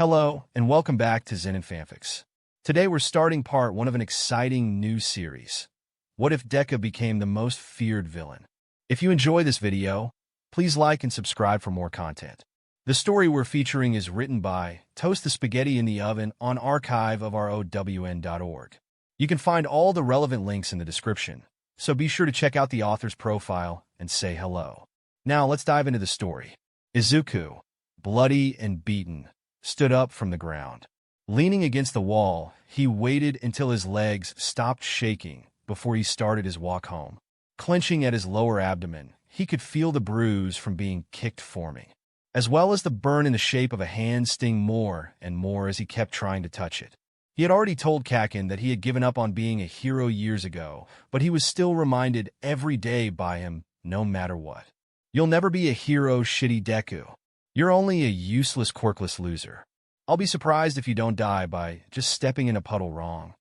Hello, and welcome back to Zenin Fanfics. Today we're starting part 1 of an exciting new series. What if Deku became the most feared villain? If you enjoy this video, please like and subscribe for more content. The story we're featuring is written by Toast the Spaghetti in the Oven on archive.own.org. You can find all the relevant links in the description, so be sure to check out the author's profile and say hello. Now let's dive into the story. Izuku, bloody and beaten, stood up from the ground. Leaning against the wall, he waited until his legs stopped shaking before he started his walk home. Clenching at his lower abdomen, he could feel the bruise from being kicked forming, as well as the burn in the shape of a hand sting more and more as he kept trying to touch it. He had already told Kacchan that he had given up on being a hero years ago, but he was still reminded every day by him, no matter what. You'll never be a hero, shitty Deku. You're only a useless quirkless loser. I'll be surprised if you don't die by just stepping in a puddle wrong.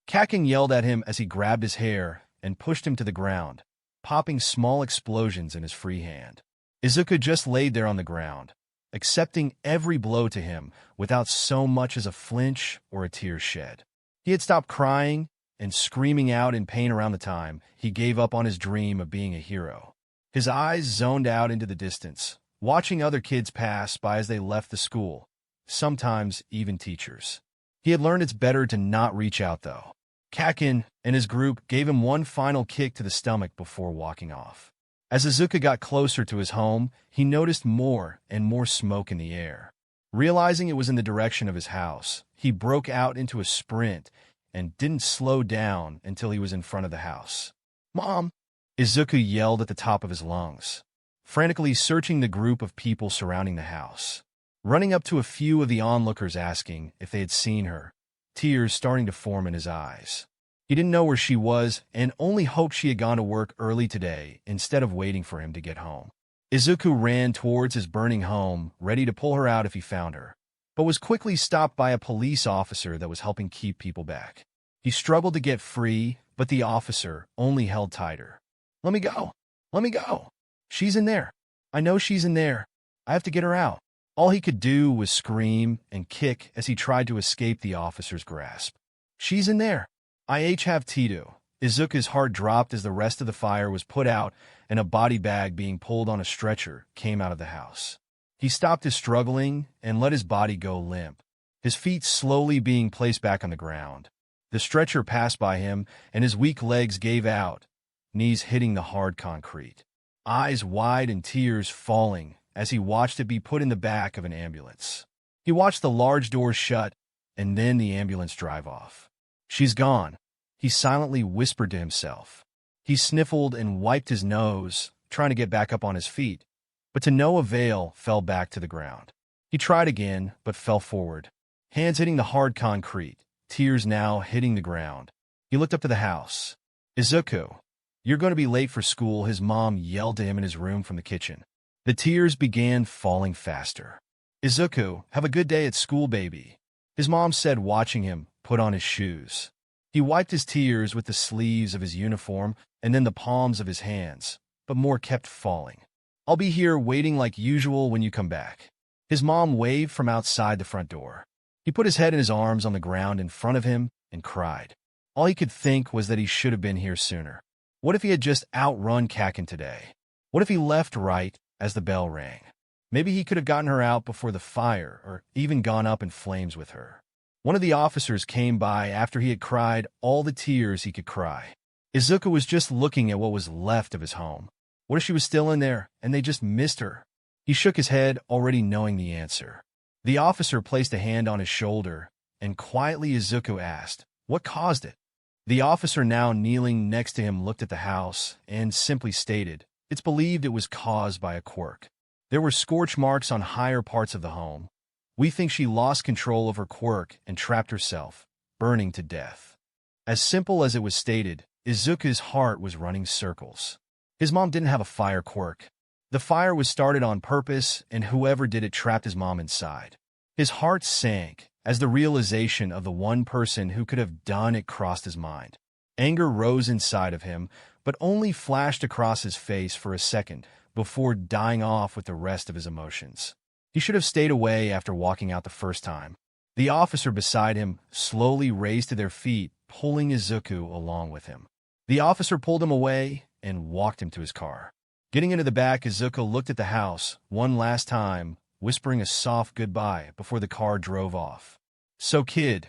Kacchan yelled at him as he grabbed his hair and pushed him to the ground, popping small explosions in his free hand. Izuku just laid there on the ground, accepting every blow to him without so much as a flinch or a tear shed. He had stopped crying and screaming out in pain around the time he gave up on his dream of being a hero. His eyes zoned out into the distance, watching other kids pass by as they left the school, sometimes even teachers. He had learned it's better to not reach out, though. Kacchan and his group gave him one final kick to the stomach before walking off. As Izuku got closer to his home, he noticed more and more smoke in the air. Realizing it was in the direction of his house, he broke out into a sprint and didn't slow down until he was in front of the house. "Mom!" Izuku yelled at the top of his lungs, frantically searching the group of people surrounding the house, running up to a few of the onlookers asking if they had seen her, tears starting to form in his eyes. He didn't know where she was and only hoped she had gone to work early today instead of waiting for him to get home. Izuku ran towards his burning home, ready to pull her out if he found her, but was quickly stopped by a police officer that was helping keep people back. He struggled to get free, but the officer only held tighter. "Let me go! Let me go! She's in there. I know she's in there. I have to get her out." All he could do was scream and kick as he tried to escape the officer's grasp. "She's in there. I have to." Izuku's heart dropped as the rest of the fire was put out and a body bag being pulled on a stretcher came out of the house. He stopped his struggling and let his body go limp, his feet slowly being placed back on the ground. The stretcher passed by him and his weak legs gave out, knees hitting the hard concrete. Eyes wide and tears falling as he watched it be put in the back of an ambulance. He watched the large doors shut and then the ambulance drive off. "She's gone," he silently whispered to himself. He sniffled and wiped his nose, trying to get back up on his feet, but to no avail, fell back to the ground. He tried again, but fell forward, hands hitting the hard concrete, tears now hitting the ground. He looked up to the house. "Izuku, you're going to be late for school," his mom yelled to him in his room from the kitchen. The tears began falling faster. "Izuku, have a good day at school, baby," his mom said, watching him put on his shoes. He wiped his tears with the sleeves of his uniform and then the palms of his hands, but more kept falling. "I'll be here waiting like usual when you come back." His mom waved from outside the front door. He put his head in his arms on the ground in front of him and cried. All he could think was that he should have been here sooner. What if he had just outrun Kacchan today? What if he left right as the bell rang? Maybe he could have gotten her out before the fire or even gone up in flames with her. One of the officers came by after he had cried all the tears he could cry. Izuku was just looking at what was left of his home. What if she was still in there and they just missed her? He shook his head, already knowing the answer. The officer placed a hand on his shoulder, and quietly Izuku asked, "What caused it?" The officer, now kneeling next to him, looked at the house and simply stated, "It's believed it was caused by a quirk. There were scorch marks on higher parts of the home. We think she lost control of her quirk and trapped herself, burning to death." As simple as it was stated, Izuku's heart was running circles. His mom didn't have a fire quirk. The fire was started on purpose, and whoever did it trapped his mom inside. His heart sank as the realization of the one person who could have done it crossed his mind. Anger rose inside of him, but only flashed across his face for a second before dying off with the rest of his emotions. He should have stayed away after walking out the first time. The officer beside him slowly raised to their feet, pulling Izuku along with him. The officer pulled him away and walked him to his car. Getting into the back, Izuku looked at the house one last time, whispering a soft goodbye before the car drove off. "So, kid,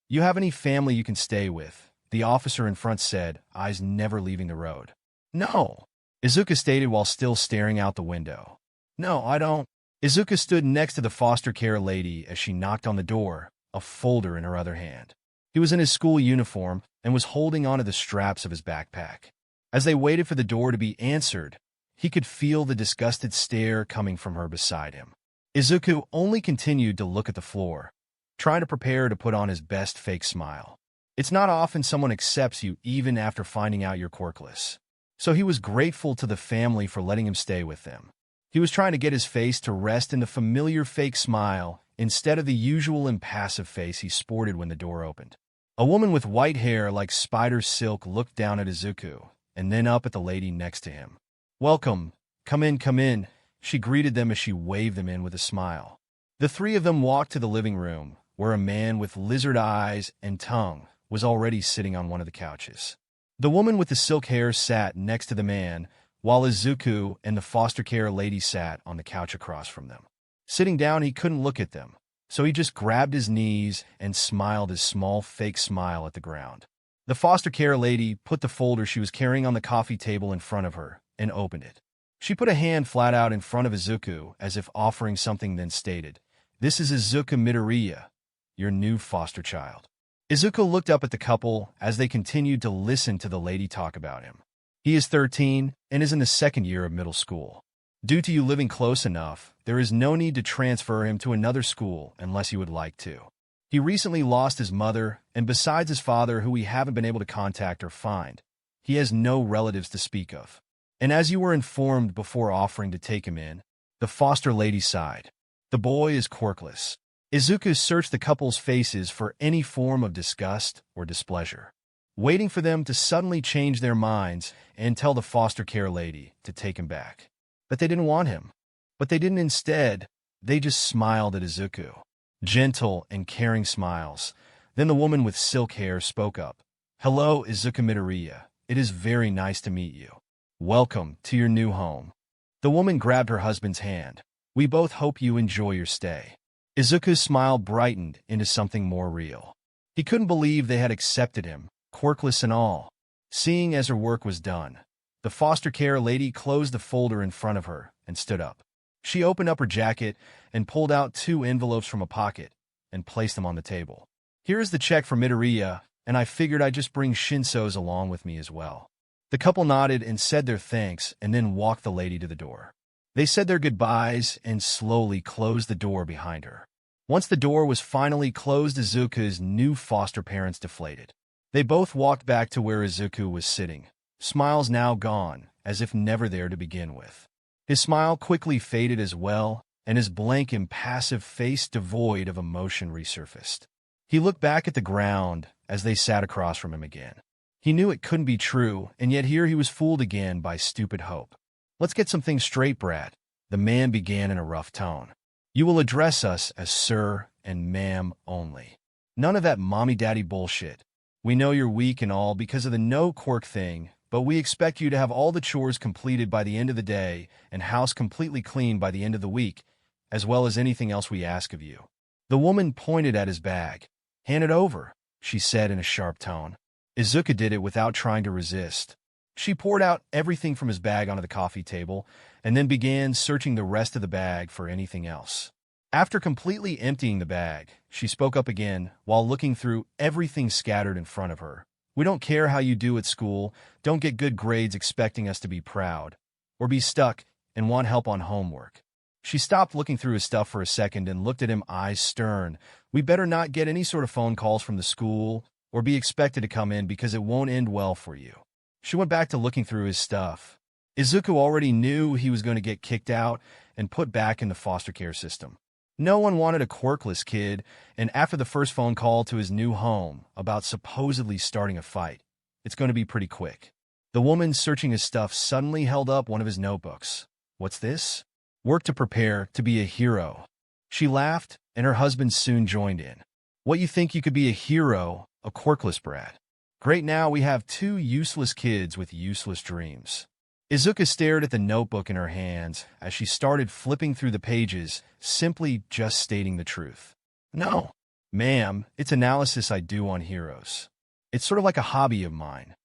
you have any family you can stay with?" the officer in front said, eyes never leaving the road. "No," Izuku stated while still staring out the window. "No, I don't." Izuku stood next to the foster care lady as she knocked on the door, a folder in her other hand. He was in his school uniform and was holding onto the straps of his backpack. As they waited for the door to be answered, he could feel the disgusted stare coming from her beside him. Izuku only continued to look at the floor, trying to prepare to put on his best fake smile. It's not often someone accepts you even after finding out you're quirkless. So he was grateful to the family for letting him stay with them. He was trying to get his face to rest in the familiar fake smile instead of the usual impassive face he sported when the door opened. A woman with white hair like spider silk looked down at Izuku and then up at the lady next to him. "Welcome. Come in, come in," she greeted them as she waved them in with a smile. The three of them walked to the living room, where a man with lizard eyes and tongue was already sitting on one of the couches. The woman with the silk hair sat next to the man, while Izuku and the foster care lady sat on the couch across from them. Sitting down, he couldn't look at them, so he just grabbed his knees and smiled his small fake smile at the ground. The foster care lady put the folder she was carrying on the coffee table in front of her and opened it. She put a hand flat out in front of Izuku as if offering something, then stated, "This is Izuku Midoriya, your new foster child." Izuku looked up at the couple as they continued to listen to the lady talk about him. He is 13 and is in the second year of middle school. Due to you living close enough, there is no need to transfer him to another school unless you would like to. He recently lost his mother, and besides his father, who we haven't been able to contact or find, he has no relatives to speak of. And as you were informed before offering to take him in, the foster lady sighed. The boy is quirkless. Izuku searched the couple's faces for any form of disgust or displeasure, waiting for them to suddenly change their minds and tell the foster care lady to take him back. But they didn't want him. But they didn't instead. They just smiled at Izuku. Gentle and caring smiles. Then the woman with silk hair spoke up. "Hello, Izuku Midoriya. It is very nice to meet you. Welcome to your new home." The woman grabbed her husband's hand. "We both hope you enjoy your stay." Izuku's smile brightened into something more real. He couldn't believe they had accepted him, quirkless and all. Seeing as her work was done, the foster care lady closed the folder in front of her and stood up. She opened up her jacket and pulled out 2 envelopes from a pocket and placed them on the table. "Here is the check for Midoriya, and I figured I'd just bring Shinso's along with me as well." The couple nodded and said their thanks and then walked the lady to the door. They said their goodbyes and slowly closed the door behind her. Once the door was finally closed, Izuku's new foster parents deflated. They both walked back to where Izuku was sitting, smiles now gone, as if never there to begin with. His smile quickly faded as well, and his blank, impassive face devoid of emotion resurfaced. He looked back at the ground as they sat across from him again. He knew it couldn't be true, and yet here he was fooled again by stupid hope. "Let's get some things straight, Brad," the man began in a rough tone. "You will address us as sir and ma'am only. None of that mommy-daddy bullshit. We know you're weak and all because of the no-quirk thing, but we expect you to have all the chores completed by the end of the day and house completely clean by the end of the week, as well as anything else we ask of you." The woman pointed at his bag. "Hand it over," she said in a sharp tone. Izuku did it without trying to resist. She poured out everything from his bag onto the coffee table and then began searching the rest of the bag for anything else. After completely emptying the bag, she spoke up again while looking through everything scattered in front of her. "We don't care how you do at school. Don't get good grades expecting us to be proud, or be stuck and want help on homework." She stopped looking through his stuff for a second and looked at him, eyes stern. "We better not get any sort of phone calls from the school or be expected to come in because it won't end well for you." She went back to looking through his stuff. Izuku already knew he was going to get kicked out and put back in the foster care system. No one wanted a quirkless kid, and after the first phone call to his new home about supposedly starting a fight, it's going to be pretty quick. The woman searching his stuff suddenly held up one of his notebooks. "What's this?" Work to prepare to be a hero. She laughed, and her husband soon joined in. What you think you could be a hero, a quirkless brat. Great, now we have two useless kids with useless dreams. Izuku stared at the notebook in her hands as she started flipping through the pages, simply just stating the truth. No, ma'am, it's analysis I do on heroes. It's sort of like a hobby of mine.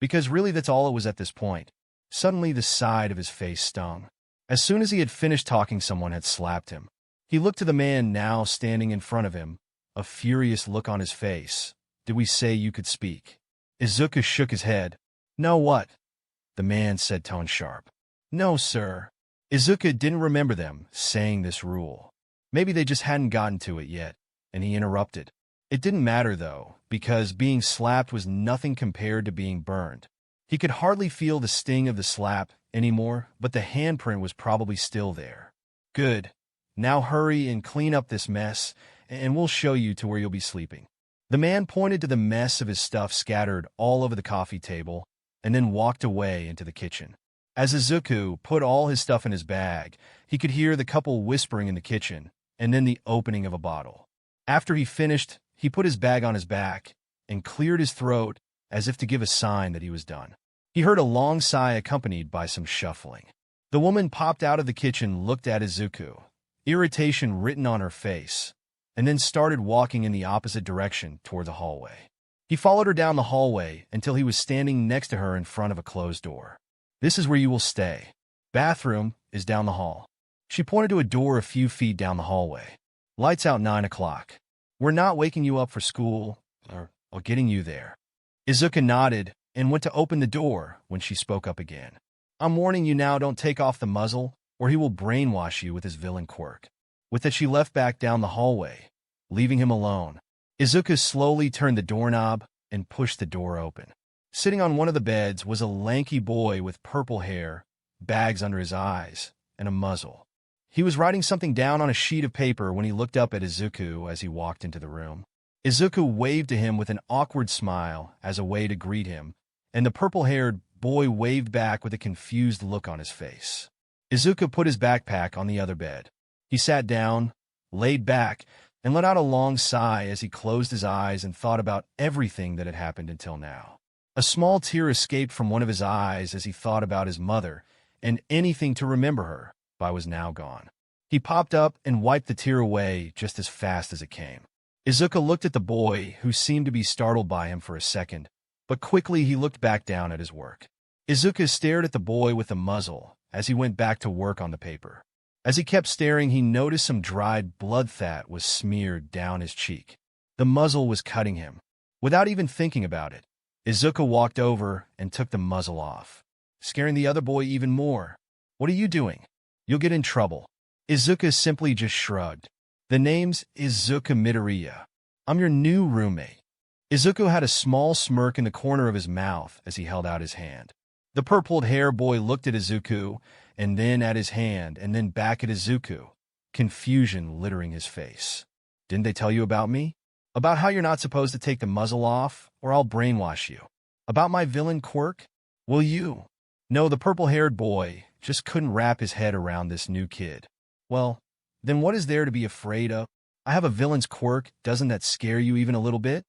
Because really that's all it was at this point. Suddenly the side of his face stung. As soon as he had finished talking, someone had slapped him. He looked to the man now standing in front of him, a furious look on his face. Did we say you could speak? Izuku shook his head. No, what? The man said, tone sharp. No, sir. Izuku didn't remember them saying this rule. Maybe they just hadn't gotten to it yet, and he interrupted. It didn't matter, though, because being slapped was nothing compared to being burned. He could hardly feel the sting of the slap anymore, but the handprint was probably still there. Good. Now hurry and clean up this mess, and we'll show you to where you'll be sleeping. The man pointed to the mess of his stuff scattered all over the coffee table, and then walked away into the kitchen. As Izuku put all his stuff in his bag, he could hear the couple whispering in the kitchen, and then the opening of a bottle. After he finished, he put his bag on his back and cleared his throat as if to give a sign that he was done. He heard a long sigh accompanied by some shuffling. The woman popped out of the kitchen, looked at Izuku, irritation written on her face, and then started walking in the opposite direction toward the hallway. He followed her down the hallway until he was standing next to her in front of a closed door. This is where you will stay. Bathroom is down the hall. She pointed to a door a few feet down the hallway. Lights out 9 o'clock. We're not waking you up for school or getting you there. Izuku nodded and went to open the door when she spoke up again. I'm warning you now, don't take off the muzzle or he will brainwash you with his villain quirk. With that, she left back down the hallway, leaving him alone. Izuku slowly turned the doorknob and pushed the door open. Sitting on one of the beds was a lanky boy with purple hair, bags under his eyes, and a muzzle. He was writing something down on a sheet of paper when he looked up at Izuku as he walked into the room. Izuku waved to him with an awkward smile as a way to greet him, and the purple-haired boy waved back with a confused look on his face. Izuku put his backpack on the other bed. He sat down, laid back, and let out a long sigh as he closed his eyes and thought about everything that had happened until now. A small tear escaped from one of his eyes as he thought about his mother, and anything to remember her by was now gone. He popped up and wiped the tear away just as fast as it came. Izuku looked at the boy, who seemed to be startled by him for a second, but quickly he looked back down at his work. Izuku stared at the boy with the muzzle as he went back to work on the paper. As he kept staring, he noticed some dried blood fat was smeared down his cheek. The muzzle was cutting him. Without even thinking about it, Izuku walked over and took the muzzle off, scaring the other boy even more. What are you doing? You'll get in trouble. Izuku simply just shrugged. The name's Izuku Midoriya. I'm your new roommate. Izuku had a small smirk in the corner of his mouth as he held out his hand. The purpled-haired boy looked at Izuku, and then at his hand, and then back at Izuku, confusion littering his face. Didn't they tell you about me? About how you're not supposed to take the muzzle off, or I'll brainwash you? About my villain quirk? Will you? No, the purple-haired boy just couldn't wrap his head around this new kid. Well, then what is there to be afraid of? I have a villain's quirk. Doesn't that scare you even a little bit?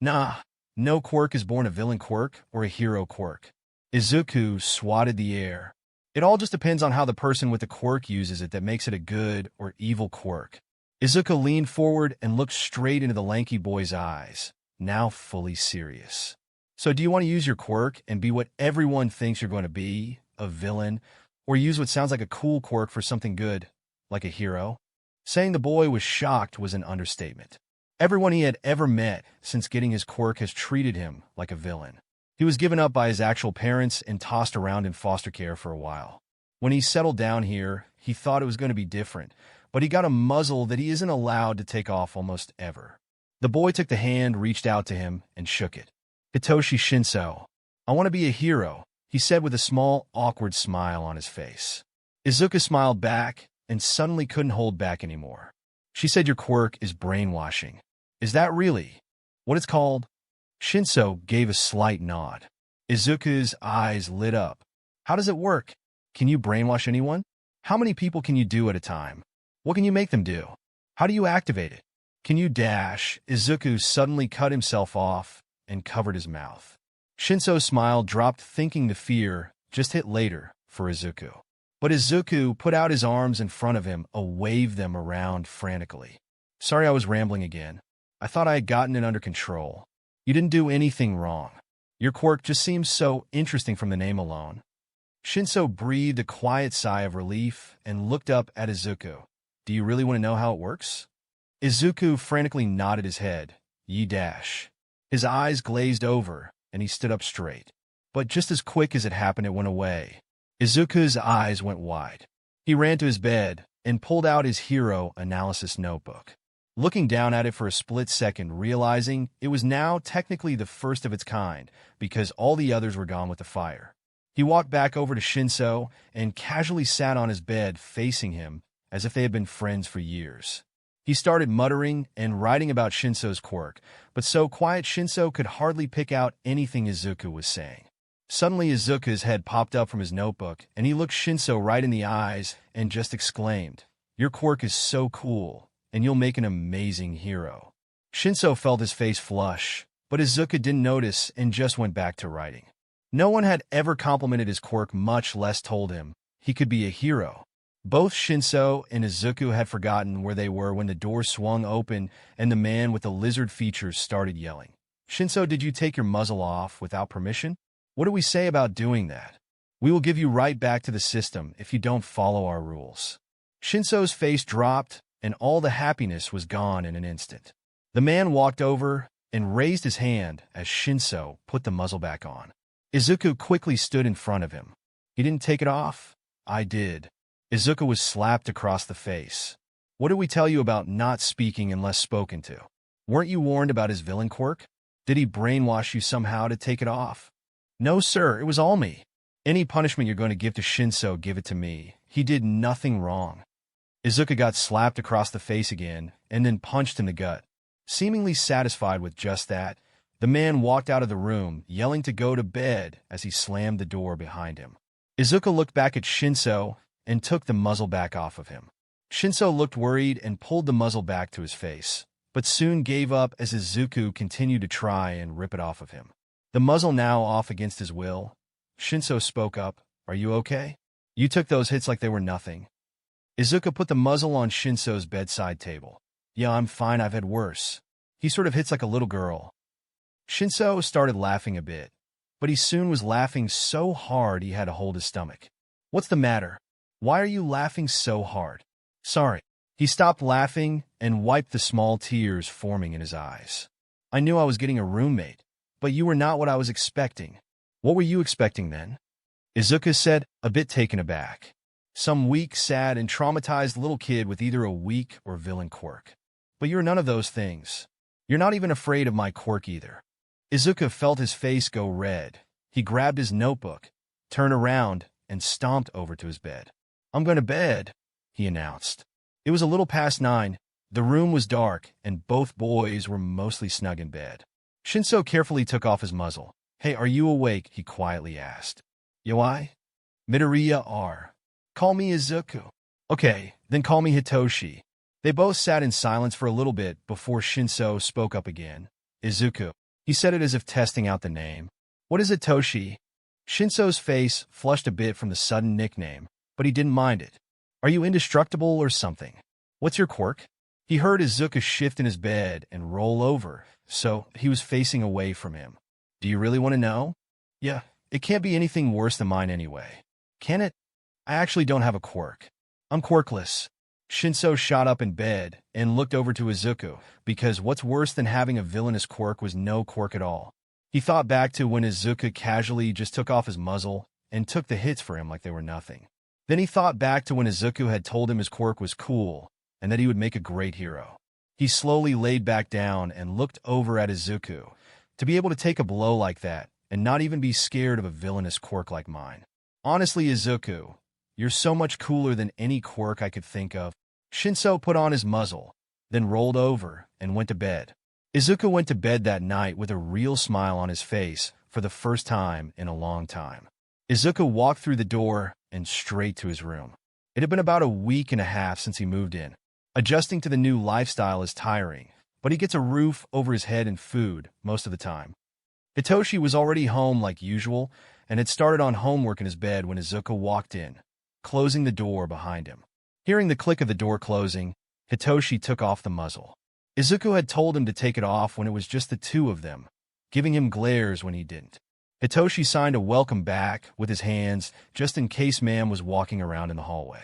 Nah, no quirk is born a villain quirk or a hero quirk. Izuku swatted the air. It all just depends on how the person with the quirk uses it that makes it a good or evil quirk. Izuku leaned forward and looked straight into the lanky boy's eyes, now fully serious. So do you want to use your quirk and be what everyone thinks you're going to be, a villain, or use what sounds like a cool quirk for something good, like a hero? Saying the boy was shocked was an understatement. Everyone he had ever met since getting his quirk has treated him like a villain. He was given up by his actual parents and tossed around in foster care for a while. When he settled down here, he thought it was going to be different, but he got a muzzle that he isn't allowed to take off almost ever. The boy took the hand, reached out to him, and shook it. Hitoshi Shinso, I want to be a hero, he said with a small, awkward smile on his face. Izuku smiled back and suddenly couldn't hold back anymore. She said your quirk is brainwashing. Is that really what it's called? Shinso gave a slight nod. Izuku's eyes lit up. How does it work? Can you brainwash anyone? How many people can you do at a time? What can you make them do? How do you activate it? Can you dash? Izuku suddenly cut himself off and covered his mouth. Shinso's smile dropped, thinking the fear just hit later for Izuku. But Izuku put out his arms in front of him, waved them around frantically. Sorry, I was rambling again. I thought I had gotten it under control. You didn't do anything wrong. Your quirk just seems so interesting from the name alone. Shinso breathed a quiet sigh of relief and looked up at Izuku. Do you really want to know how it works? Izuku frantically nodded his head. Ye dash. His eyes glazed over, and he stood up straight. But just as quick as it happened, it went away. Izuku's eyes went wide. He ran to his bed and pulled out his hero analysis notebook. Looking down at it for a split second, realizing it was now technically the first of its kind because all the others were gone with the fire. He walked back over to Shinso and casually sat on his bed facing him as if they had been friends for years. He started muttering and writing about Shinso's quirk, but so quiet Shinso could hardly pick out anything Izuku was saying. Suddenly Izuku's head popped up from his notebook, and he looked Shinso right in the eyes and just exclaimed, "Your quirk is so cool, and you'll make an amazing hero." Shinso felt his face flush, but Izuku didn't notice and just went back to writing. No one had ever complimented his quirk, much less told him he could be a hero. Both Shinso and Izuku had forgotten where they were when the door swung open and the man with the lizard features started yelling. "Shinso, did you take your muzzle off without permission? What do we say about doing that? We will give you right back to the system if you don't follow our rules." Shinso's face dropped, and all the happiness was gone in an instant. The man walked over and raised his hand as Shinso put the muzzle back on. Izuku quickly stood in front of him. "He didn't take it off?" "I did." Izuku was slapped across the face. "What did we tell you about not speaking unless spoken to? Weren't you warned about his villain quirk? Did he brainwash you somehow to take it off?" "No, sir, it was all me. Any punishment you're going to give to Shinso, give it to me. He did nothing wrong." Izuku got slapped across the face again and then punched in the gut. Seemingly satisfied with just that, the man walked out of the room, yelling to go to bed as he slammed the door behind him. Izuku looked back at Shinso and took the muzzle back off of him. Shinso looked worried and pulled the muzzle back to his face, but soon gave up as Izuku continued to try and rip it off of him. The muzzle now off against his will, Shinso spoke up, "Are you okay? You took those hits like they were nothing." Izuku put the muzzle on Shinso's bedside table. "Yeah, I'm fine, I've had worse. He sort of hits like a little girl." Shinso started laughing a bit, but he soon was laughing so hard he had to hold his stomach. "What's the matter? Why are you laughing so hard?" "Sorry." He stopped laughing and wiped the small tears forming in his eyes. "I knew I was getting a roommate, but you were not what I was expecting." "What were you expecting then?" Izuku said, a bit taken aback. "Some weak, sad, and traumatized little kid with either a weak or villain quirk. But you're none of those things. You're not even afraid of my quirk either." Izuku felt his face go red. He grabbed his notebook, turned around, and stomped over to his bed. "I'm going to bed," he announced. It was a little past 9. The room was dark, and both boys were mostly snug in bed. Shinso carefully took off his muzzle. "Hey, are you awake?" he quietly asked. "Yoi? Midoriya are. Call me Izuku." "Okay, then call me Hitoshi." They both sat in silence for a little bit before Shinso spoke up again. "Izuku." He said it as if testing out the name. "What is Hitoshi?" Shinso's face flushed a bit from the sudden nickname, but he didn't mind it. "Are you indestructible or something? What's your quirk?" He heard Izuku shift in his bed and roll over, so he was facing away from him. "Do you really want to know?" "Yeah, it can't be anything worse than mine anyway." "Can it?" "I actually don't have a quirk. I'm quirkless." Shinso shot up in bed and looked over to Izuku, because what's worse than having a villainous quirk was no quirk at all. He thought back to when Izuku casually just took off his muzzle and took the hits for him like they were nothing. Then he thought back to when Izuku had told him his quirk was cool and that he would make a great hero. He slowly laid back down and looked over at Izuku. To be able to take a blow like that and not even be scared of a villainous quirk like mine. "Honestly, Izuku, you're so much cooler than any quirk I could think of." Shinso put on his muzzle, then rolled over and went to bed. Izuku went to bed that night with a real smile on his face for the first time in a long time. Izuku walked through the door and straight to his room. It had been about a week and a half since he moved in. Adjusting to the new lifestyle is tiring, but he gets a roof over his head and food most of the time. Hitoshi was already home like usual and had started on homework in his bed when Izuku walked in, closing the door behind him. Hearing the click of the door closing, Hitoshi took off the muzzle. Izuku had told him to take it off when it was just the two of them, giving him glares when he didn't. Hitoshi signed a welcome back with his hands just in case Ma'am was walking around in the hallway.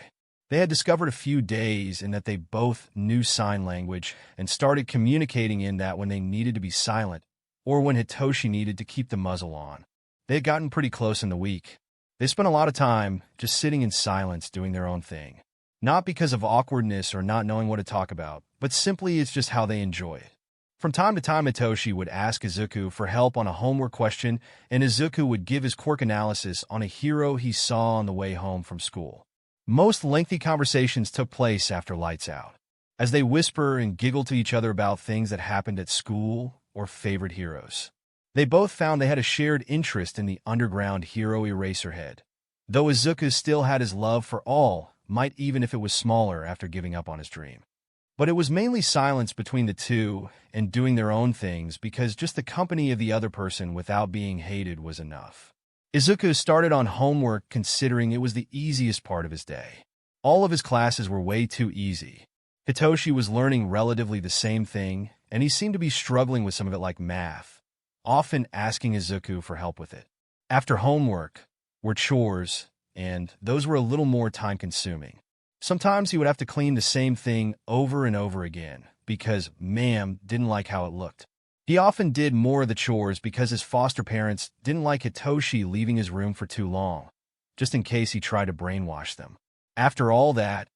They had discovered a few days in that they both knew sign language and started communicating in that when they needed to be silent or when Hitoshi needed to keep the muzzle on. They had gotten pretty close in the week. They spent a lot of time just sitting in silence doing their own thing. Not because of awkwardness or not knowing what to talk about, but simply it's just how they enjoy it. From time to time, Hitoshi would ask Izuku for help on a homework question, and Izuku would give his quirk analysis on a hero he saw on the way home from school. Most lengthy conversations took place after lights out, as they whisper and giggle to each other about things that happened at school or favorite heroes. They both found they had a shared interest in the underground hero Eraserhead, though Izuku still had his love for all might even if it was smaller after giving up on his dream. But it was mainly silence between the two and doing their own things because just the company of the other person without being hated was enough. Izuku started on homework considering it was the easiest part of his day. All of his classes were way too easy. Hitoshi was learning relatively the same thing, and he seemed to be struggling with some of it like math, often asking Izuku for help with it. After homework were chores, and those were a little more time-consuming. Sometimes he would have to clean the same thing over and over again because Ma'am didn't like how it looked. He often did more of the chores because his foster parents didn't like Hitoshi leaving his room for too long, just in case he tried to brainwash them. After all that,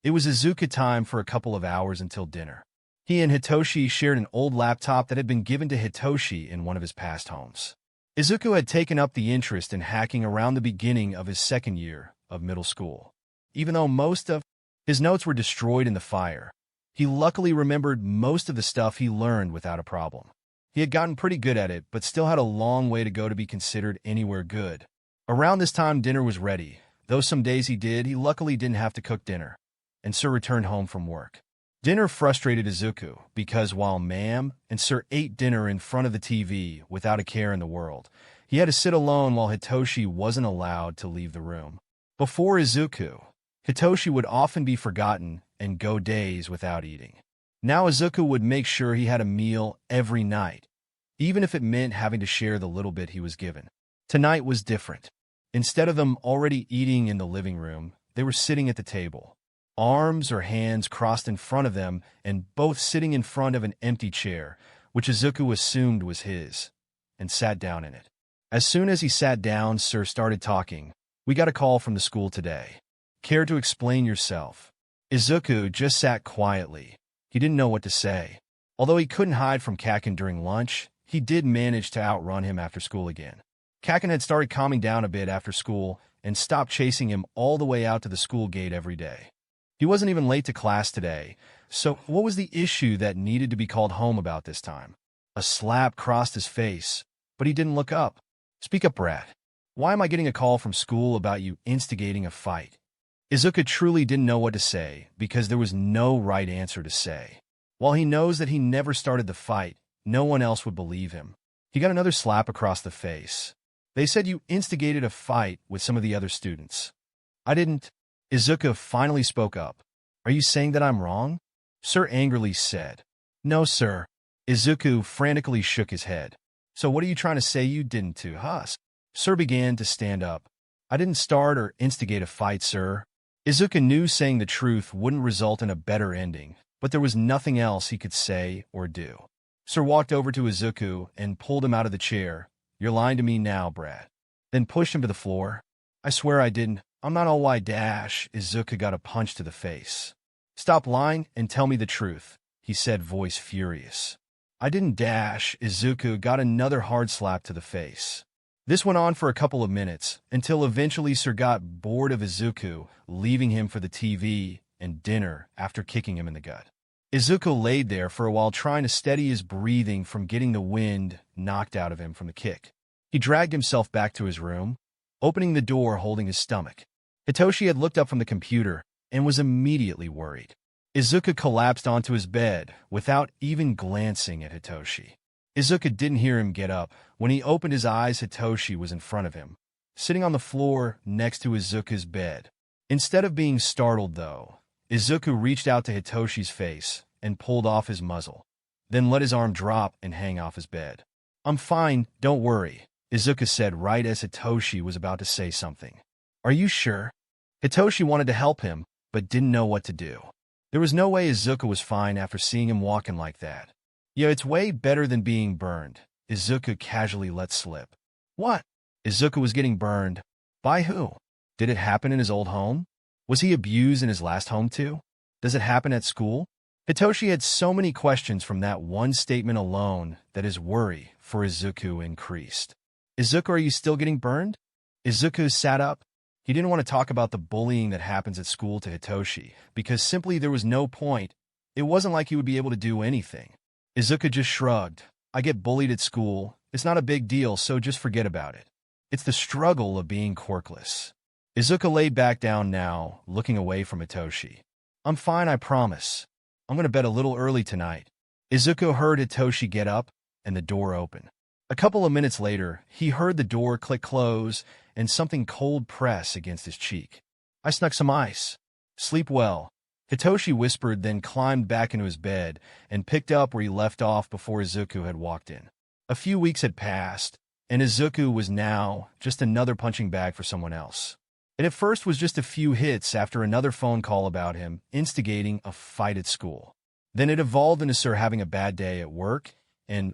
it was Izuku time for a couple of hours until dinner. He and Hitoshi shared an old laptop that had been given to Hitoshi in one of his past homes. Izuku had taken up the interest in hacking around the beginning of his second year of middle school. Even though most of his notes were destroyed in the fire, he luckily remembered most of the stuff he learned without a problem. He had gotten pretty good at it, but still had a long way to go to be considered anywhere good. Around this time, dinner was ready. Though some days he luckily didn't have to cook dinner, and Sir returned home from work. Dinner frustrated Izuku, because while Ma'am and Sir ate dinner in front of the TV without a care in the world, he had to sit alone while Hitoshi wasn't allowed to leave the room. Before Izuku, Hitoshi would often be forgotten and go days without eating. Now Izuku would make sure he had a meal every night, even if it meant having to share the little bit he was given. Tonight was different. Instead of them already eating in the living room, they were sitting at the table, arms or hands crossed in front of them and both sitting in front of an empty chair, which Izuku assumed was his, and sat down in it. As soon as he sat down, Sir started talking. "We got a call from the school today. Care to explain yourself?" Izuku just sat quietly. He didn't know what to say. Although he couldn't hide from Kacchan during lunch, he did manage to outrun him after school again. Kacchan had started calming down a bit after school and stopped chasing him all the way out to the school gate every day. He wasn't even late to class today, so what was the issue that needed to be called home about this time? A slap crossed his face, but he didn't look up. "Speak up, brat. Why am I getting a call from school about you instigating a fight?" Izuku truly didn't know what to say because there was no right answer to say. While he knows that he never started the fight, no one else would believe him. He got another slap across the face. "They said you instigated a fight with some of the other students." "I didn't." Izuku finally spoke up. "Are you saying that I'm wrong?" Sir angrily said. "No, sir." Izuku frantically shook his head. "So what are you trying to say you didn't to us?" Sir began to stand up. "I didn't start or instigate a fight, sir." Izuku knew saying the truth wouldn't result in a better ending, but there was nothing else he could say or do. Sir walked over to Izuku and pulled him out of the chair. "You're lying to me now, brat." Then pushed him to the floor. "I swear I didn't. I'm not all white dash." Izuku got a punch to the face. "Stop lying and tell me the truth," he said, voice furious. "I didn't dash." Izuku got another hard slap to the face. This went on for a couple of minutes, until eventually Sir got bored of Izuku, leaving him for the TV and dinner after kicking him in the gut. Izuku laid there for a while trying to steady his breathing from getting the wind knocked out of him from the kick. He dragged himself back to his room, opening the door holding his stomach. Hitoshi had looked up from the computer, and was immediately worried. Izuku collapsed onto his bed without even glancing at Hitoshi. Izuku didn't hear him get up. When he opened his eyes, Hitoshi was in front of him, sitting on the floor next to Izuku's bed. Instead of being startled, though, Izuku reached out to Hitoshi's face and pulled off his muzzle, then let his arm drop and hang off his bed. "I'm fine, don't worry," Izuku said right as Hitoshi was about to say something. "Are you sure?" Hitoshi wanted to help him, but didn't know what to do. There was no way Izuku was fine after seeing him walking like that. "Yeah, it's way better than being burned," Izuku casually let slip. "What?" Izuku was getting burned. By who? Did it happen in his old home? Was he abused in his last home too? Does it happen at school? Hitoshi had so many questions from that one statement alone that his worry for Izuku increased. "Izuku, are you still getting burned?" Izuku sat up. He didn't want to talk about the bullying that happens at school to Hitoshi, because simply there was no point. It wasn't like he would be able to do anything. Izuku just shrugged. "I get bullied at school. It's not a big deal, so just forget about it. It's the struggle of being quirkless." Izuku lay back down now, looking away from Hitoshi. "I'm fine, I promise. I'm going to bed a little early tonight." Izuku heard Hitoshi get up, and the door open. A couple of minutes later, he heard the door click close and something cold press against his cheek. "I snuck some ice. Sleep well," Hitoshi whispered, then climbed back into his bed and picked up where he left off before Izuku had walked in. A few weeks had passed, and Izuku was now just another punching bag for someone else. It at first was just a few hits after another phone call about him instigating a fight at school. Then it evolved into Sir having a bad day at work,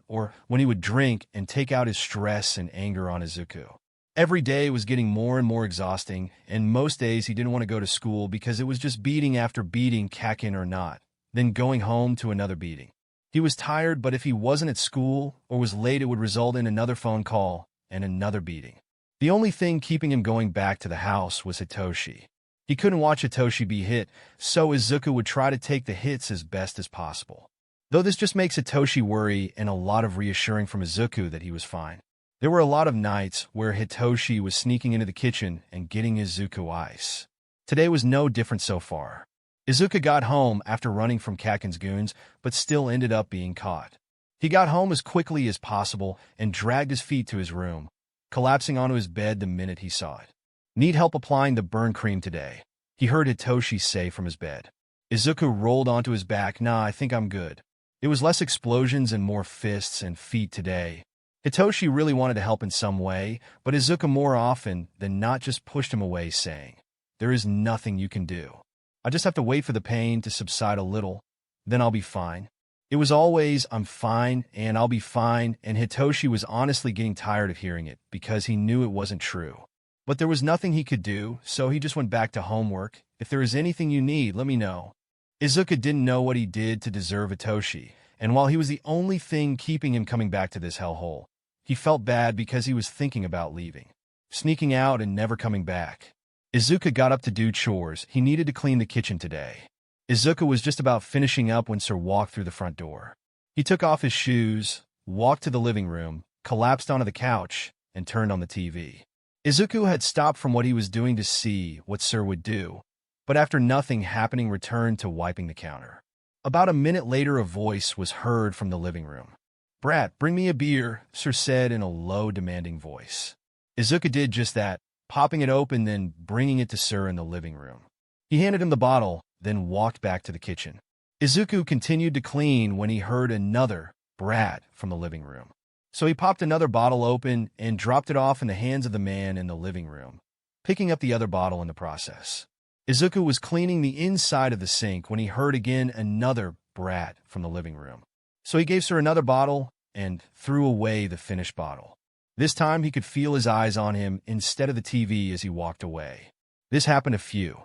or when he would drink and take out his stress and anger on Izuku. Every day was getting more and more exhausting, and most days he didn't want to go to school because it was just beating after beating, Kacchan or not, then going home to another beating. He was tired, but if he wasn't at school or was late, it would result in another phone call and another beating. The only thing keeping him going back to the house was Hitoshi. He couldn't watch Hitoshi be hit, so Izuku would try to take the hits as best as possible. Though this just makes Hitoshi worry and a lot of reassuring from Izuku that he was fine. There were a lot of nights where Hitoshi was sneaking into the kitchen and getting Izuku ice. Today was no different so far. Izuku got home after running from Kacchan's goons, but still ended up being caught. He got home as quickly as possible and dragged his feet to his room, collapsing onto his bed the minute he saw it. "Need help applying the burn cream today," he heard Hitoshi say from his bed. Izuku rolled onto his back. "Nah, I think I'm good." It was less explosions and more fists and feet today. Hitoshi really wanted to help in some way, but Izuku more often than not just pushed him away, saying, "There is nothing you can do. I just have to wait for the pain to subside a little, then I'll be fine." It was always, "I'm fine, and I'll be fine," and Hitoshi was honestly getting tired of hearing it because he knew it wasn't true. But there was nothing he could do, so he just went back to homework. "If there is anything you need, let me know." Izuku didn't know what he did to deserve Hitoshi, and while he was the only thing keeping him coming back to this hellhole, he felt bad because he was thinking about leaving, sneaking out and never coming back. Izuku got up to do chores. He needed to clean the kitchen today. Izuku was just about finishing up when Sir walked through the front door. He took off his shoes, walked to the living room, collapsed onto the couch, and turned on the TV. Izuku had stopped from what he was doing to see what Sir would do, but after nothing happening returned to wiping the counter. About a minute later, a voice was heard from the living room. "Brat, bring me a beer," Sir said in a low, demanding voice. Izuku did just that, popping it open, then bringing it to Sir in the living room. He handed him the bottle, then walked back to the kitchen. Izuku continued to clean when he heard another "brat" from the living room. So he popped another bottle open and dropped it off in the hands of the man in the living room, picking up the other bottle in the process. Izuku was cleaning the inside of the sink when he heard again another "brat" from the living room. So he gave Sir another bottle and threw away the finished bottle. This time he could feel his eyes on him instead of the TV as he walked away. This happened a few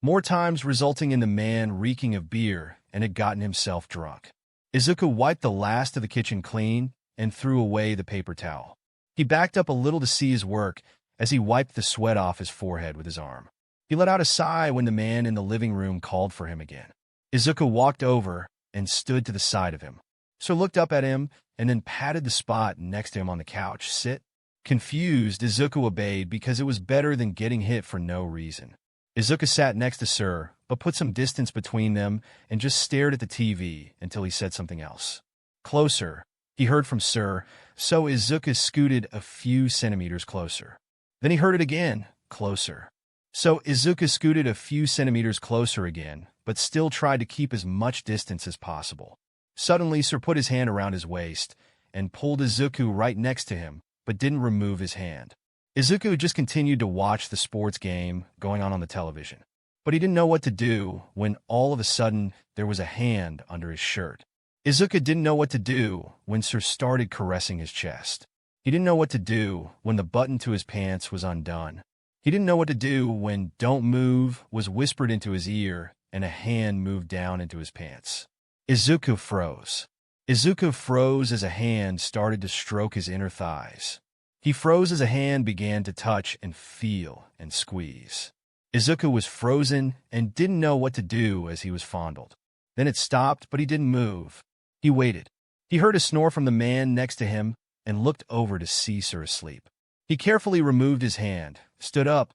more times, resulting in the man reeking of beer and had gotten himself drunk. Izuku wiped the last of the kitchen clean and threw away the paper towel. He backed up a little to see his work as he wiped the sweat off his forehead with his arm. He let out a sigh when the man in the living room called for him again. Izuku walked over and stood to the side of him. So looked up at him and then patted the spot next to him on the couch. "Sit." Confused, Izuku obeyed because it was better than getting hit for no reason. Izuku sat next to Sir, but put some distance between them and just stared at the TV until he said something else. Closer, he heard from Sir, so Izuku scooted a few centimeters closer. Then he heard it again, closer. So Izuku scooted a few centimeters closer again, but still tried to keep as much distance as possible. Suddenly, Sir put his hand around his waist and pulled Izuku right next to him, but didn't remove his hand. Izuku just continued to watch the sports game going on the television. But he didn't know what to do when all of a sudden there was a hand under his shirt. Izuku didn't know what to do when Sir started caressing his chest. He didn't know what to do when the button to his pants was undone. He didn't know what to do when "Don't move" was whispered into his ear and a hand moved down into his pants. Izuku froze. Izuku froze as a hand started to stroke his inner thighs. He froze as a hand began to touch and feel and squeeze. Izuku was frozen and didn't know what to do as he was fondled. Then it stopped, but he didn't move. He waited. He heard a snore from the man next to him and looked over to see Sir asleep. He carefully removed his hand, stood up,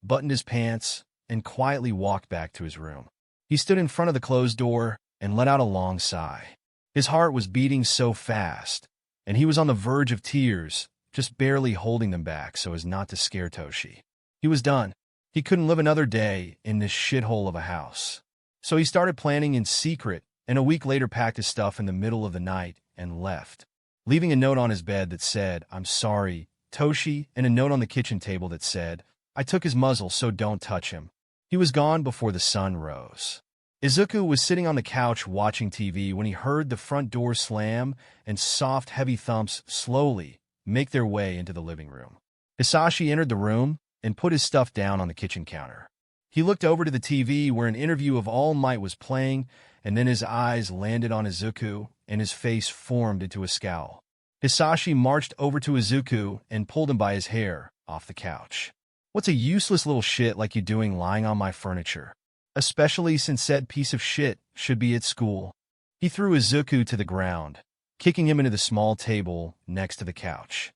buttoned his pants, and quietly walked back to his room. He stood in front of the closed door and let out a long sigh. His heart was beating so fast, and he was on the verge of tears, just barely holding them back so as not to scare Toshi. He was done. He couldn't live another day in this shithole of a house. So he started planning in secret, and a week later packed his stuff in the middle of the night and left, leaving a note on his bed that said, "I'm sorry, Toshi," and a note on the kitchen table that said, "I took his muzzle, so don't touch him." He was gone before the sun rose. Izuku was sitting on the couch watching TV when he heard the front door slam and soft, heavy thumps slowly make their way into the living room. Hisashi entered the room and put his stuff down on the kitchen counter. He looked over to the TV where an interview of All Might was playing, and then his eyes landed on Izuku, and his face formed into a scowl. Hisashi marched over to Izuku and pulled him by his hair off the couch. "What's a useless little shit like you doing lying on my furniture? Especially since said piece of shit should be at school." He threw Izuku to the ground, kicking him into the small table next to the couch.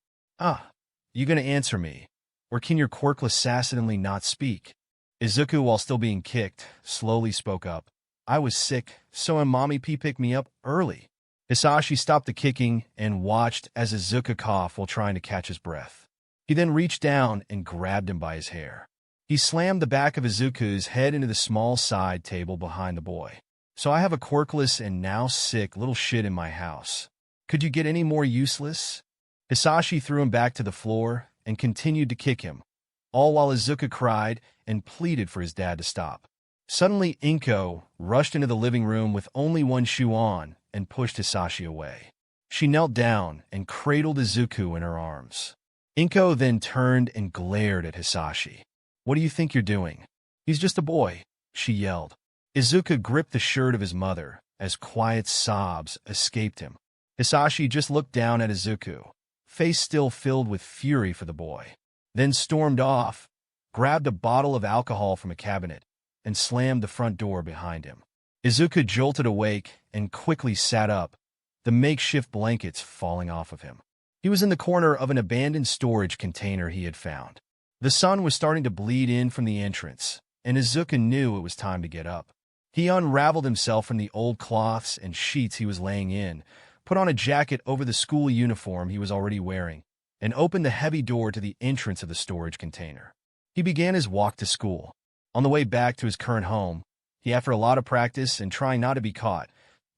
You gonna answer me? Or can your quirkless assassinately not speak?" Izuku, while still being kicked, slowly spoke up. "I was sick, so Mommy P picked me up early." Hisashi stopped the kicking and watched as Izuku coughed while trying to catch his breath. He then reached down and grabbed him by his hair. He slammed the back of Izuku's head into the small side table behind the boy. "So I have a quirkless and now sick little shit in my house. Could you get any more useless?" Hisashi threw him back to the floor and continued to kick him, all while Izuku cried and pleaded for his dad to stop. Suddenly, Inko rushed into the living room with only one shoe on and pushed Hisashi away. She knelt down and cradled Izuku in her arms. Inko then turned and glared at Hisashi. "What do you think you're doing? He's just a boy," she yelled. Izuku gripped the shirt of his mother as quiet sobs escaped him. Hisashi just looked down at Izuku, face still filled with fury for the boy, then stormed off, grabbed a bottle of alcohol from a cabinet, and slammed the front door behind him. Izuku jolted awake and quickly sat up, the makeshift blankets falling off of him. He was in the corner of an abandoned storage container he had found. The sun was starting to bleed in from the entrance, and Izuku knew it was time to get up. He unraveled himself from the old cloths and sheets he was laying in, put on a jacket over the school uniform he was already wearing, and opened the heavy door to the entrance of the storage container. He began his walk to school. On the way back to his current home, he, after a lot of practice and trying not to be caught,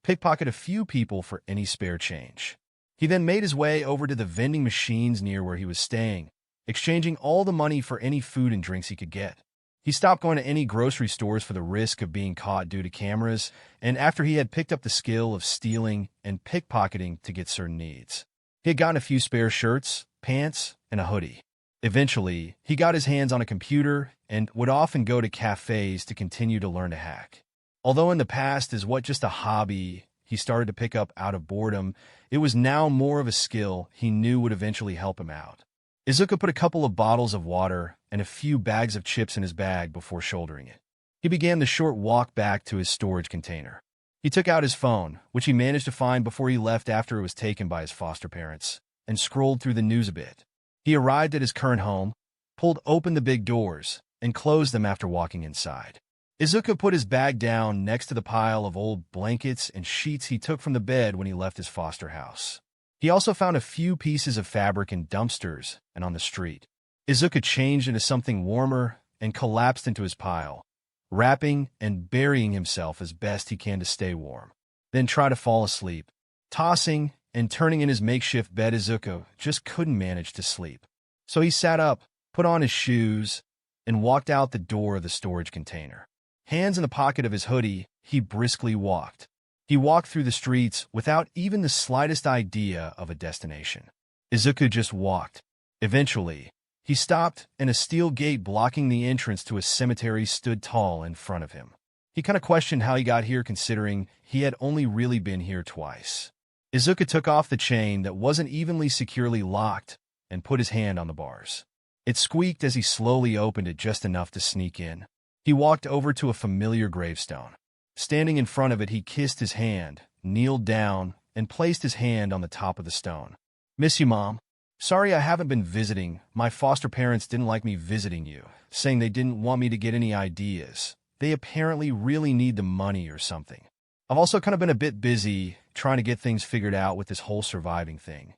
pickpocketed a few people for any spare change. He then made his way over to the vending machines near where he was staying, exchanging all the money for any food and drinks he could get. He stopped going to any grocery stores for the risk of being caught due to cameras, and after he had picked up the skill of stealing and pickpocketing to get certain needs. He had gotten a few spare shirts, pants, and a hoodie. Eventually, he got his hands on a computer and would often go to cafes to continue to learn to hack. Although in the past is what just a hobby he started to pick up out of boredom, it was now more of a skill he knew would eventually help him out. Izuku put a couple of bottles of water and a few bags of chips in his bag before shouldering it. He began the short walk back to his storage container. He took out his phone, which he managed to find before he left after it was taken by his foster parents, and scrolled through the news a bit. He arrived at his current home, pulled open the big doors, and closed them after walking inside. Izuku put his bag down next to the pile of old blankets and sheets he took from the bed when he left his foster house. He also found a few pieces of fabric in dumpsters and on the street. Izuku changed into something warmer and collapsed into his pile, wrapping and burying himself as best he can to stay warm. Then try to fall asleep. Tossing and turning in his makeshift bed, Izuku just couldn't manage to sleep. So he sat up, put on his shoes, and walked out the door of the storage container. Hands in the pocket of his hoodie, he briskly walked. He walked through the streets without even the slightest idea of a destination. Izuku just walked. Eventually, he stopped, and a steel gate blocking the entrance to a cemetery stood tall in front of him. He kind of questioned how he got here, considering he had only really been here twice. Izuku took off the chain that wasn't evenly securely locked and put his hand on the bars. It squeaked as he slowly opened it just enough to sneak in. He walked over to a familiar gravestone. Standing in front of it, he kissed his hand, kneeled down, and placed his hand on the top of the stone. "Miss you, Mom. Sorry I haven't been visiting. My foster parents didn't like me visiting you, saying they didn't want me to get any ideas. They apparently really need the money or something. I've also kind of been a bit busy trying to get things figured out with this whole surviving thing."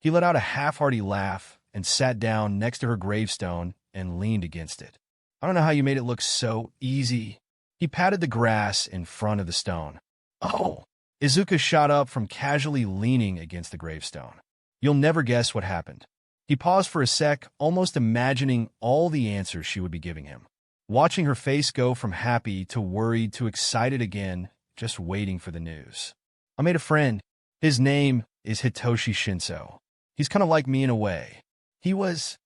He let out a half-hearty laugh and sat down next to her gravestone and leaned against it. "I don't know how you made it look so easy." He patted the grass in front of the stone. "Oh." Izuku shot up from casually leaning against the gravestone. "You'll never guess what happened." He paused for a sec, almost imagining all the answers she would be giving him. Watching her face go from happy to worried to excited again, just waiting for the news. "I made a friend. His name is Hitoshi Shinso. He's kind of like me in a way. He was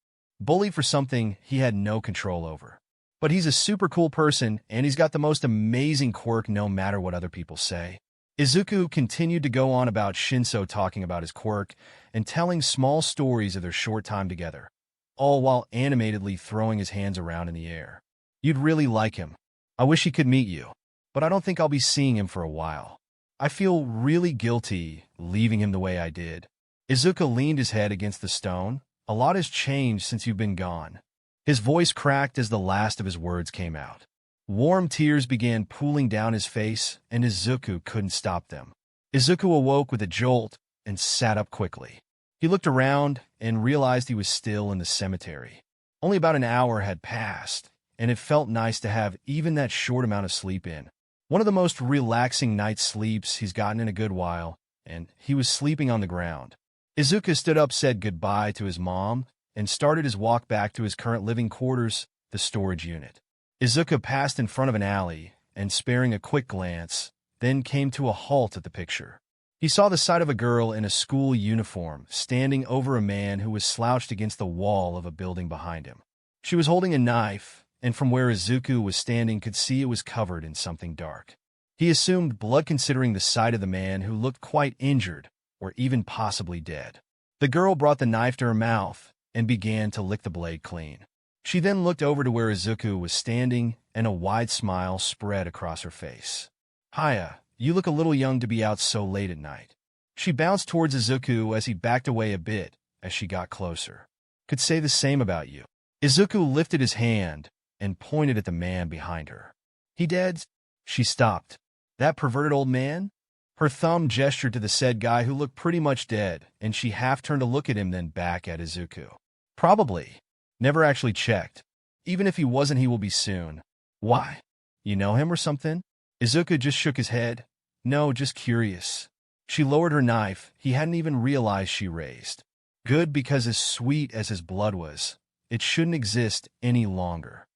bullied for something he had no control over. But he's a super cool person, and he's got the most amazing quirk no matter what other people say." Izuku continued to go on about Shinso, talking about his quirk and telling small stories of their short time together, all while animatedly throwing his hands around in the air. "You'd really like him. I wish he could meet you, but I don't think I'll be seeing him for a while. I feel really guilty leaving him the way I did." Izuku leaned his head against the stone. "A lot has changed since you've been gone." His voice cracked as the last of his words came out. Warm tears began pooling down his face, and Izuku couldn't stop them. Izuku awoke with a jolt and sat up quickly. He looked around and realized he was still in the cemetery. Only about an hour had passed, and it felt nice to have even that short amount of sleep in. One of the most relaxing night sleeps he's gotten in a good while, and he was sleeping on the ground. Izuku stood up, said goodbye to his mom, and started his walk back to his current living quarters, the storage unit. Izuku passed in front of an alley, and sparing a quick glance, then came to a halt at the picture. He saw the sight of a girl in a school uniform standing over a man who was slouched against the wall of a building behind him. She was holding a knife, and from where Izuku was standing could see it was covered in something dark. He assumed blood, considering the sight of the man, who looked quite injured, or even possibly dead. The girl brought the knife to her mouth and began to lick the blade clean. She then looked over to where Izuku was standing, and a wide smile spread across her face. "Hiya, you look a little young to be out so late at night." She bounced towards Izuku as he backed away a bit as she got closer. "Could say the same about you." Izuku lifted his hand and pointed at the man behind her. "He dead?" She stopped. "That perverted old man?" Her thumb gestured to the said guy, who looked pretty much dead, and she half turned to look at him, then back at Izuku. "Probably. Never actually checked. Even if he wasn't, he will be soon." "Why? You know him or something?" Izuku just shook his head. "No, just curious." She lowered her knife he hadn't even realized she raised. Good, because as sweet as his blood was, it shouldn't exist any longer.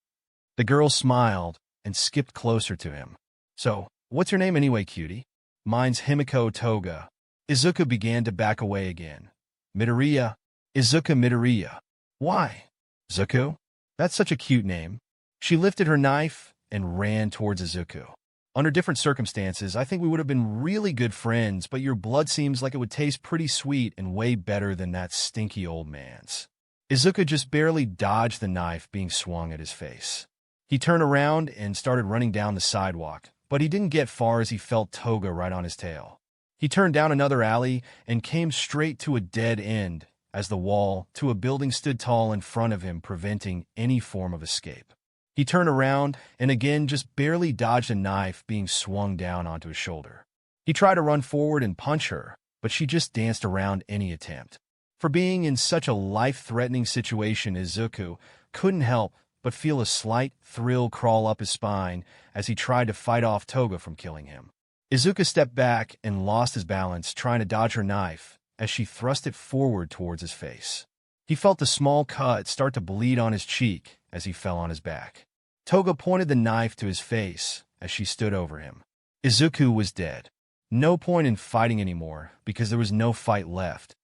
The girl smiled and skipped closer to him. "So, what's your name anyway, cutie?" "Mine's Himiko Toga." Izuku began to back away again. "Midoriya." "Izuku Midoriya." "Why?" "Zuku? That's such a cute name." She lifted her knife and ran towards Izuku. "Under different circumstances, I think we would have been really good friends, but your blood seems like it would taste pretty sweet and way better than that stinky old man's." Izuku just barely dodged the knife being swung at his face. He turned around and started running down the sidewalk, but he didn't get far as he felt Toga right on his tail. He turned down another alley and came straight to a dead end as the wall to a building stood tall in front of him, preventing any form of escape. He turned around and again just barely dodged a knife being swung down onto his shoulder. He tried to run forward and punch her, but she just danced around any attempt. For being in such a life-threatening situation, Izuku couldn't help but feel a slight thrill crawl up his spine as he tried to fight off Toga from killing him. Izuku stepped back and lost his balance, trying to dodge her knife as she thrust it forward towards his face. He felt a small cut start to bleed on his cheek as he fell on his back. Toga pointed the knife to his face as she stood over him. Izuku was dead. No point in fighting anymore because there was no fight left.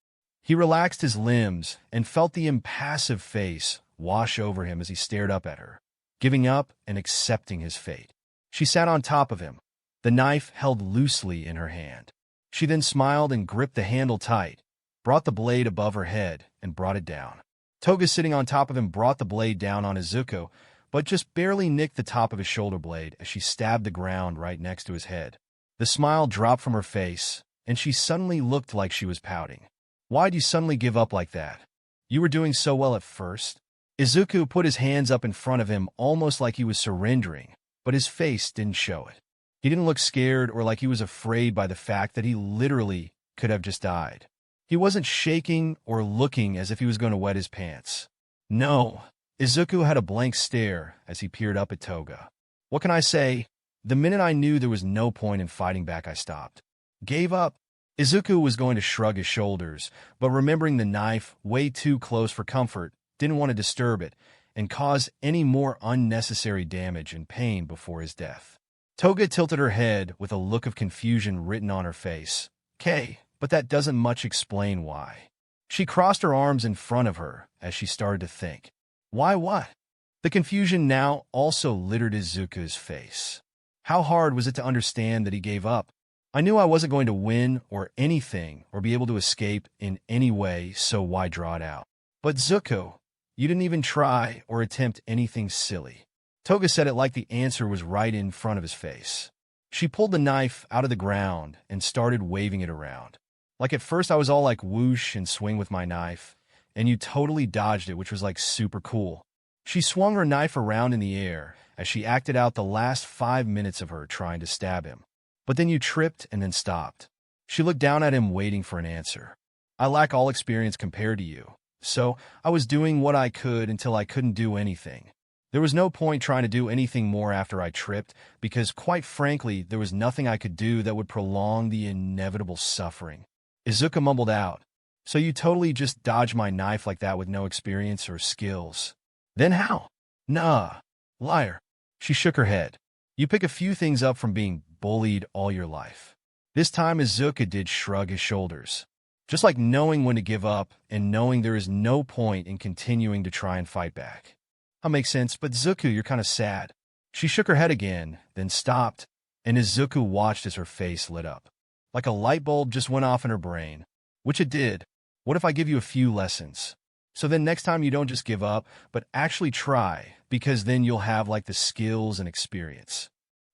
He relaxed his limbs and felt the impassive face wash over him as he stared up at her, giving up and accepting his fate. She sat on top of him, the knife held loosely in her hand. She then smiled and gripped the handle tight, brought the blade above her head, and brought it down. Toga, sitting on top of him, brought the blade down on Izuku, but just barely nicked the top of his shoulder blade as she stabbed the ground right next to his head. The smile dropped from her face, and she suddenly looked like she was pouting. Why'd you suddenly give up like that? You were doing so well at first. Izuku put his hands up in front of him almost like he was surrendering, but his face didn't show it. He didn't look scared or like he was afraid by the fact that he literally could have just died. He wasn't shaking or looking as if he was going to wet his pants. No, Izuku had a blank stare as he peered up at Toga. What can I say? The minute I knew there was no point in fighting back, I stopped. Gave up. Izuku was going to shrug his shoulders, but remembering the knife way too close for comfort, didn't want to disturb it and cause any more unnecessary damage and pain before his death. Toga tilted her head with a look of confusion written on her face. "Okay, but that doesn't much explain why." She crossed her arms in front of her as she started to think. Why what? The confusion now also littered Izuku's face. How hard was it to understand that he gave up? I knew I wasn't going to win or anything or be able to escape in any way, so why draw it out? But Izuku, you didn't even try or attempt anything silly. Toga said it like the answer was right in front of his face. She pulled the knife out of the ground and started waving it around. Like at first I was all like whoosh and swing with my knife, and you totally dodged it, which was like super cool. She swung her knife around in the air as she acted out the last 5 minutes of her trying to stab him. But then you tripped and then stopped. She looked down at him, waiting for an answer. I lack all experience compared to you, so I was doing what I could until I couldn't do anything. There was no point trying to do anything more after I tripped, because quite frankly, there was nothing I could do that would prolong the inevitable suffering. Izuku mumbled out, "So you totally just dodged my knife like that with no experience or skills? Then how?" "Nah, liar." She shook her head. "You pick a few things up from being bullied all your life." This time Izuku did shrug his shoulders. Just like knowing when to give up and knowing there is no point in continuing to try and fight back. That makes sense, but Izuku, you're kind of sad. She shook her head again, then stopped, and Izuku watched as her face lit up. Like a light bulb just went off in her brain. Which it did. What if I give you a few lessons? So then next time you don't just give up, but actually try, because then you'll have like the skills and experience.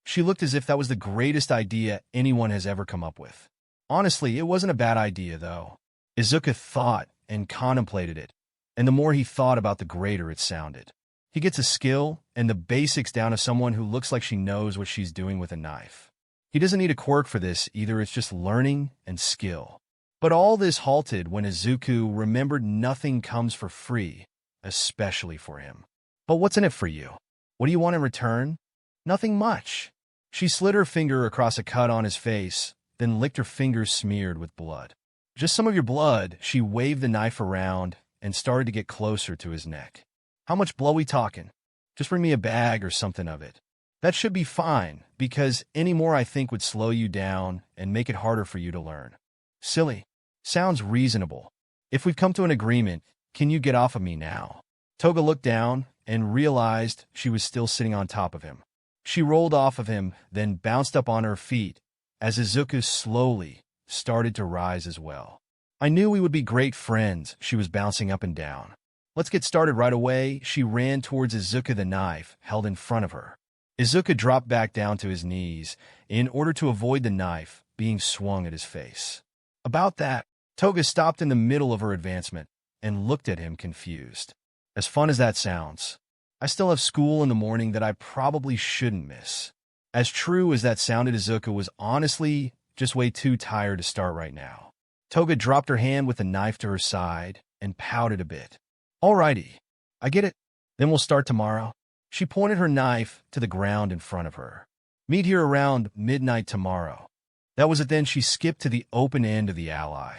She looked as if that was the greatest idea anyone has ever come up with. Honestly, it wasn't a bad idea, though. Izuku thought and contemplated it, and the more he thought about, the greater it sounded. He gets a skill and the basics down to someone who looks like she knows what she's doing with a knife. He doesn't need a quirk for this either, it's just learning and skill. But all this halted when Izuku remembered nothing comes for free, especially for him. But what's in it for you? What do you want in return? Nothing much. She slid her finger across a cut on his face, then licked her fingers smeared with blood. Just some of your blood. She waved the knife around and started to get closer to his neck. How much blood we talking? Just bring me a bag or something of it. That should be fine, because any more I think would slow you down and make it harder for you to learn. Silly. Sounds reasonable. If we've come to an agreement, can you get off of me now? Toga looked down and realized she was still sitting on top of him. She rolled off of him, then bounced up on her feet as Izuku slowly started to rise as well. I knew we would be great friends. She was bouncing up and down. Let's get started right away. She ran towards Izuku, the knife held in front of her. Izuku dropped back down to his knees in order to avoid the knife being swung at his face. About that, Toga stopped in the middle of her advancement and looked at him confused. As fun as that sounds, I still have school in the morning that I probably shouldn't miss. As true as that sounded, Izuku was honestly just way too tired to start right now. Toga dropped her hand with the knife to her side and pouted a bit. Alrighty, I get it. Then we'll start tomorrow. She pointed her knife to the ground in front of her. Meet here around midnight tomorrow. That was it. Then she skipped to the open end of the alley.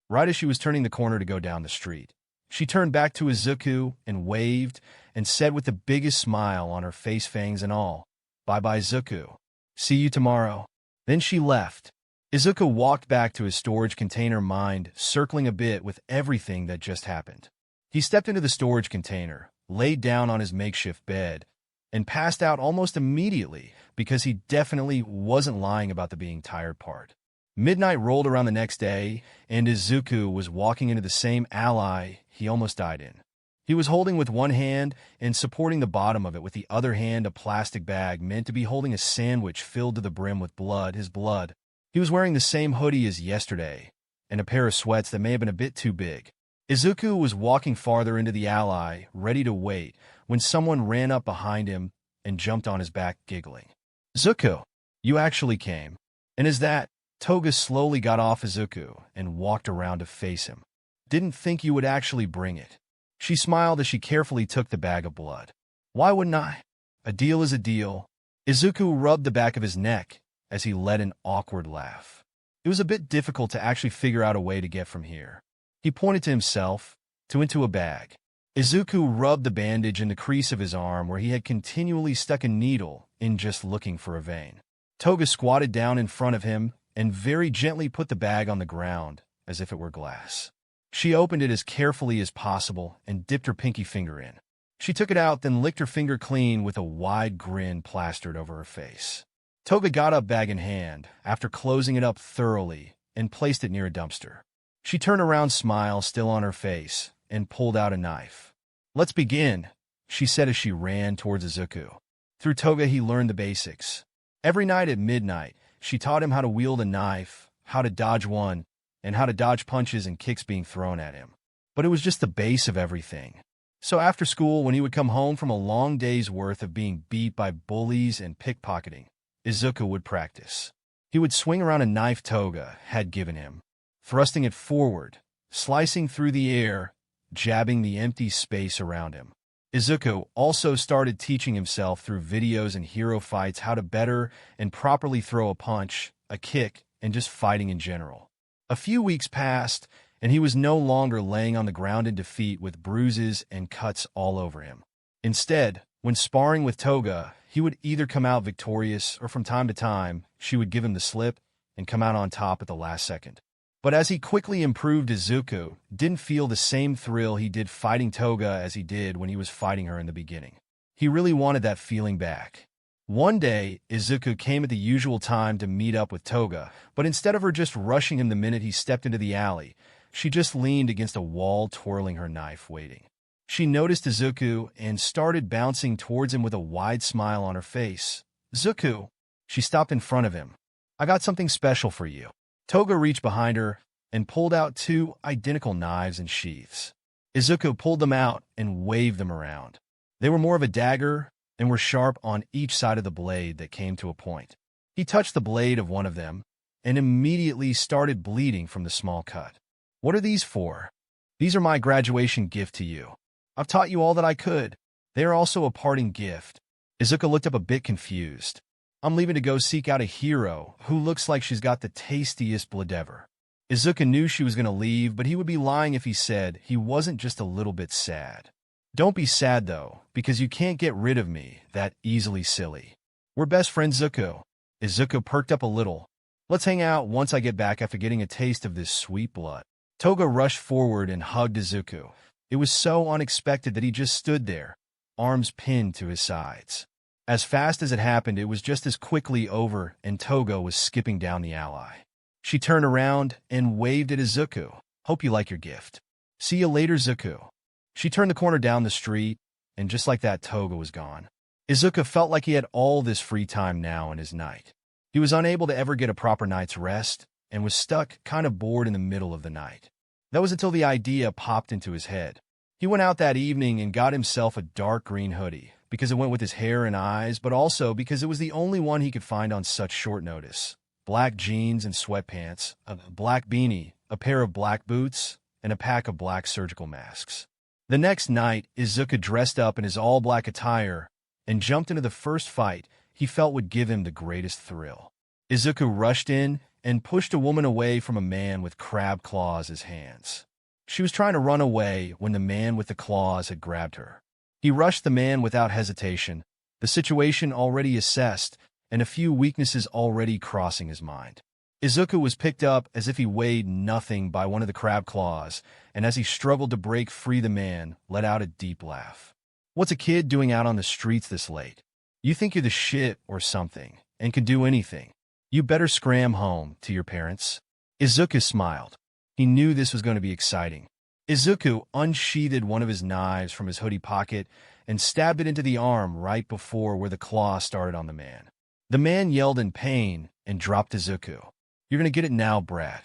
Right as she was turning the corner to go down the street, she turned back to Izuku and waved and said with the biggest smile on her face, fangs and all, "Bye-bye, Izuku. See you tomorrow." Then she left. Izuku walked back to his storage container, mind circling a bit with everything that just happened. He stepped into the storage container, laid down on his makeshift bed, and passed out almost immediately because he definitely wasn't lying about the being tired part. Midnight rolled around the next day, and Izuku was walking into the same alley he almost died in. He was holding with one hand and supporting the bottom of it with the other hand a plastic bag meant to be holding a sandwich filled to the brim with blood, his blood. He was wearing the same hoodie as yesterday, and a pair of sweats that may have been a bit too big. Izuku was walking farther into the alley, ready to wait, when someone ran up behind him and jumped on his back, giggling. "Izuku, you actually came." And as that, Toga slowly got off Izuku and walked around to face him. "Didn't think you would actually bring it." She smiled as she carefully took the bag of blood. "Why wouldn't I? A deal is a deal." Izuku rubbed the back of his neck as he let an awkward laugh. It was a bit difficult to actually figure out a way to get from here. He pointed to himself, into a bag. Izuku rubbed the bandage in the crease of his arm where he had continually stuck a needle in just looking for a vein. Toga squatted down in front of him and very gently put the bag on the ground as if it were glass. She opened it as carefully as possible and dipped her pinky finger in. She took it out, then licked her finger clean with a wide grin plastered over her face. Toga got up, bag in hand, after closing it up thoroughly and placed it near a dumpster. She turned around, smile still on her face, and pulled out a knife. "Let's begin," she said as she ran towards Izuku. Through Toga, he learned the basics. Every night at midnight, she taught him how to wield a knife, how to dodge one, and how to dodge punches and kicks being thrown at him. But it was just the base of everything. So after school, when he would come home from a long day's worth of being beat by bullies and pickpocketing, Izuku would practice. He would swing around a knife Toga had given him, thrusting it forward, slicing through the air, jabbing the empty space around him. Izuku also started teaching himself through videos and hero fights how to better and properly throw a punch, a kick, and just fighting in general. A few weeks passed, and he was no longer laying on the ground in defeat with bruises and cuts all over him. Instead, when sparring with Toga, he would either come out victorious or from time to time, she would give him the slip and come out on top at the last second. But as he quickly improved, Izuku didn't feel the same thrill he did fighting Toga as he did when he was fighting her in the beginning. He really wanted that feeling back. One day, Izuku came at the usual time to meet up with Toga, but instead of her just rushing him the minute he stepped into the alley, she just leaned against a wall, twirling her knife, waiting. She noticed Izuku and started bouncing towards him with a wide smile on her face. "Izuku," she stopped in front of him. "I got something special for you." Toga reached behind her and pulled out two identical knives and sheaths. Izuku pulled them out and waved them around. They were more of a dagger and were sharp on each side of the blade that came to a point. He touched the blade of one of them and immediately started bleeding from the small cut. "What are these for?" "These are my graduation gift to you. I've taught you all that I could. They are also a parting gift." Izuku looked up a bit confused. "I'm leaving to go seek out a hero who looks like she's got the tastiest blood ever." Izuku knew she was going to leave, but he would be lying if he said he wasn't just a little bit sad. "Don't be sad, though, because you can't get rid of me that easily, silly. We're best friends, Izuku." Izuku perked up a little. "Let's hang out once I get back after getting a taste of this sweet blood." Toga rushed forward and hugged Izuku. It was so unexpected that he just stood there, arms pinned to his sides. As fast as it happened, it was just as quickly over, and Toga was skipping down the alley. She turned around and waved at Izuku. "Hope you like your gift. See you later, Izuku." She turned the corner down the street, and just like that, Toga was gone. Izuku felt like he had all this free time now in his night. He was unable to ever get a proper night's rest, and was stuck, kind of bored in the middle of the night. That was until the idea popped into his head. He went out that evening and got himself a dark green hoodie, because it went with his hair and eyes, but also because it was the only one he could find on such short notice. Black jeans and sweatpants, a black beanie, a pair of black boots, and a pack of black surgical masks. The next night, Izuku dressed up in his all-black attire and jumped into the first fight he felt would give him the greatest thrill. Izuku rushed in and pushed a woman away from a man with crab claws as hands. She was trying to run away when the man with the claws had grabbed her. He rushed the man without hesitation, the situation already assessed and a few weaknesses already crossing his mind. Izuku was picked up as if he weighed nothing by one of the crab claws, and as he struggled to break free, the man let out a deep laugh. "What's a kid doing out on the streets this late? You think you're the shit or something, and can do anything. You better scram home to your parents." Izuku smiled. He knew this was going to be exciting. Izuku unsheathed one of his knives from his hoodie pocket and stabbed it into the arm right before where the claw started on the man. The man yelled in pain and dropped Izuku. "You're going to get it now, brat."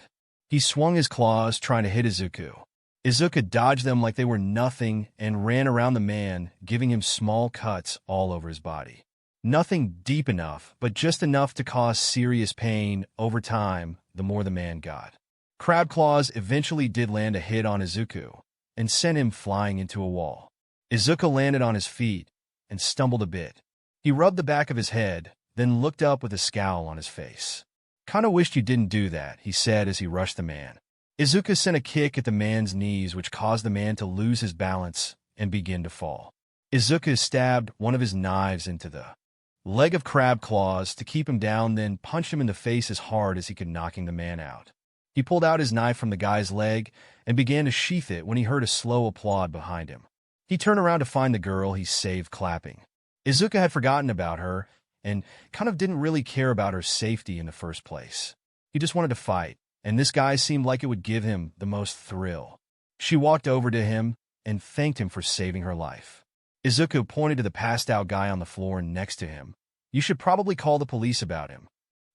He swung his claws, trying to hit Izuku. Izuku dodged them like they were nothing and ran around the man, giving him small cuts all over his body. Nothing deep enough, but just enough to cause serious pain. Over time, the more the man got. Crab claws eventually did land a hit on Izuku and sent him flying into a wall. Izuku landed on his feet and stumbled a bit. He rubbed the back of his head, then looked up with a scowl on his face. "Kinda wished you didn't do that," he said as he rushed the man. Izuku sent a kick at the man's knees, which caused the man to lose his balance and begin to fall. Izuku stabbed one of his knives into the leg of crab claws to keep him down, then punched him in the face as hard as he could, knocking the man out. He pulled out his knife from the guy's leg and began to sheath it when he heard a slow applaud behind him. He turned around to find the girl he saved clapping. Izuku had forgotten about her and kind of didn't really care about her safety in the first place. He just wanted to fight, and this guy seemed like it would give him the most thrill. She walked over to him and thanked him for saving her life. Izuku pointed to the passed-out guy on the floor next to him. "You should probably call the police about him."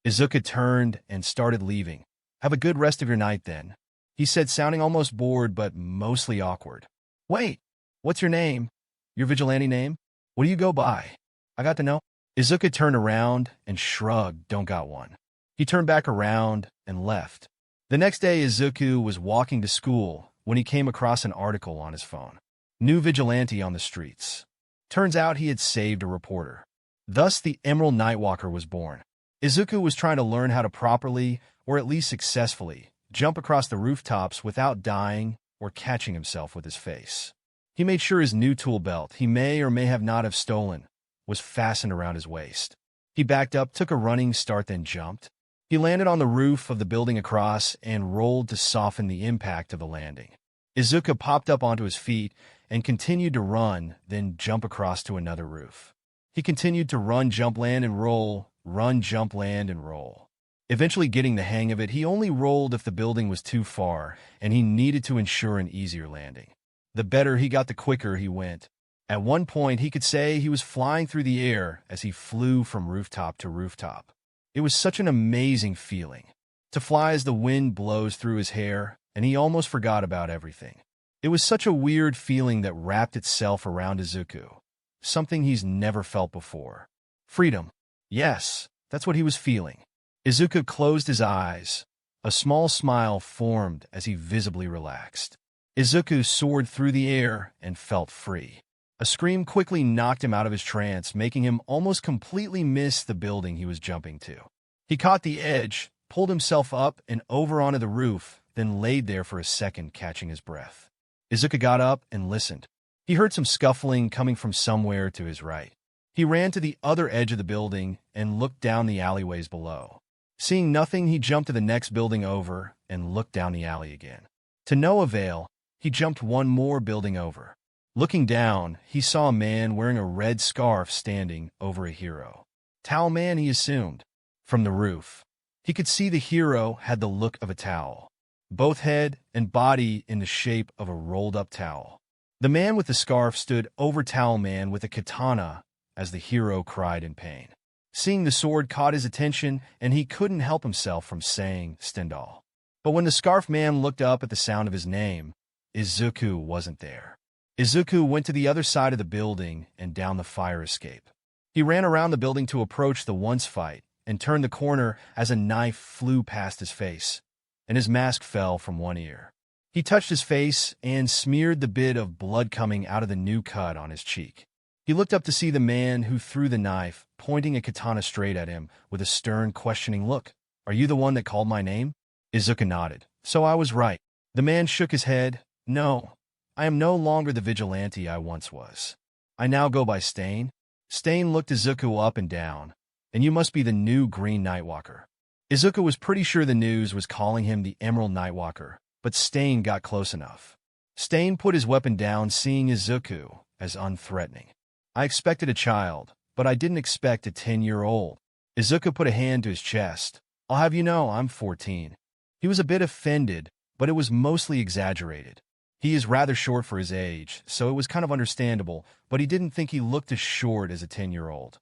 Izuku turned and started leaving. "Have a good rest of your night, then," he said, sounding almost bored but mostly awkward. "Wait, what's your name? Your vigilante name? What do you go by? I got to know." Izuku turned around and shrugged. "Don't got one." He turned back around and left. The next day, Izuku was walking to school when he came across an article on his phone. "New vigilante on the streets." Turns out he had saved a reporter. Thus, the Emerald Nightwalker was born. Izuku was trying to learn how to properly, or at least successfully, jump across the rooftops without dying or catching himself with his face. He made sure his new tool belt, he may or may have not have stolen, was fastened around his waist. He backed up, took a running start, then jumped. He landed on the roof of the building across and rolled to soften the impact of the landing. Izuku popped up onto his feet and continued to run, then jump across to another roof. He continued to run, jump, land, and roll, run, jump, land, and roll. Eventually getting the hang of it, he only rolled if the building was too far and he needed to ensure an easier landing. The better he got, the quicker he went. At one point, he could say he was flying through the air as he flew from rooftop to rooftop. It was such an amazing feeling to fly as the wind blows through his hair, and he almost forgot about everything. It was such a weird feeling that wrapped itself around Izuku, something he's never felt before. Freedom. Yes, that's what he was feeling. Izuku closed his eyes. A small smile formed as he visibly relaxed. Izuku soared through the air and felt free. A scream quickly knocked him out of his trance, making him almost completely miss the building he was jumping to. He caught the edge, pulled himself up and over onto the roof, then laid there for a second, catching his breath. Izuku got up and listened. He heard some scuffling coming from somewhere to his right. He ran to the other edge of the building and looked down the alleyways below. Seeing nothing, he jumped to the next building over and looked down the alley again. To no avail, he jumped one more building over. Looking down, he saw a man wearing a red scarf standing over a hero. Towel man, he assumed. From the roof, he could see the hero had the look of a towel, both head and body in the shape of a rolled-up towel. The man with the scarf stood over Towel Man with a katana as the hero cried in pain. Seeing the sword caught his attention, and he couldn't help himself from saying Stendhal. But when the scarf man looked up at the sound of his name, Izuku wasn't there. Izuku went to the other side of the building and down the fire escape. He ran around the building to approach the once fight and turned the corner as a knife flew past his face, and his mask fell from one ear. He touched his face and smeared the bit of blood coming out of the new cut on his cheek. He looked up to see the man who threw the knife, pointing a katana straight at him with a stern, questioning look. "Are you the one that called my name?" Izuku nodded. "So I was right." The man shook his head. "No, I am no longer the vigilante I once was. I now go by Stain." Stain looked Izuku up and down. "And you must be the new Green Nightwalker." Izuku was pretty sure the news was calling him the Emerald Nightwalker, but Stain got close enough. Stain put his weapon down, seeing Izuku as unthreatening. "I expected a child, but I didn't expect a 10-year-old. Izuku put a hand to his chest. "I'll have you know I'm 14. He was a bit offended, but it was mostly exaggerated. He is rather short for his age, so it was kind of understandable, but he didn't think he looked as short as a 10-year-old.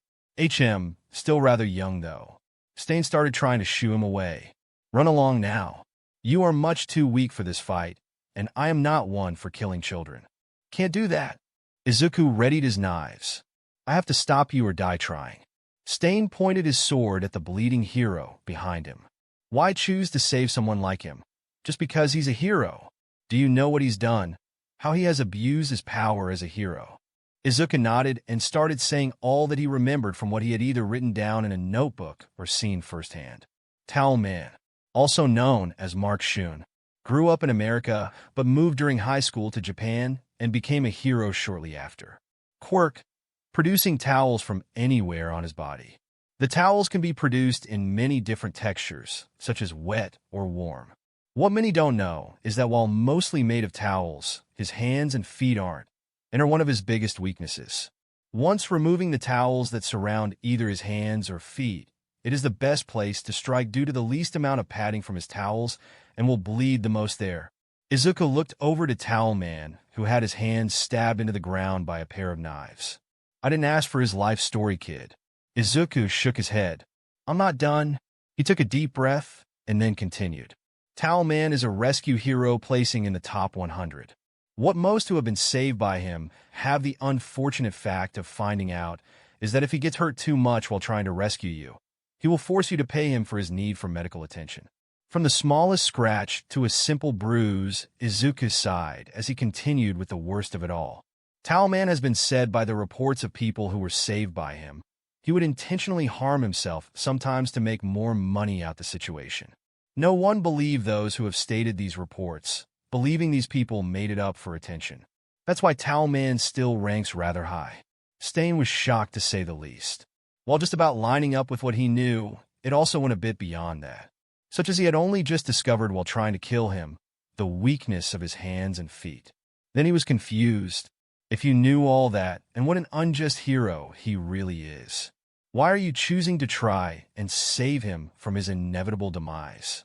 Still rather young, though." Stain started trying to shoo him away. "Run along now. You are much too weak for this fight, and I am not one for killing children." "Can't do that." Izuku readied his knives. "I have to stop you or die trying." Stain pointed his sword at the bleeding hero behind him. "Why choose to save someone like him? Just because he's a hero? Do you know what he's done? How he has abused his power as a hero?" Izuku nodded and started saying all that he remembered from what he had either written down in a notebook or seen firsthand. Towel Man, also known as Mark Shun, grew up in America but moved during high school to Japan and became a hero shortly after. Quirk, producing towels from anywhere on his body. The towels can be produced in many different textures, such as wet or warm. What many don't know is that while mostly made of towels, his hands and feet aren't, and are one of his biggest weaknesses. Once removing the towels that surround either his hands or feet, it is the best place to strike due to the least amount of padding from his towels and will bleed the most there. Izuku looked over to Towel Man, who had his hands stabbed into the ground by a pair of knives. "I didn't ask for his life story, kid." Izuku shook his head. "I'm not done." He took a deep breath and then continued. "Towel Man is a rescue hero placing in the top 100. What most who have been saved by him have the unfortunate fact of finding out is that if he gets hurt too much while trying to rescue you, he will force you to pay him for his need for medical attention. From the smallest scratch to a simple bruise, Izuku sighed as he continued with the worst of it all. Towel Man has been said by the reports of people who were saved by him. He would intentionally harm himself, sometimes to make more money out the situation. No one believed those who have stated these reports, believing these people made it up for attention. That's why Towel Man still ranks rather high. Stain was shocked to say the least. While just about lining up with what he knew, it also went a bit beyond that, such as he had only just discovered while trying to kill him, the weakness of his hands and feet. Then he was confused. If you knew all that, and what an unjust hero he really is, why are you choosing to try and save him from his inevitable demise?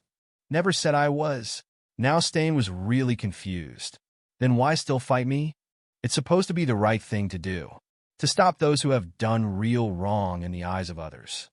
Never said I was. Now Stain was really confused. Then why still fight me? It's supposed to be the right thing to do, to stop those who have done real wrong in the eyes of others.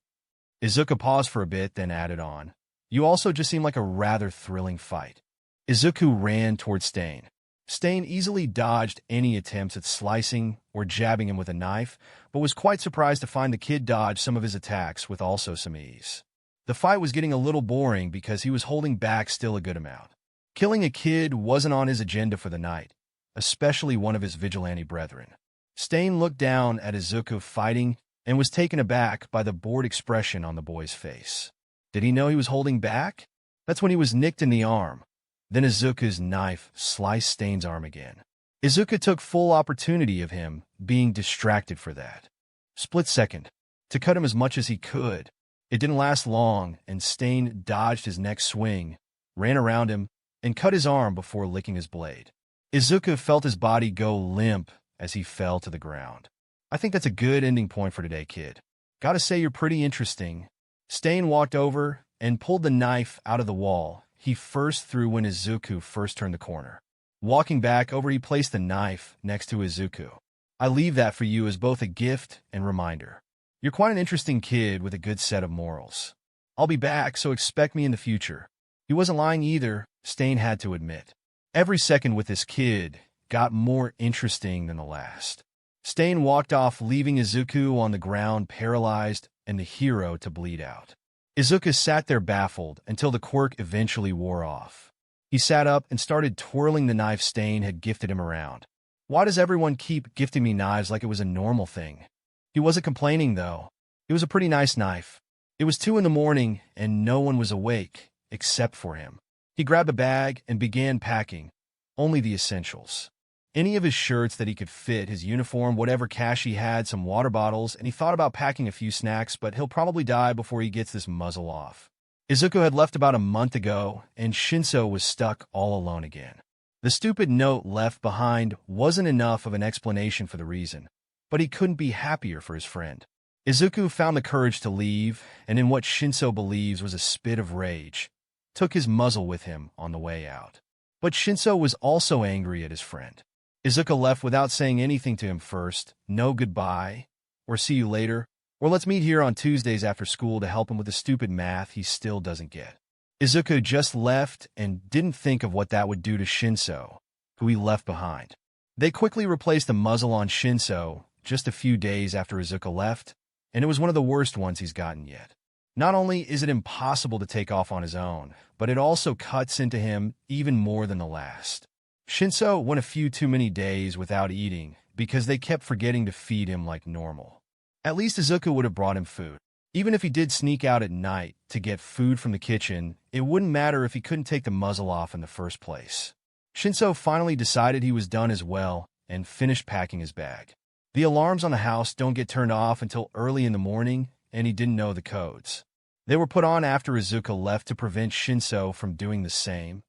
Izuku paused for a bit, then added on. You also just seem like a rather thrilling fight. Izuku ran toward Stain. Stain easily dodged any attempts at slicing or jabbing him with a knife, but was quite surprised to find the kid dodge some of his attacks with also some ease. The fight was getting a little boring because he was holding back still a good amount. Killing a kid wasn't on his agenda for the night, especially one of his vigilante brethren. Stain looked down at Izuku fighting and was taken aback by the bored expression on the boy's face. Did he know he was holding back? That's when he was nicked in the arm. Then Izuku's knife sliced Stain's arm again. Izuku took full opportunity of him being distracted for that split second to cut him as much as he could. It didn't last long, and Stain dodged his next swing, ran around him, and cut his arm before licking his blade. Izuku felt his body go limp as he fell to the ground. I think that's a good ending point for today, kid. Gotta say you're pretty interesting. Stain walked over and pulled the knife out of the wall he first threw when Izuku first turned the corner. Walking back over, he placed the knife next to Izuku. I leave that for you as both a gift and reminder. You're quite an interesting kid with a good set of morals. I'll be back, so expect me in the future. He wasn't lying either, Stain had to admit. Every second with this kid, got more interesting than the last. Stain walked off, leaving Izuku on the ground paralyzed and the hero to bleed out. Izuku sat there baffled until the quirk eventually wore off. He sat up and started twirling the knife Stain had gifted him around. Why does everyone keep gifting me knives like it was a normal thing? He wasn't complaining, though. It was a pretty nice knife. It was 2 in the morning, and no one was awake, except for him. He grabbed a bag and began packing, only the essentials. Any of his shirts that he could fit, his uniform, whatever cash he had, some water bottles, and he thought about packing a few snacks, but he'll probably die before he gets this muzzle off. Izuku had left about a month ago, and Shinso was stuck all alone again. The stupid note left behind wasn't enough of an explanation for the reason, but he couldn't be happier for his friend. Izuku found the courage to leave, and in what Shinso believes was a spit of rage, took his muzzle with him on the way out. But Shinso was also angry at his friend. Izuku left without saying anything to him first, no goodbye, or see you later, or let's meet here on Tuesdays after school to help him with the stupid math he still doesn't get. Izuku just left and didn't think of what that would do to Shinso, who he left behind. They quickly replaced the muzzle on Shinso just a few days after Izuku left, and it was one of the worst ones he's gotten yet. Not only is it impossible to take off on his own, but it also cuts into him even more than the last. Shinso went a few too many days without eating because they kept forgetting to feed him like normal. At least Izuku would have brought him food. Even if he did sneak out at night to get food from the kitchen, it wouldn't matter if he couldn't take the muzzle off in the first place. Shinso finally decided he was done as well and finished packing his bag. The alarms on the house don't get turned off until early in the morning, and he didn't know the codes. They were put on after Izuku left to prevent Shinso from doing the same,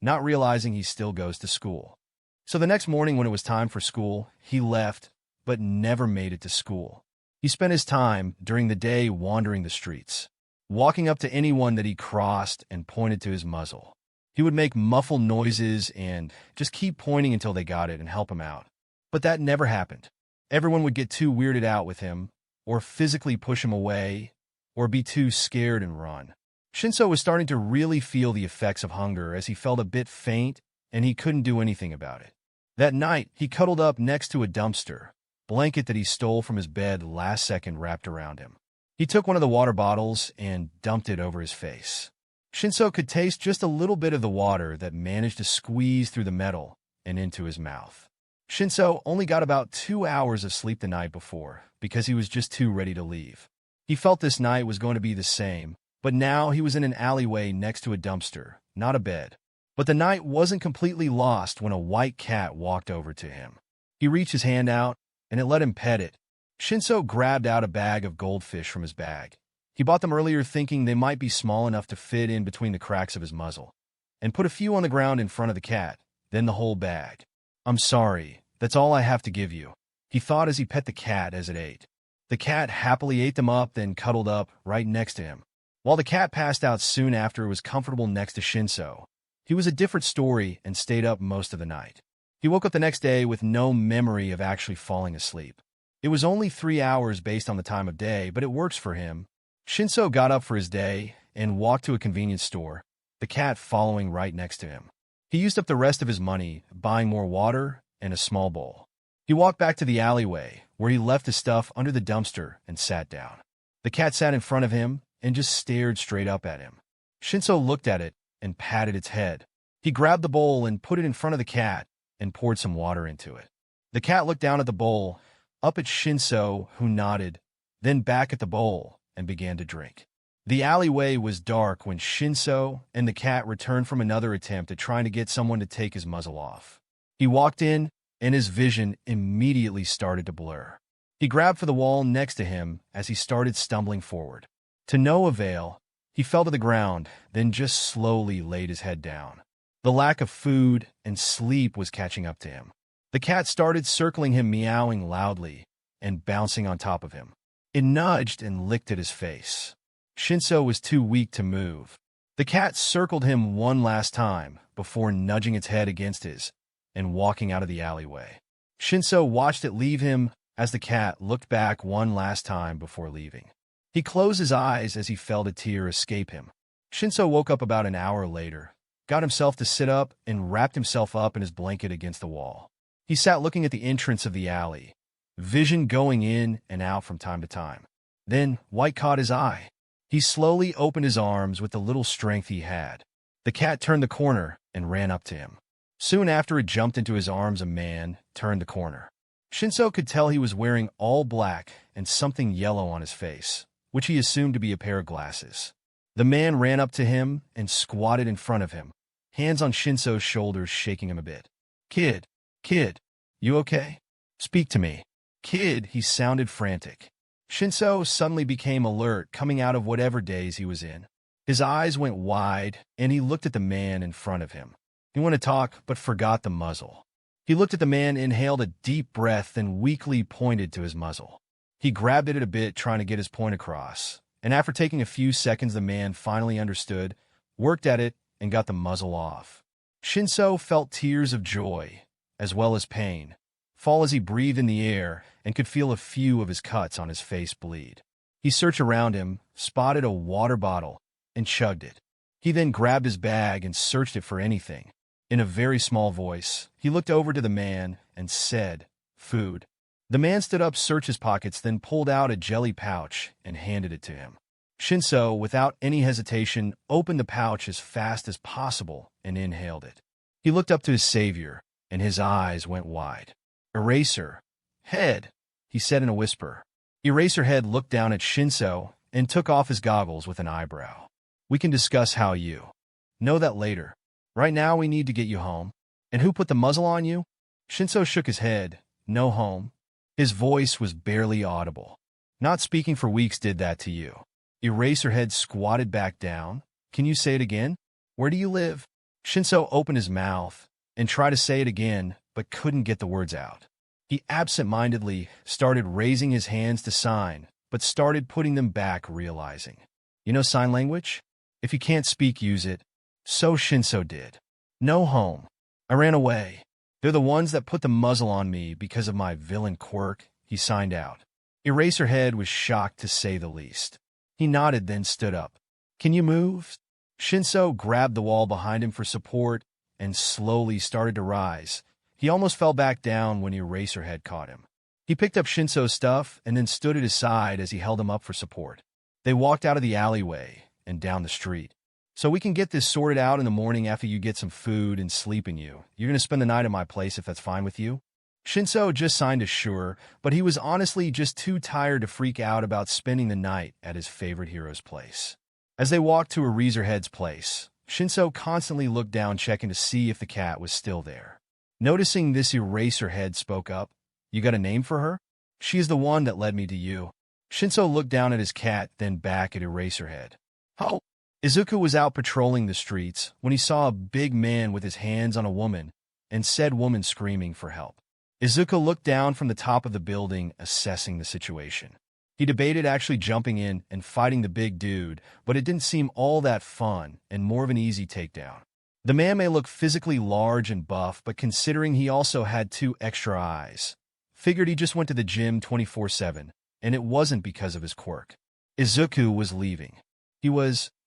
not realizing he still goes to school. So the next morning when it was time for school, he left, but never made it to school. He spent his time during the day wandering the streets, walking up to anyone that he crossed and pointed to his muzzle. He would make muffled noises and just keep pointing until they got it and help him out. But that never happened. Everyone would get too weirded out with him, or physically push him away, or be too scared and run. Shinso was starting to really feel the effects of hunger as he felt a bit faint and he couldn't do anything about it. That night, he cuddled up next to a dumpster, blanket that he stole from his bed last second wrapped around him. He took one of the water bottles and dumped it over his face. Shinso could taste just a little bit of the water that managed to squeeze through the metal and into his mouth. Shinso only got about 2 hours of sleep the night before because he was just too ready to leave. He felt this night was going to be the same, but now he was in an alleyway next to a dumpster, not a bed. But the night wasn't completely lost when a white cat walked over to him. He reached his hand out, and it let him pet it. Shinso grabbed out a bag of goldfish from his bag. He bought them earlier thinking they might be small enough to fit in between the cracks of his muzzle, and put a few on the ground in front of the cat, then the whole bag. "I'm sorry, that's all I have to give you," he thought as he pet the cat as it ate. The cat happily ate them up, then cuddled up right next to him. While the cat passed out soon after, it was comfortable next to Shinso. He was a different story and stayed up most of the night. He woke up the next day with no memory of actually falling asleep. It was only 3 hours based on the time of day, but it works for him. Shinso got up for his day and walked to a convenience store, the cat following right next to him. He used up the rest of his money, buying more water and a small bowl. He walked back to the alleyway, where he left his stuff under the dumpster and sat down. The cat sat in front of him and just stared straight up at him. Shinso looked at it and patted its head. He grabbed the bowl and put it in front of the cat and poured some water into it. The cat looked down at the bowl, up at Shinso, who nodded, then back at the bowl and began to drink. The alleyway was dark when Shinso and the cat returned from another attempt at trying to get someone to take his muzzle off. He walked in, and his vision immediately started to blur. He grabbed for the wall next to him as he started stumbling forward. To no avail, he fell to the ground, then just slowly laid his head down. The lack of food and sleep was catching up to him. The cat started circling him, meowing loudly and bouncing on top of him. It nudged and licked at his face. Shinso was too weak to move. The cat circled him one last time before nudging its head against his and walking out of the alleyway. Shinso watched it leave him as the cat looked back one last time before leaving. He closed his eyes as he felt a tear escape him. Shinso woke up about an hour later, got himself to sit up, and wrapped himself up in his blanket against the wall. He sat looking at the entrance of the alley, vision going in and out from time to time. Then white caught his eye. He slowly opened his arms with the little strength he had. The cat turned the corner and ran up to him. Soon after it jumped into his arms, a man turned the corner. Shinso could tell he was wearing all black and something yellow on his face, which he assumed to be a pair of glasses. The man ran up to him and squatted in front of him, hands on Shinso's shoulders, shaking him a bit. Kid, you okay? Speak to me. Kid, he sounded frantic. Shinso suddenly became alert, coming out of whatever daze he was in. His eyes went wide, and he looked at the man in front of him. He wanted to talk, but forgot the muzzle. He looked at the man, inhaled a deep breath, and weakly pointed to his muzzle. He grabbed at it a bit, trying to get his point across, and after taking a few seconds, the man finally understood, worked at it, and got the muzzle off. Shinso felt tears of joy, as well as pain, fall as he breathed in the air and could feel a few of his cuts on his face bleed. He searched around him, spotted a water bottle, and chugged it. He then grabbed his bag and searched it for anything. In a very small voice, he looked over to the man and said, "Food." The man stood up, searched his pockets, then pulled out a jelly pouch and handed it to him. Shinso, without any hesitation, opened the pouch as fast as possible and inhaled it. He looked up to his savior, and his eyes went wide. "Eraser head," he said in a whisper. Eraserhead looked down at Shinso and took off his goggles with an eyebrow. "We can discuss how you know that later. Right now we need to get you home." "And who put the muzzle on you?" Shinso shook his head. "No home." His voice was barely audible. "Not speaking for weeks did that to you." Eraserhead squatted back down. "Can you say it again? Where do you live?" Shinso opened his mouth and tried to say it again, but couldn't get the words out. He absent-mindedly started raising his hands to sign, but started putting them back, realizing. "You know sign language? If you can't speak, use it." So Shinso did. "No home. I ran away. They're the ones that put the muzzle on me because of my villain quirk," he signed out. Eraserhead was shocked, to say the least. He nodded, then stood up. "Can you move?" Shinso grabbed the wall behind him for support and slowly started to rise. He almost fell back down when Eraserhead caught him. He picked up Shinso's stuff and then stood at his side as he held him up for support. They walked out of the alleyway and down the street. "So we can get this sorted out in the morning after you get some food and sleep in you. You're going to spend the night at my place if that's fine with you?" Shinso just signed a sure, but he was honestly just too tired to freak out about spending the night at his favorite hero's place. As they walked to Eraserhead's place, Shinso constantly looked down, checking to see if the cat was still there. Noticing this, Eraserhead spoke up. "You got a name for her?" "She's the one that led me to you." Shinso looked down at his cat, then back at Eraserhead. "Oh." Izuku was out patrolling the streets when he saw a big man with his hands on a woman and said woman screaming for help. Izuku looked down from the top of the building, assessing the situation. He debated actually jumping in and fighting the big dude, but it didn't seem all that fun and more of an easy takedown. The man may look physically large and buff, but considering he also had 2 extra eyes, figured he just went to the gym 24/7, and it wasn't because of his quirk. Izuku was leaving.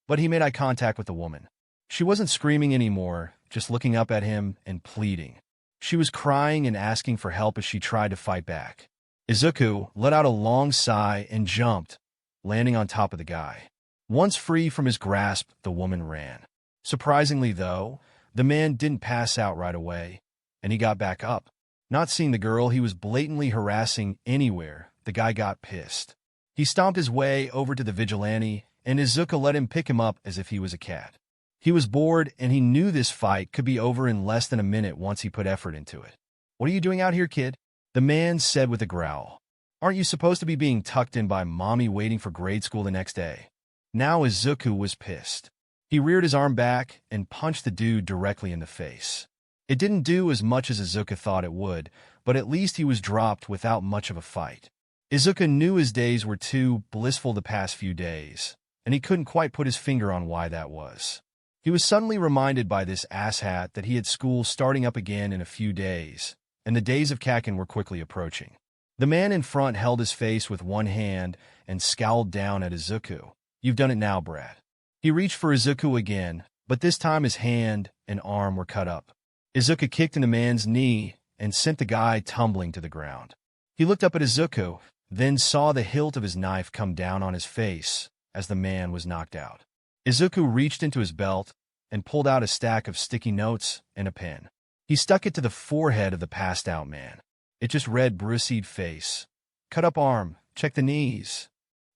But he made eye contact with the woman. She wasn't screaming anymore, just looking up at him and pleading. She was crying and asking for help as she tried to fight back. Izuku let out a long sigh and jumped, landing on top of the guy. Once free from his grasp, the woman ran. Surprisingly, though, the man didn't pass out right away, and he got back up. Not seeing the girl he was blatantly harassing anywhere, the guy got pissed. He stomped his way over to the vigilante, and Izuku let him pick him up as if he was a cat. He was bored, and he knew this fight could be over in less than a minute once he put effort into it. "What are you doing out here, kid?" the man said with a growl. "Aren't you supposed to be being tucked in by mommy waiting for grade school the next day?" Now Izuku was pissed. He reared his arm back and punched the dude directly in the face. It didn't do as much as Izuku thought it would, but at least he was dropped without much of a fight. Izuku knew his days were too blissful the past few days, and he couldn't quite put his finger on why that was. He was suddenly reminded by this asshat that he had school starting up again in a few days, and the days of Kacchan were quickly approaching. The man in front held his face with one hand and scowled down at Izuku. "You've done it now, Brad." He reached for Izuku again, but this time his hand and arm were cut up. Izuku kicked in the man's knee and sent the guy tumbling to the ground. He looked up at Izuku, then saw the hilt of his knife come down on his face as the man was knocked out. Izuku reached into his belt and pulled out a stack of sticky notes and a pen. He stuck it to the forehead of the passed-out man. It just read bruised face. Cut up arm, check the knees.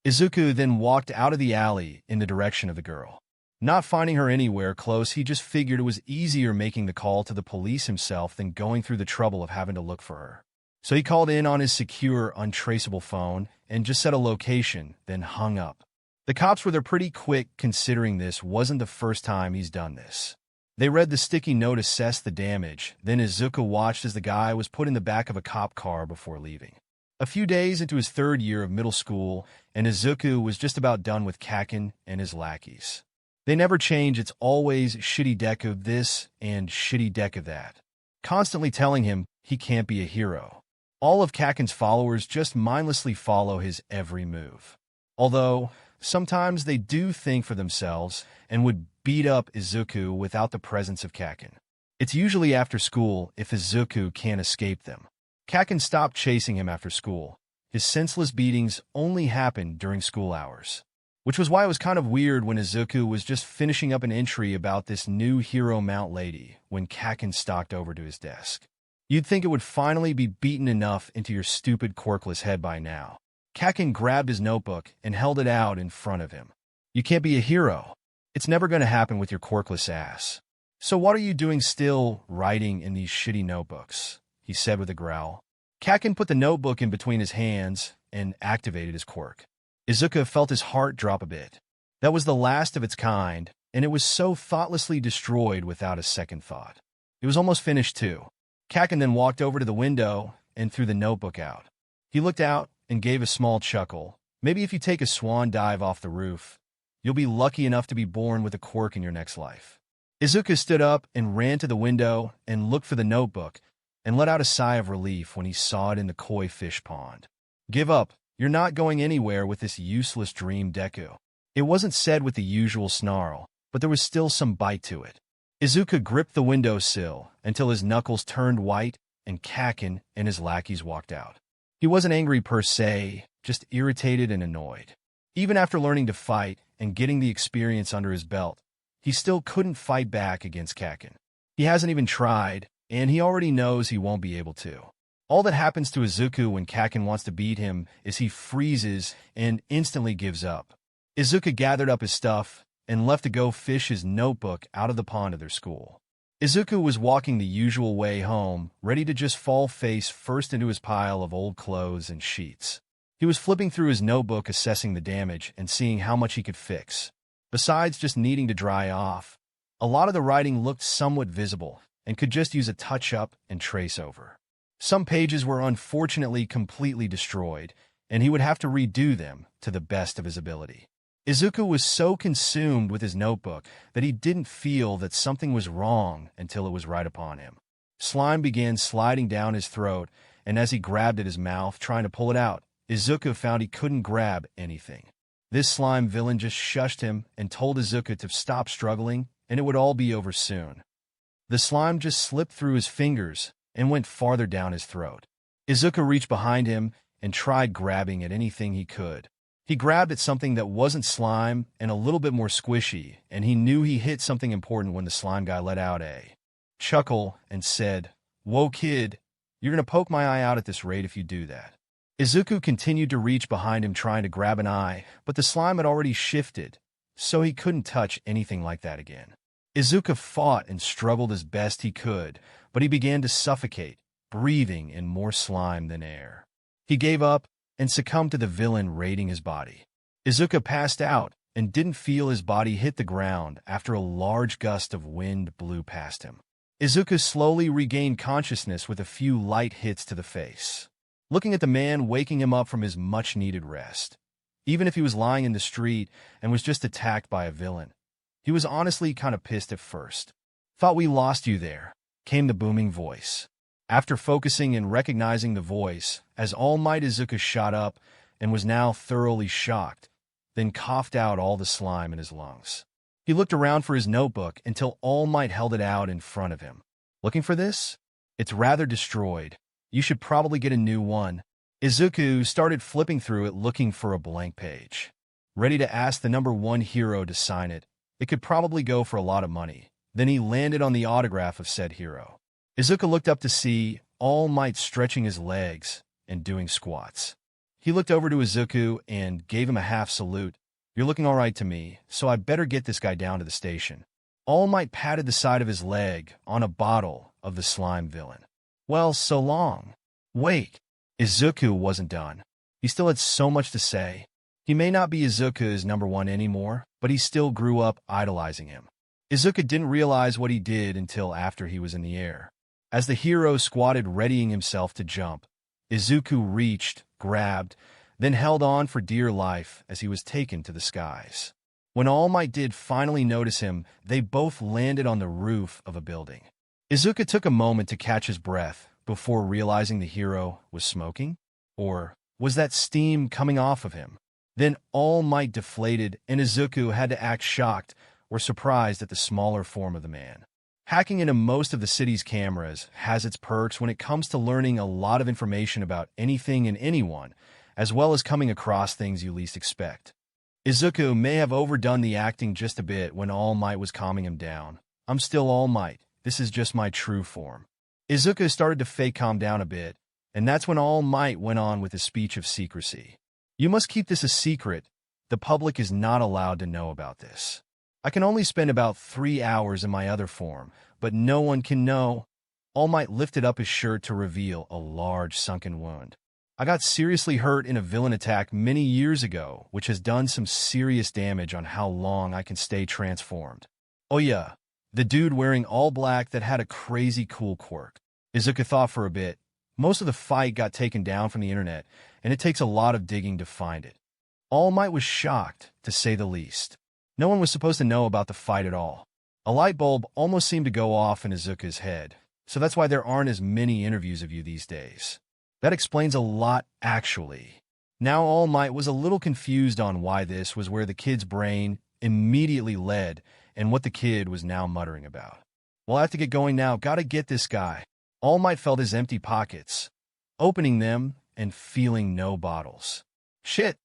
Izuku then walked out of the alley in the direction of the girl. Not finding her anywhere close, he just figured it was easier making the call to the police himself than going through the trouble of having to look for her. So he called in on his secure, untraceable phone and just set a location, then hung up. The cops were pretty quick, considering this wasn't the first time he's done this. They read the sticky note, assessed the damage, then Izuku watched as the guy was put in the back of a cop car before leaving. A few days into his third year of middle school, and Izuku was just about done with Kacchan and his lackeys. They never change, it's always shitty Deku this and shitty Deku that, constantly telling him he can't be a hero. All of Kacchan's followers just mindlessly follow his every move. Although, sometimes they do think for themselves and would beat up Izuku without the presence of Kacchan. It's usually after school if Izuku can't escape them. Kacchan stopped chasing him after school. His senseless beatings only happened during school hours. Which was why it was kind of weird when Izuku was just finishing up an entry about this new hero mount lady when Kacchan stalked over to his desk. You'd think it would finally be beaten enough into your stupid quirkless head by now. Kacchan grabbed his notebook and held it out in front of him. You can't be a hero. It's never going to happen with your quirkless ass. So what are you doing still writing in these shitty notebooks? He said with a growl. Kacchan put the notebook in between his hands and activated his quirk. Izuku felt his heart drop a bit. That was the last of its kind, and it was so thoughtlessly destroyed without a second thought. It was almost finished too. Kacchan then walked over to the window and threw the notebook out. He looked out and gave a small chuckle. Maybe if you take a swan dive off the roof, you'll be lucky enough to be born with a quirk in your next life. Izuku stood up and ran to the window and looked for the notebook and let out a sigh of relief when he saw it in the koi fish pond. Give up. You're not going anywhere with this useless dream, Deku. It wasn't said with the usual snarl, but there was still some bite to it. Izuku gripped the windowsill until his knuckles turned white and Kacchan and his lackeys walked out. He wasn't angry per se, just irritated and annoyed. Even after learning to fight and getting the experience under his belt, he still couldn't fight back against Kacchan. He hasn't even tried, and he already knows he won't be able to. All that happens to Izuku when Kacchan wants to beat him is he freezes and instantly gives up. Izuku gathered up his stuff and left to go fish his notebook out of the pond of their school. Izuku was walking the usual way home, ready to just fall face first into his pile of old clothes and sheets. He was flipping through his notebook, assessing the damage and seeing how much he could fix. Besides just needing to dry off, a lot of the writing looked somewhat visible and could just use a touch-up and trace over. Some pages were unfortunately completely destroyed, and he would have to redo them to the best of his ability. Izuku was so consumed with his notebook that he didn't feel that something was wrong until it was right upon him. Slime began sliding down his throat, and as he grabbed at his mouth, trying to pull it out, Izuku found he couldn't grab anything. This slime villain just shushed him and told Izuku to stop struggling, and it would all be over soon. The slime just slipped through his fingers and went farther down his throat. Izuku reached behind him and tried grabbing at anything he could. He grabbed at something that wasn't slime and a little bit more squishy, and he knew he hit something important when the slime guy let out a chuckle and said, "Whoa, kid, you're gonna poke my eye out at this rate if you do that." Izuku continued to reach behind him trying to grab an eye, but the slime had already shifted, so he couldn't touch anything like that again. Izuku fought and struggled as best he could, but he began to suffocate, breathing in more slime than air. He gave up and succumbed to the villain raiding his body. Izuku passed out and didn't feel his body hit the ground after a large gust of wind blew past him. Izuku slowly regained consciousness with a few light hits to the face. Looking at the man waking him up from his much-needed rest. Even if he was lying in the street and was just attacked by a villain, he was honestly kind of pissed at first. "Thought we lost you there," came the booming voice. After focusing and recognizing the voice, as All Might Izuku shot up and was now thoroughly shocked, then coughed out all the slime in his lungs. He looked around for his notebook until All Might held it out in front of him. "Looking for this?" It's rather destroyed. You should probably get a new one. Izuku started flipping through it looking for a blank page. Ready to ask the number one hero to sign it. It could probably go for a lot of money. Then he landed on the autograph of said hero. Izuku looked up to see All Might stretching his legs and doing squats. He looked over to Izuku and gave him a half salute. You're looking all right to me, so I better get this guy down to the station. All Might patted the side of his leg on a bottle of the slime villain. Well, so long. Wait. Izuku wasn't done. He still had so much to say. He may not be Izuku's number one anymore, but he still grew up idolizing him. Izuku didn't realize what he did until after he was in the air. As the hero squatted readying himself to jump, Izuku reached, grabbed, then held on for dear life as he was taken to the skies. When All Might did finally notice him, they both landed on the roof of a building. Izuku took a moment to catch his breath before realizing the hero was smoking? Or was that steam coming off of him? Then All Might deflated and Izuku had to act shocked or surprised at the smaller form of the man. Hacking into most of the city's cameras has its perks when it comes to learning a lot of information about anything and anyone, as well as coming across things you least expect. Izuku may have overdone the acting just a bit when All Might was calming him down. I'm still All Might. This is just my true form. Izuku started to fake calm down a bit, and that's when All Might went on with his speech of secrecy. You must keep this a secret. The public is not allowed to know about this. I can only spend about 3 hours in my other form, but no one can know. All Might lifted up his shirt to reveal a large sunken wound. I got seriously hurt in a villain attack many years ago, which has done some serious damage on how long I can stay transformed. Oh yeah, the dude wearing all black that had a crazy cool quirk. Izuku thought for a bit. Most of the fight got taken down from the internet, and it takes a lot of digging to find it. All Might was shocked, to say the least. No one was supposed to know about the fight at all. A light bulb almost seemed to go off in Izuku's head, so that's why there aren't as many interviews of you these days. That explains a lot, actually. Now All Might was a little confused on why this was where the kid's brain immediately led and what the kid was now muttering about. Well, I have to get going now. Gotta get this guy. All Might felt his empty pockets, opening them and feeling no bottles. Shit.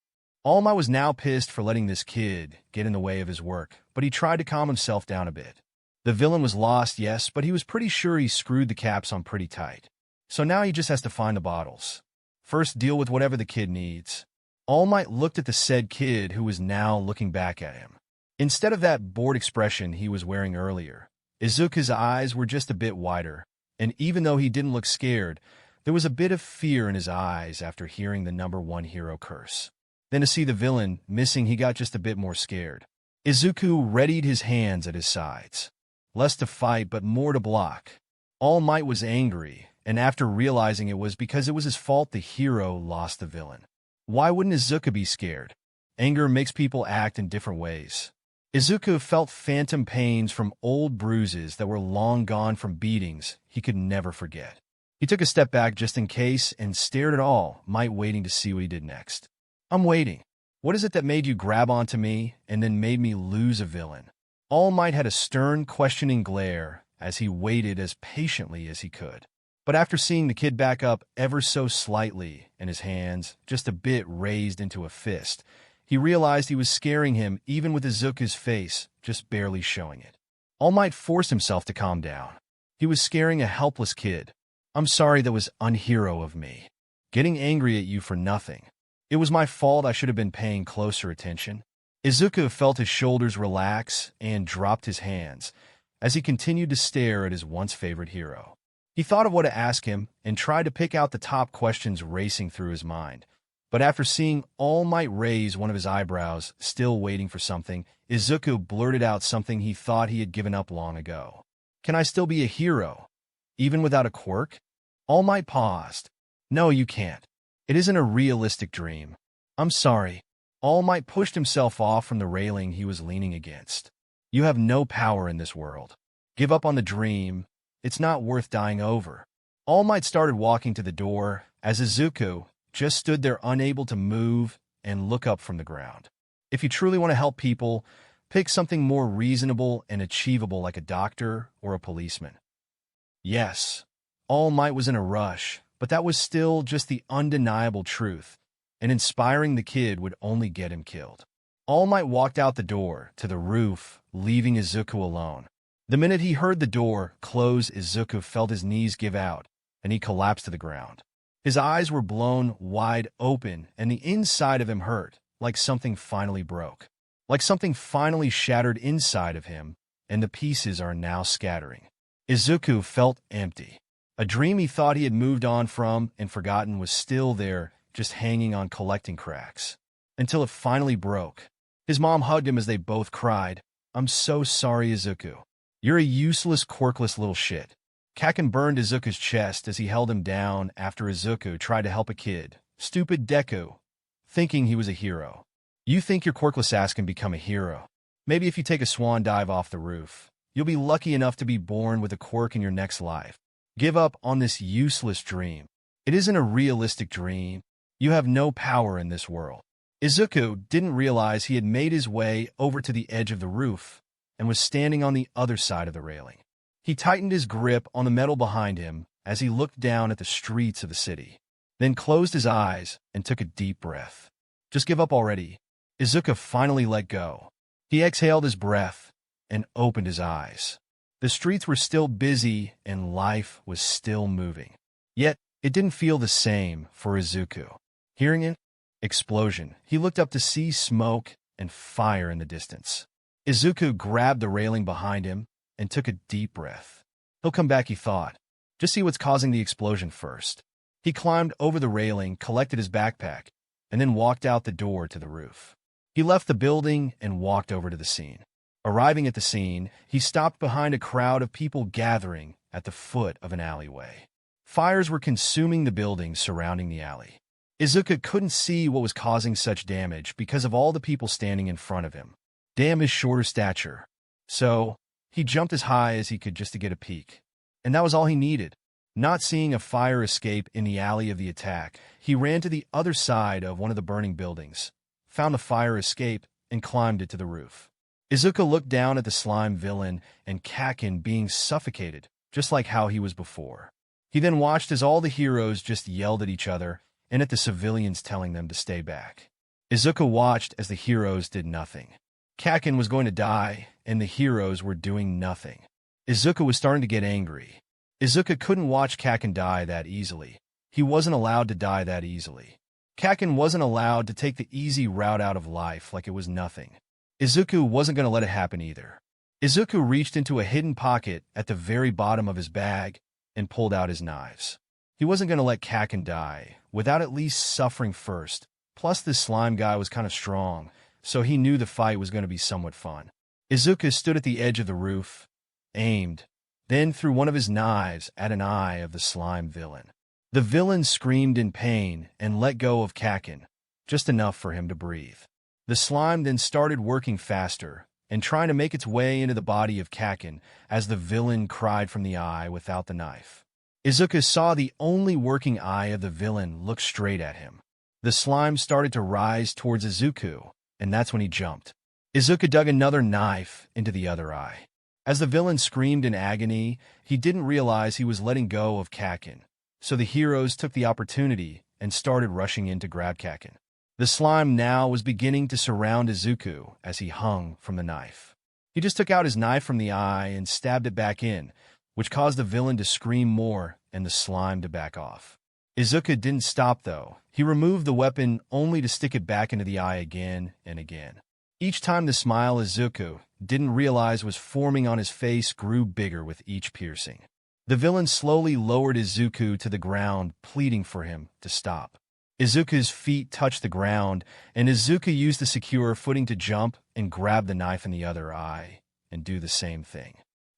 All Might was now pissed for letting this kid get in the way of his work, but he tried to calm himself down a bit. The villain was lost, yes, but he was pretty sure he screwed the caps on pretty tight. So now he just has to find the bottles. First, deal with whatever the kid needs. All Might looked at the said kid who was now looking back at him. Instead of that bored expression he was wearing earlier, Izuku's eyes were just a bit wider, and even though he didn't look scared, there was a bit of fear in his eyes after hearing the number one hero curse. Then to see the villain missing, he got just a bit more scared. Izuku readied his hands at his sides. Less to fight, but more to block. All Might was angry, and after realizing it was because it was his fault the hero lost the villain. Why wouldn't Izuku be scared? Anger makes people act in different ways. Izuku felt phantom pains from old bruises that were long gone from beatings he could never forget. He took a step back just in case and stared at All Might, waiting to see what he did next. I'm waiting. What is it that made you grab onto me and then made me lose a villain? All Might had a stern, questioning glare as he waited as patiently as he could. But after seeing the kid back up ever so slightly and his hands just a bit raised into a fist, he realized he was scaring him even with Izuku's face just barely showing it. All Might forced himself to calm down. He was scaring a helpless kid. I'm sorry, that was unhero of me. Getting angry at you for nothing. It was my fault. I should have been paying closer attention. Izuku felt his shoulders relax and dropped his hands as he continued to stare at his once favorite hero. He thought of what to ask him and tried to pick out the top questions racing through his mind. But after seeing All Might raise one of his eyebrows, still waiting for something, Izuku blurted out something he thought he had given up long ago. Can I still be a hero, even without a quirk? All Might paused. No, you can't. It isn't a realistic dream. I'm sorry. All Might pushed himself off from the railing he was leaning against. You have no power in this world. Give up on the dream. It's not worth dying over. All Might started walking to the door as Izuku just stood there unable to move and look up from the ground. If you truly want to help people, pick something more reasonable and achievable like a doctor or a policeman. Yes. All Might was in a rush, but that was still just the undeniable truth, and inspiring the kid would only get him killed. All Might walked out the door to the roof, leaving Izuku alone. The minute he heard the door close, Izuku felt his knees give out, and he collapsed to the ground. His eyes were blown wide open, and the inside of him hurt, like something finally broke. Like something finally shattered inside of him, and the pieces are now scattering. Izuku felt empty. A dream he thought he had moved on from and forgotten was still there, just hanging on collecting cracks. Until it finally broke. His mom hugged him as they both cried, "I'm so sorry, Izuku. You're a useless, quirkless little shit." Kacchan burned Izuku's chest as he held him down after Izuku tried to help a kid, stupid Deku, thinking he was a hero. You think your quirkless ass can become a hero? Maybe if you take a swan dive off the roof, you'll be lucky enough to be born with a quirk in your next life. Give up on this useless dream. It isn't a realistic dream. You have no power in this world. Izuku didn't realize he had made his way over to the edge of the roof and was standing on the other side of the railing. He tightened his grip on the metal behind him as he looked down at the streets of the city, then closed his eyes and took a deep breath. Just give up already. Izuku finally let go. He exhaled his breath and opened his eyes. The streets were still busy and life was still moving. Yet, it didn't feel the same for Izuku. Hearing an explosion, he looked up to see smoke and fire in the distance. Izuku grabbed the railing behind him and took a deep breath. He'll come back, he thought. Just see what's causing the explosion first. He climbed over the railing, collected his backpack, and then walked out the door to the roof. He left the building and walked over to the scene. Arriving at the scene, he stopped behind a crowd of people gathering at the foot of an alleyway. Fires were consuming the buildings surrounding the alley. Izuku couldn't see what was causing such damage because of all the people standing in front of him. Damn his shorter stature. So, he jumped as high as he could just to get a peek. And that was all he needed. Not seeing a fire escape in the alley of the attack, he ran to the other side of one of the burning buildings, found the fire escape, and climbed it to the roof. Izuku looked down at the slime villain and Kacchan being suffocated, just like how he was before. He then watched as all the heroes just yelled at each other and at the civilians telling them to stay back. Izuku watched as the heroes did nothing. Kacchan was going to die, and the heroes were doing nothing. Izuku was starting to get angry. Izuku couldn't watch Kacchan die that easily. He wasn't allowed to die that easily. Kacchan wasn't allowed to take the easy route out of life like it was nothing. Izuku wasn't going to let it happen either. Izuku reached into a hidden pocket at the very bottom of his bag and pulled out his knives. He wasn't going to let Kacchan die without at least suffering first. Plus, this slime guy was kind of strong, so he knew the fight was going to be somewhat fun. Izuku stood at the edge of the roof, aimed, then threw one of his knives at an eye of the slime villain. The villain screamed in pain and let go of Kacchan, just enough for him to breathe. The slime then started working faster and trying to make its way into the body of Kacchan as the villain cried from the eye without the knife. Izuku saw the only working eye of the villain look straight at him. The slime started to rise towards Izuku, and that's when he jumped. Izuku dug another knife into the other eye. As the villain screamed in agony, he didn't realize he was letting go of Kacchan, so the heroes took the opportunity and started rushing in to grab Kacchan. The slime now was beginning to surround Izuku as he hung from the knife. He just took out his knife from the eye and stabbed it back in, which caused the villain to scream more and the slime to back off. Izuku didn't stop, though. He removed the weapon only to stick it back into the eye again and again. Each time the smile Izuku didn't realize was forming on his face grew bigger with each piercing. The villain slowly lowered Izuku to the ground, pleading for him to stop. Izuku's feet touched the ground, and Izuku used the secure footing to jump and grab the knife in the other eye and do the same thing.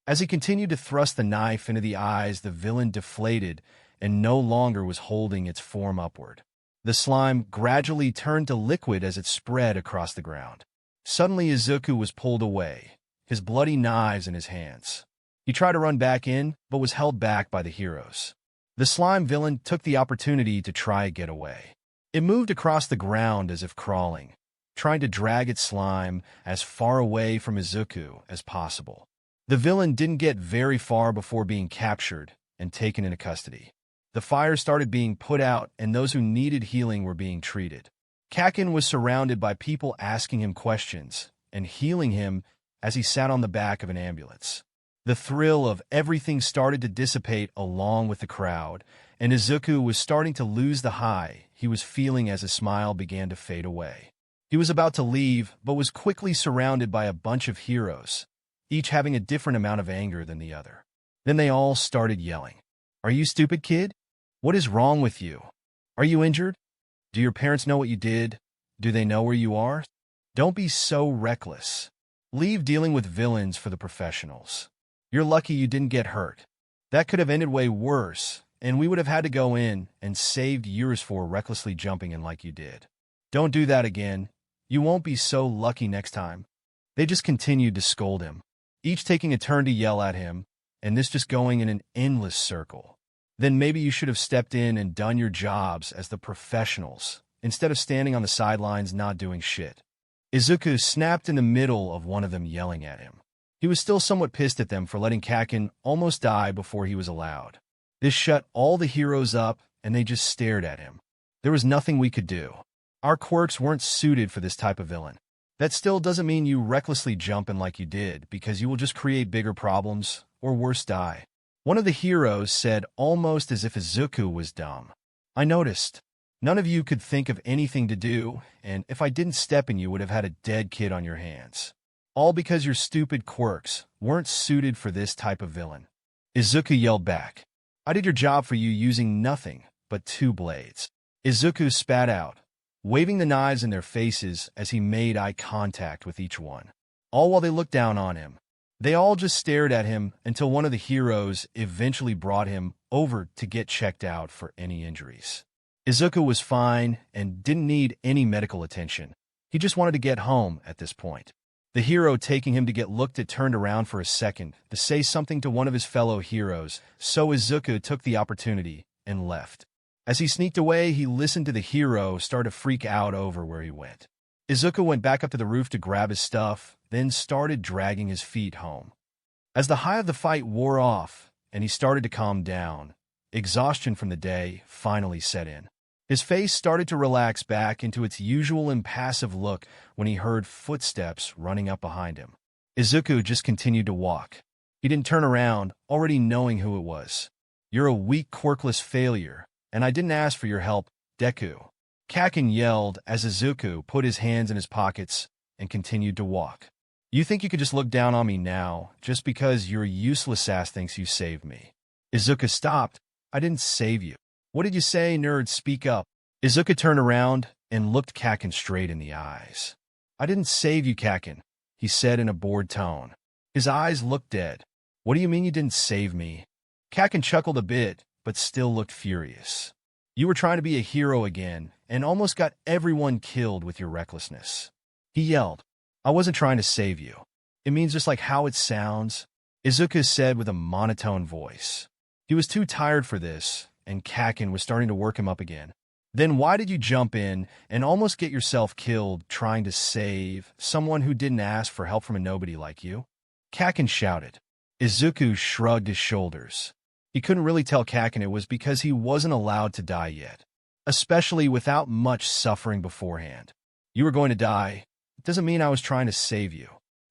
As he continued to thrust the knife into the eyes, the villain deflated and no longer was holding its form upward. The slime gradually turned to liquid as it spread across the ground. Suddenly, Izuku was pulled away, his bloody knives in his hands. He tried to run back in, but was held back by the heroes. The slime villain took the opportunity to try to get away. It moved across the ground as if crawling, trying to drag its slime as far away from Izuku as possible. The villain didn't get very far before being captured and taken into custody. The fire started being put out, and those who needed healing were being treated. Kacchan was surrounded by people asking him questions and healing him as he sat on the back of an ambulance. The thrill of everything started to dissipate along with the crowd, and Izuku was starting to lose the high he was feeling as his smile began to fade away. He was about to leave, but was quickly surrounded by a bunch of heroes, each having a different amount of anger than the other. Then they all started yelling, "Are you stupid, kid? What is wrong with you? Are you injured? Do your parents know what you did? Do they know where you are? Don't be so reckless. Leave dealing with villains for the professionals. You're lucky you didn't get hurt. That could have ended way worse, and we would have had to go in and saved yours for recklessly jumping in like you did. Don't do that again. You won't be so lucky next time." They just continued to scold him, each taking a turn to yell at him, and this just going in an endless circle. Then maybe you should have stepped in and done your jobs as the professionals, instead of standing on the sidelines not doing shit. Izuku snapped in the middle of one of them yelling at him. He was still somewhat pissed at them for letting Kacchan almost die before he was allowed. This shut all the heroes up, and they just stared at him. There was nothing we could do. Our quirks weren't suited for this type of villain. That still doesn't mean you recklessly jump in like you did, because you will just create bigger problems, or worse, die. One of the heroes said almost as if Izuku was dumb. "I noticed. None of you could think of anything to do, and if I didn't step in, you would have had a dead kid on your hands. All because your stupid quirks weren't suited for this type of villain." Izuku yelled back, "I did your job for you using nothing but 2 blades. Izuku spat out, waving the knives in their faces as he made eye contact with each one, all while they looked down on him. They all just stared at him until one of the heroes eventually brought him over to get checked out for any injuries. Izuku was fine and didn't need any medical attention. He just wanted to get home at this point. The hero taking him to get looked at turned around for a second to say something to one of his fellow heroes, so Izuku took the opportunity and left. As he sneaked away, he listened to the hero start to freak out over where he went. Izuku went back up to the roof to grab his stuff, then started dragging his feet home. As the high of the fight wore off and he started to calm down, exhaustion from the day finally set in. His face started to relax back into its usual impassive look when he heard footsteps running up behind him. Izuku just continued to walk. He didn't turn around, already knowing who it was. "You're a weak, quirkless failure, and I didn't ask for your help, Deku." Kacchan yelled as Izuku put his hands in his pockets and continued to walk. "You think you could just look down on me now, just because your useless ass thinks you saved me?" Izuku stopped. "I didn't save you." "What did you say, nerd? Speak up." Izuku turned around and looked Kacchan straight in the eyes. "I didn't save you, Kacchan," he said in a bored tone. His eyes looked dead. "What do you mean you didn't save me?" Kacchan chuckled a bit, but still looked furious. "You were trying to be a hero again, and almost got everyone killed with your recklessness." He yelled, "I wasn't trying to save you. It means just like how it sounds," Izuku said with a monotone voice. He was too tired for this, and Kacchan was starting to work him up again. "Then why did you jump in and almost get yourself killed trying to save someone who didn't ask for help from a nobody like you?" Kacchan shouted. Izuku shrugged his shoulders. He couldn't really tell Kacchan it was because he wasn't allowed to die yet, especially without much suffering beforehand. "You were going to die. It doesn't mean I was trying to save you."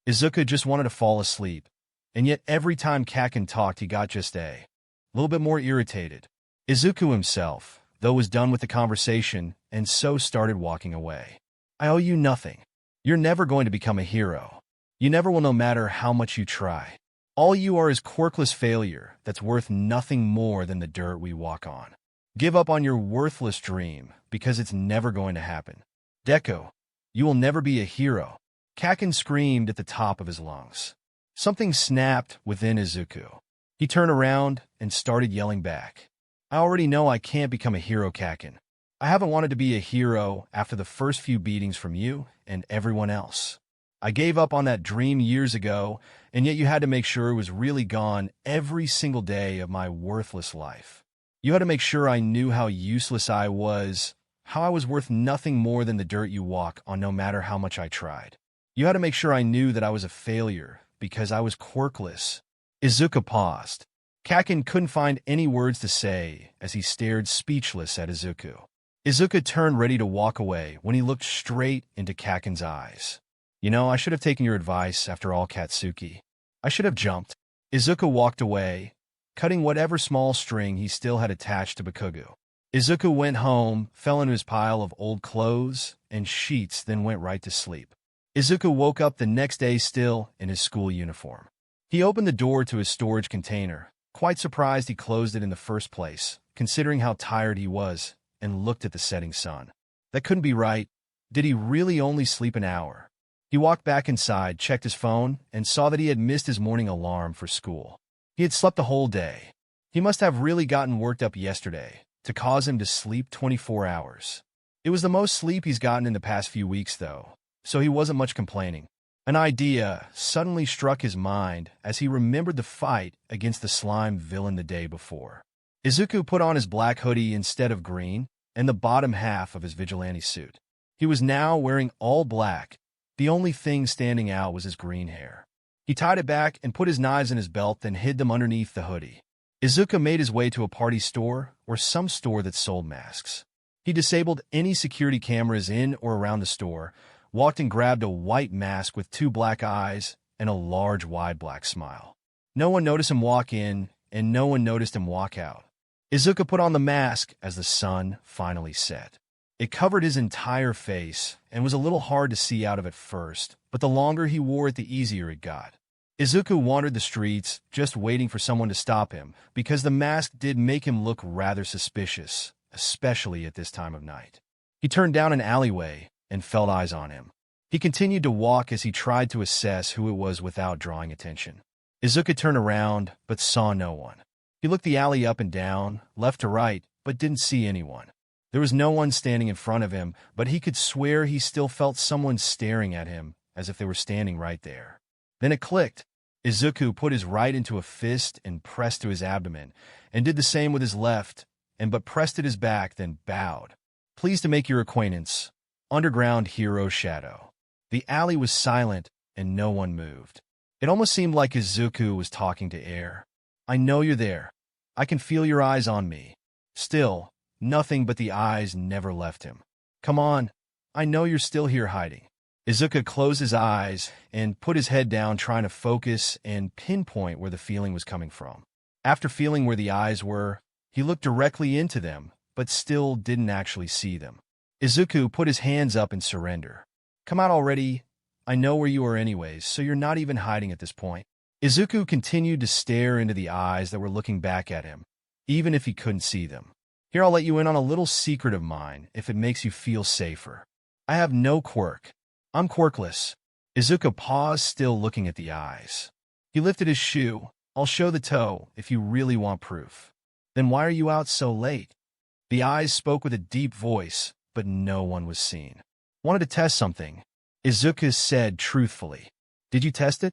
Izuku just wanted to fall asleep, and yet every time Kacchan talked he got just a little bit more irritated. Izuku himself, though, was done with the conversation and so started walking away. "I owe you nothing. You're never going to become a hero. You never will, no matter how much you try. All you are is quirkless failure that's worth nothing more than the dirt we walk on. Give up on your worthless dream, because it's never going to happen. Deku, you will never be a hero." Kacchan screamed at the top of his lungs. Something snapped within Izuku. He turned around and started yelling back. "I already know I can't become a hero, Kacchan. I haven't wanted to be a hero after the first few beatings from you and everyone else. I gave up on that dream years ago, and yet you had to make sure it was really gone every single day of my worthless life. You had to make sure I knew how useless I was, how I was worth nothing more than the dirt you walk on no matter how much I tried. You had to make sure I knew that I was a failure because I was quirkless." Izuku paused. Kacchan couldn't find any words to say as he stared speechless at Izuku. Izuku turned ready to walk away when he looked straight into Kacchan's eyes. You know, I should have taken your advice after all, Katsuki. I should have jumped. Izuku walked away, cutting whatever small string he still had attached to Bakugo. Izuku went home, fell into his pile of old clothes and sheets, then went right to sleep. Izuku woke up the next day still in his school uniform. He opened the door to his storage container, quite surprised he closed it in the first place, considering how tired he was, and looked at the setting sun. That couldn't be right. Did he really only sleep an hour? He walked back inside, checked his phone, and saw that he had missed his morning alarm for school. He had slept the whole day. He must have really gotten worked up yesterday to cause him to sleep 24 hours. It was the most sleep he's gotten in the past few weeks, though, so he wasn't much complaining. An idea suddenly struck his mind as he remembered the fight against the slime villain the day before. Izuku put on his black hoodie instead of green and the bottom half of his vigilante suit. He was now wearing all black. The only thing standing out was his green hair. He tied it back and put his knives in his belt, then hid them underneath the hoodie. Izuku made his way to a party store or some store that sold masks. He disabled any security cameras in or around the store, walked and grabbed a white mask with 2 black eyes and a large, wide black smile. No one noticed him walk in, and no one noticed him walk out. Izuku put on the mask as the sun finally set. It covered his entire face and was a little hard to see out of at first, but the longer he wore it, the easier it got. Izuku wandered the streets, just waiting for someone to stop him, because the mask did make him look rather suspicious, especially at this time of night. He turned down an alleyway and felt eyes on him. He continued to walk as he tried to assess who it was without drawing attention. Izuku turned around, but saw no one. He looked the alley up and down, left to right, but didn't see anyone. There was no one standing in front of him, but he could swear he still felt someone staring at him, as if they were standing right there. Then it clicked. Izuku put his right into a fist and pressed to his abdomen, and did the same with his left, but pressed at his back, then bowed. Pleased to make your acquaintance, Underground Hero Shadow. The alley was silent, and no one moved. It almost seemed like Izuku was talking to air. I know you're there. I can feel your eyes on me. Still, nothing but the eyes never left him. Come on, I know you're still here hiding. Izuku closed his eyes and put his head down, trying to focus and pinpoint where the feeling was coming from. After feeling where the eyes were, he looked directly into them, but still didn't actually see them. Izuku put his hands up in surrender. Come out already. I know where you are anyways, so you're not even hiding at this point. Izuku continued to stare into the eyes that were looking back at him, even if he couldn't see them. Here, I'll let you in on a little secret of mine, if it makes you feel safer. I have no quirk. I'm quirkless. Izuku paused, still looking at the eyes. He lifted his shoe. I'll show the toe, if you really want proof. Then why are you out so late? The eyes spoke with a deep voice, but no one was seen. Wanted to test something, Izuku said truthfully. Did you test it?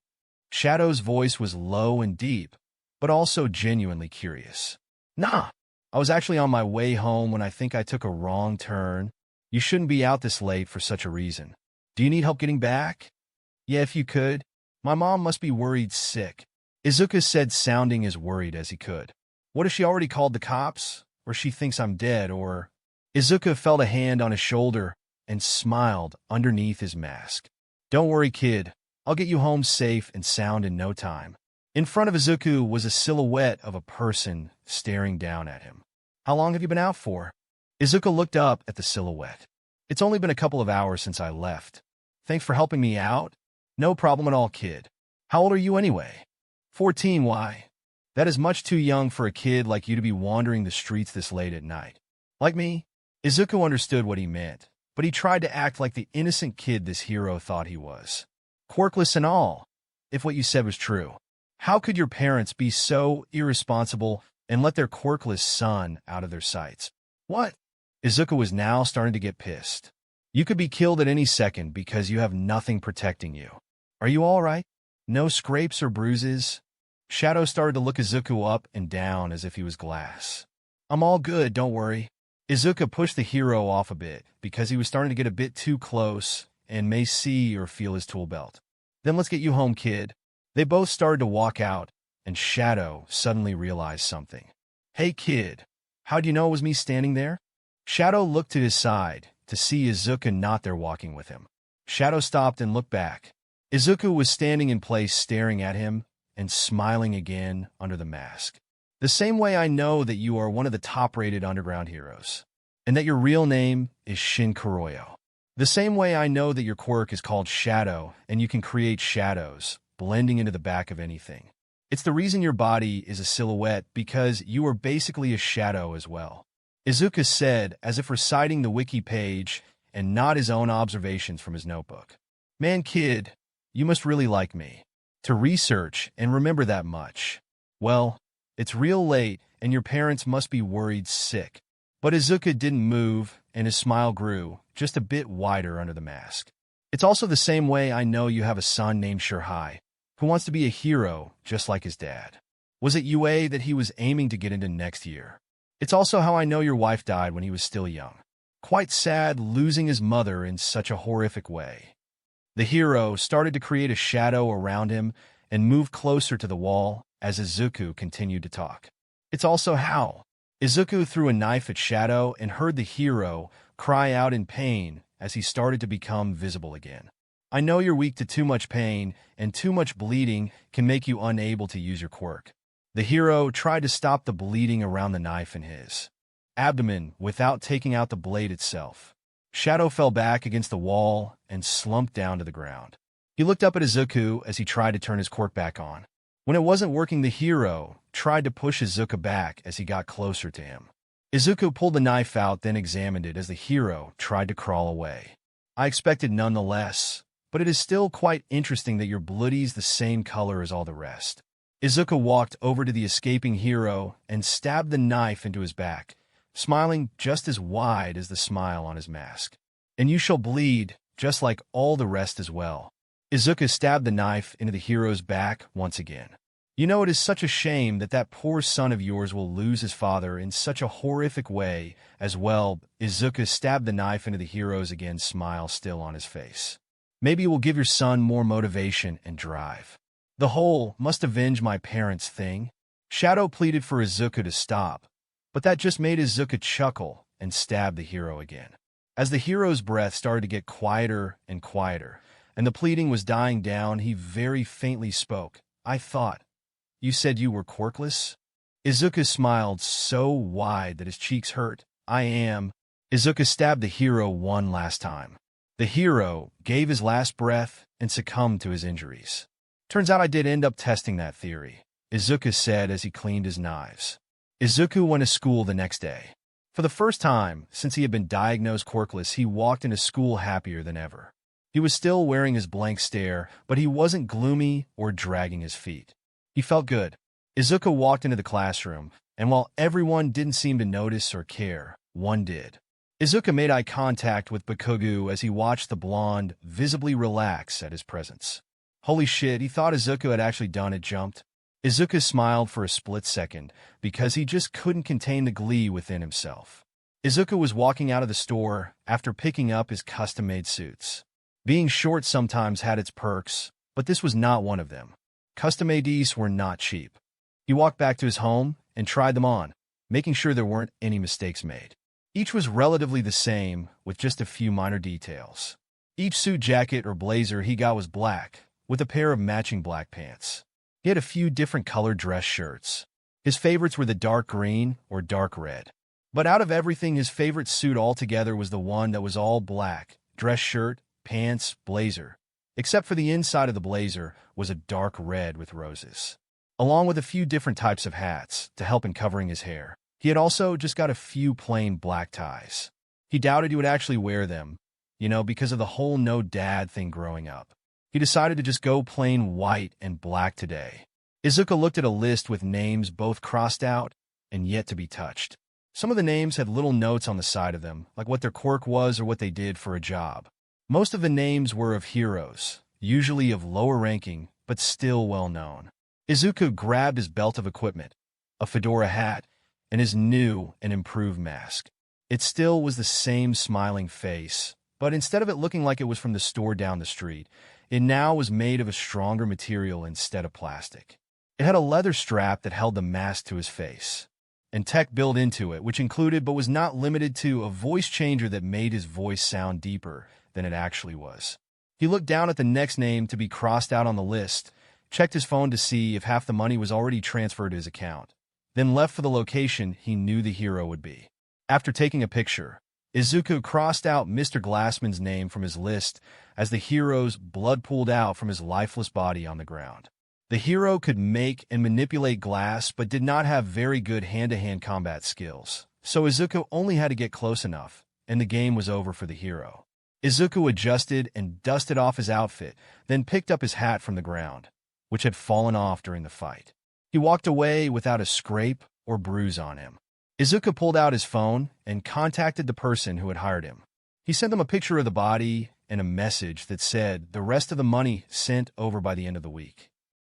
Shadow's voice was low and deep, but also genuinely curious. Nah, I was actually on my way home when I think I took a wrong turn. You shouldn't be out this late for such a reason. Do you need help getting back? Yeah, if you could. My mom must be worried sick, Izuku said, sounding as worried as he could. What if she already called the cops? Or she thinks I'm dead, or... Izuku felt a hand on his shoulder and smiled underneath his mask. Don't worry, kid. I'll get you home safe and sound in no time. In front of Izuku was a silhouette of a person staring down at him. How long have you been out for? Izuku looked up at the silhouette. It's only been a couple of hours since I left. Thanks for helping me out. No problem at all, kid. How old are you anyway? 14, why? That is much too young for a kid like you to be wandering the streets this late at night. Like me? Izuku understood what he meant, but he tried to act like the innocent kid this hero thought he was. Quirkless and all, if what you said was true. How could your parents be so irresponsible and let their quirkless son out of their sights? What? Izuku was now starting to get pissed. You could be killed at any second because you have nothing protecting you. Are you all right? No scrapes or bruises? Shadow started to look Izuku up and down as if he was glass. I'm all good, don't worry. Izuku pushed the hero off a bit because he was starting to get a bit too close and may see or feel his tool belt. Then let's get you home, kid. They both started to walk out, and Shadow suddenly realized something. "Hey kid, how'd you know it was me standing there?" Shadow looked to his side to see Izuku not there walking with him. Shadow stopped and looked back. Izuku was standing in place staring at him and smiling again under the mask. "The same way I know that you are one of the top-rated underground heroes, and that your real name is Shin Kuroyo. The same way I know that your quirk is called Shadow, and you can create shadows, blending into the back of anything. It's the reason your body is a silhouette, because you are basically a shadow as well," Izuku said, as if reciting the wiki page and not his own observations from his notebook. "Man, kid, you must really like me to research and remember that much. Well, it's real late, and your parents must be worried sick." But Izuku didn't move, and his smile grew, just a bit wider under the mask. "It's also the same way I know you have a son named Shirhai, who wants to be a hero just like his dad. Was it UA that he was aiming to get into next year? It's also how I know your wife died when he was still young. Quite sad losing his mother in such a horrific way." The hero started to create a shadow around him and moved closer to the wall as Izuku continued to talk. "It's also how..." Izuku threw a knife at Shadow and heard the hero cry out in pain as he started to become visible again. "I know you're weak to too much pain, and too much bleeding can make you unable to use your quirk." The hero tried to stop the bleeding around the knife in his abdomen without taking out the blade itself. Shadow fell back against the wall and slumped down to the ground. He looked up at Izuku as he tried to turn his quirk back on. When it wasn't working, the hero tried to push Izuku back as he got closer to him. Izuku pulled the knife out, then examined it as the hero tried to crawl away. "I expected nonetheless, but it is still quite interesting that your bloody's the same color as all the rest." Izuku walked over to the escaping hero and stabbed the knife into his back, smiling just as wide as the smile on his mask. "And you shall bleed, just like all the rest as well." Izuku stabbed the knife into the hero's back once again. "You know, it is such a shame that that poor son of yours will lose his father in such a horrific way as well." Izuku stabbed the knife into the hero's again, smile still on his face. "Maybe it will give your son more motivation and drive. The whole must avenge my parents thing." Shadow pleaded for Izuku to stop, but that just made Izuku chuckle and stab the hero again. As the hero's breath started to get quieter and quieter, and the pleading was dying down, he very faintly spoke. "I thought you said you were quirkless?" Izuku smiled so wide that his cheeks hurt. "I am." Izuku stabbed the hero one last time. The hero gave his last breath and succumbed to his injuries. "Turns out I did end up testing that theory," Izuku said as he cleaned his knives. Izuku went to school the next day. For the first time since he had been diagnosed quirkless, he walked into school happier than ever. He was still wearing his blank stare, but he wasn't gloomy or dragging his feet. He felt good. Izuku walked into the classroom, and while everyone didn't seem to notice or care, one did. Izuku made eye contact with Bakugo as he watched the blonde visibly relax at his presence. Holy shit, he thought Izuku had actually done it, jumped. Izuku smiled for a split second, because he just couldn't contain the glee within himself. Izuku was walking out of the store after picking up his custom-made suits. Being short sometimes had its perks, but this was not one of them. Custom-madees were not cheap. He walked back to his home and tried them on, making sure there weren't any mistakes made. Each was relatively the same, with just a few minor details. Each suit jacket or blazer he got was black, with a pair of matching black pants. He had a few different colored dress shirts. His favorites were the dark green or dark red. But out of everything, his favorite suit altogether was the one that was all black, dress shirt, pants, blazer. Except for the inside of the blazer was a dark red with roses, along with a few different types of hats to help in covering his hair. He had also just got a few plain black ties. He doubted he would actually wear them, because of the whole no dad thing growing up. He decided to just go plain white and black today. Izuku looked at a list with names both crossed out and yet to be touched. Some of the names had little notes on the side of them, like what their quirk was or what they did for a job. Most of the names were of heroes, usually of lower ranking, but still well known. Izuku grabbed his belt of equipment, a fedora hat, and his new and improved mask. It still was the same smiling face, but instead of it looking like it was from the store down the street, it now was made of a stronger material instead of plastic. It had a leather strap that held the mask to his face, and tech built into it, which included but was not limited to a voice changer that made his voice sound deeper than it actually was. He looked down at the next name to be crossed out on the list, checked his phone to see if half the money was already transferred to his account, then left for the location he knew the hero would be. After taking a picture, Izuku crossed out Mr. Glassman's name from his list as the hero's blood pooled out from his lifeless body on the ground. The hero could make and manipulate glass but did not have very good hand-to-hand combat skills, so Izuku only had to get close enough, and the game was over for the hero. Izuku adjusted and dusted off his outfit, then picked up his hat from the ground, which had fallen off during the fight. He walked away without a scrape or bruise on him. Izuku pulled out his phone and contacted the person who had hired him. He sent them a picture of the body and a message that said the rest of the money sent over by the end of the week.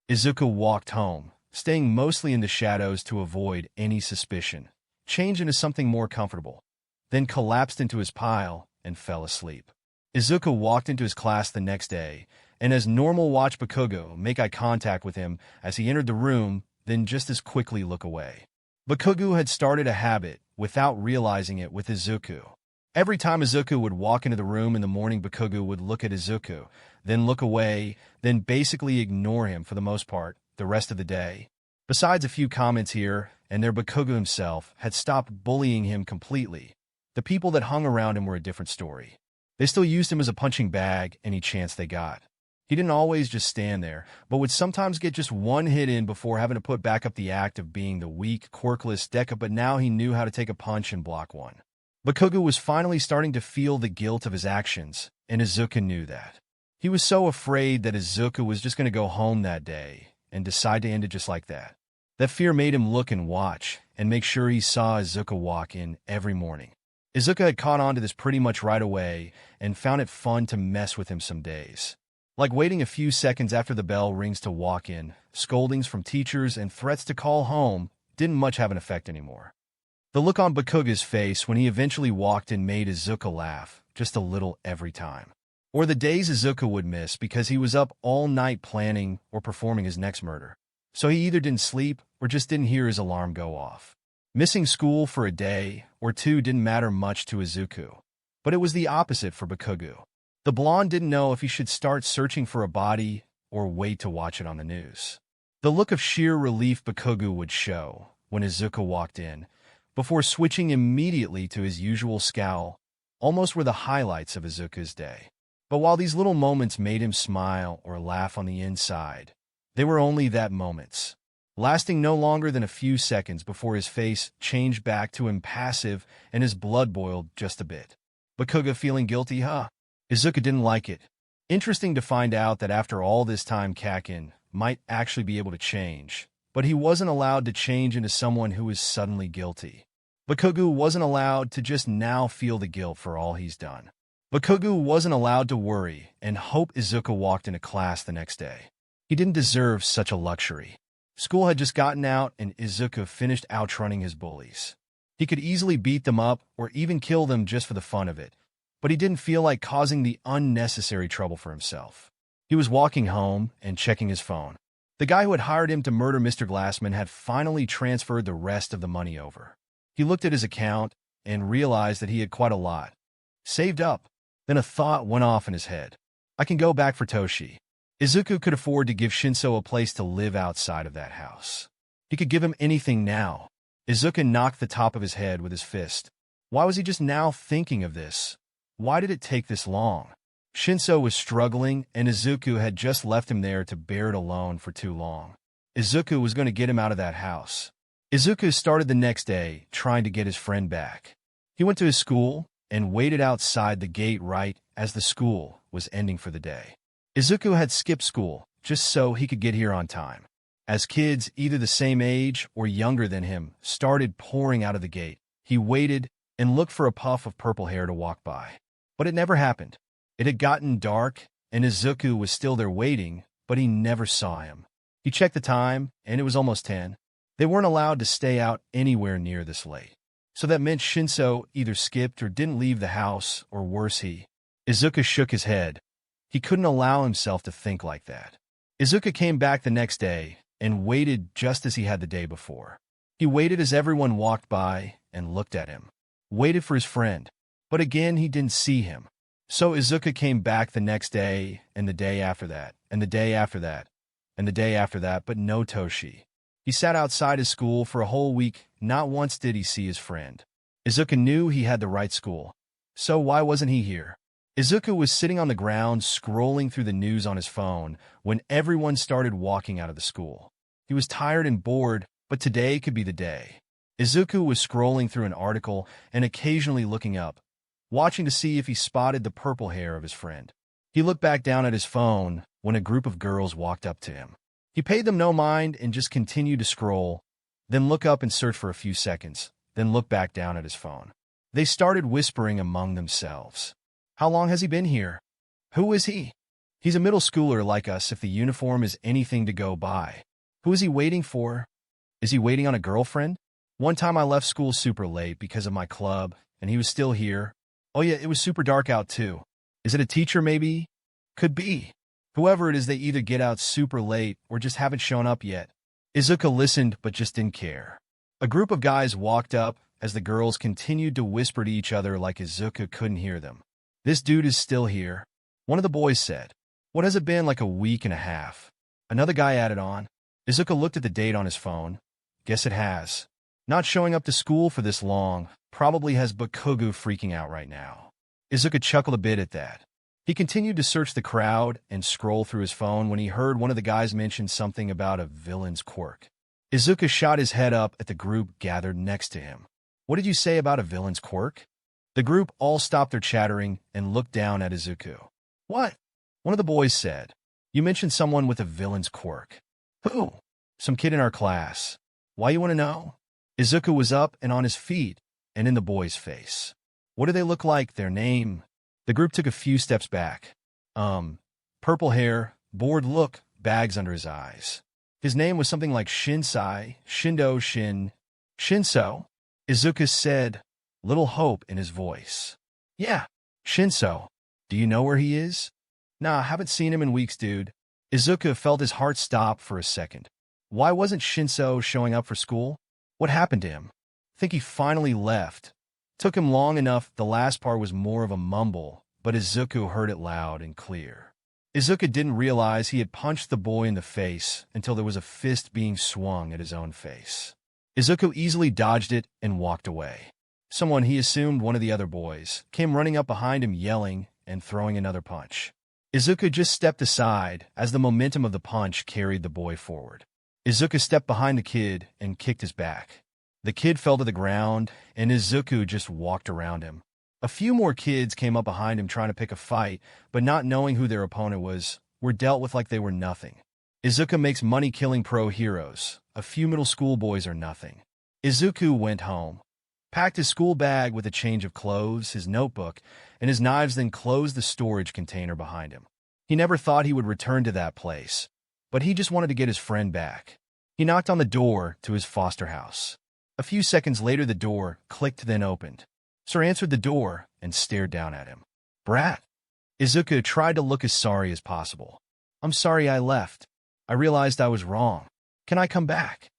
Izuku walked home, staying mostly in the shadows to avoid any suspicion, changed into something more comfortable, then collapsed into his pile and fell asleep. Izuku walked into his class the next day, and as normal watched Bakugo make eye contact with him as he entered the room, then just as quickly look away. Bakugo had started a habit, without realizing it, with Izuku. Every time Izuku would walk into the room in the morning, Bakugo would look at Izuku, then look away, then basically ignore him for the most part, the rest of the day. Besides a few comments here and there, Bakugo himself had stopped bullying him completely. The people that hung around him were a different story. They still used him as a punching bag any chance they got. He didn't always just stand there, but would sometimes get just one hit in before having to put back up the act of being the weak, quirkless Deku, but now he knew how to take a punch and block one. Bakugo was finally starting to feel the guilt of his actions, and Izuku knew that. He was so afraid that Izuku was just going to go home that day and decide to end it just like that. That fear made him look and watch and make sure he saw Izuku walk in every morning. Izuku had caught on to this pretty much right away and found it fun to mess with him some days. Like waiting a few seconds after the bell rings to walk in, scoldings from teachers and threats to call home didn't much have an effect anymore. The look on Bakugo's face when he eventually walked in made Izuku laugh just a little every time. Or the days Izuku would miss because he was up all night planning or performing his next murder. So he either didn't sleep or just didn't hear his alarm go off. Missing school for a day or two didn't matter much to Izuku, but it was the opposite for Bakugo. The blonde didn't know if he should start searching for a body or wait to watch it on the news. The look of sheer relief Bakugo would show when Izuku walked in, before switching immediately to his usual scowl, almost were the highlights of Izuku's day. But while these little moments made him smile or laugh on the inside, they were only that moments, lasting no longer than a few seconds before his face changed back to impassive and his blood boiled just a bit. Bakugo feeling guilty, huh? Izuku didn't like it. Interesting to find out that after all this time Kacchan might actually be able to change, but he wasn't allowed to change into someone who is suddenly guilty. Bakugo wasn't allowed to just now feel the guilt for all he's done. Bakugo wasn't allowed to worry and hope Izuku walked into class the next day. He didn't deserve such a luxury. School had just gotten out and Izuku finished outrunning his bullies. He could easily beat them up or even kill them just for the fun of it, but he didn't feel like causing the unnecessary trouble for himself. He was walking home and checking his phone. The guy who had hired him to murder Mr. Glassman had finally transferred the rest of the money over. He looked at his account and realized that he had quite a lot saved up. Then a thought went off in his head. I can go back for Toshi. Izuku could afford to give Shinso a place to live outside of that house. He could give him anything now. Izuku knocked the top of his head with his fist. Why was he just now thinking of this? Why did it take this long? Shinso was struggling, and Izuku had just left him there to bear it alone for too long. Izuku was going to get him out of that house. Izuku started the next day, trying to get his friend back. He went to his school and waited outside the gate right as the school was ending for the day. Izuku had skipped school just so he could get here on time. As kids, either the same age or younger than him, started pouring out of the gate, he waited and looked for a puff of purple hair to walk by. But it never happened. It had gotten dark, and Izuku was still there waiting, but he never saw him. He checked the time, and it was almost 10. They weren't allowed to stay out anywhere near this late. So that meant Shinso either skipped or didn't leave the house, or worse Izuku shook his head. He couldn't allow himself to think like that. Izuku came back the next day, and waited just as he had the day before. He waited as everyone walked by and looked at him. Waited for his friend. But again he didn't see him. So Izuku came back the next day, and the day after that, and the day after that, and the day after that, but no Toshi. He sat outside his school for a whole week. Not once did he see his friend. Izuku knew he had the right school. So why wasn't he here? Izuku was sitting on the ground scrolling through the news on his phone when everyone started walking out of the school. He was tired and bored, but today could be the day. Izuku was scrolling through an article and occasionally looking up, watching to see if he spotted the purple hair of his friend. He looked back down at his phone when a group of girls walked up to him. He paid them no mind and just continued to scroll, then look up and search for a few seconds, then look back down at his phone. They started whispering among themselves. How long has he been here? Who is he? He's a middle schooler like us if the uniform is anything to go by. Who is he waiting for? Is he waiting on a girlfriend? One time I left school super late because of my club, and he was still here. Oh yeah, it was super dark out too. Is it a teacher maybe? Could be. Whoever it is, they either get out super late or just haven't shown up yet. Izuku listened but just didn't care. A group of guys walked up as the girls continued to whisper to each other like Izuku couldn't hear them. This dude is still here. One of the boys said. What has it been, like a week and a half? Another guy added on. Izuku looked at the date on his phone. Guess it has. Not showing up to school for this long probably has Bakugo freaking out right now. Izuku chuckled a bit at that. He continued to search the crowd and scroll through his phone when he heard one of the guys mention something about a villain's quirk. Izuku shot his head up at the group gathered next to him. What did you say about a villain's quirk? The group all stopped their chattering and looked down at Izuku. What? One of the boys said. You mentioned someone with a villain's quirk. Who? Some kid in our class. Why you want to know? Izuku was up and on his feet and in the boy's face. What do they look like? Their name? The group took a few steps back. Purple hair, bored look, bags under his eyes. His name was something like Shinso. Shinso? Izuku said, little hope in his voice. Yeah, Shinso. Do you know where he is? Nah, haven't seen him in weeks, dude. Izuku felt his heart stop for a second. Why wasn't Shinso showing up for school? What happened to him? Think he finally left. Took him long enough, the last part was more of a mumble, but Izuku heard it loud and clear. Izuku didn't realize he had punched the boy in the face until there was a fist being swung at his own face. Izuku easily dodged it and walked away. Someone, he assumed one of the other boys, came running up behind him yelling and throwing another punch. Izuku just stepped aside as the momentum of the punch carried the boy forward. Izuku stepped behind the kid and kicked his back. The kid fell to the ground, and Izuku just walked around him. A few more kids came up behind him trying to pick a fight, but not knowing who their opponent was, were dealt with like they were nothing. Izuku makes money killing pro heroes. A few middle school boys are nothing. Izuku went home, packed his school bag with a change of clothes, his notebook, and his knives, then closed the storage container behind him. He never thought he would return to that place, but he just wanted to get his friend back. He knocked on the door to his foster house. A few seconds later, the door clicked, then opened. Sir answered the door and stared down at him. Brat. Izuku tried to look as sorry as possible. I'm sorry I left. I realized I was wrong. Can I come back?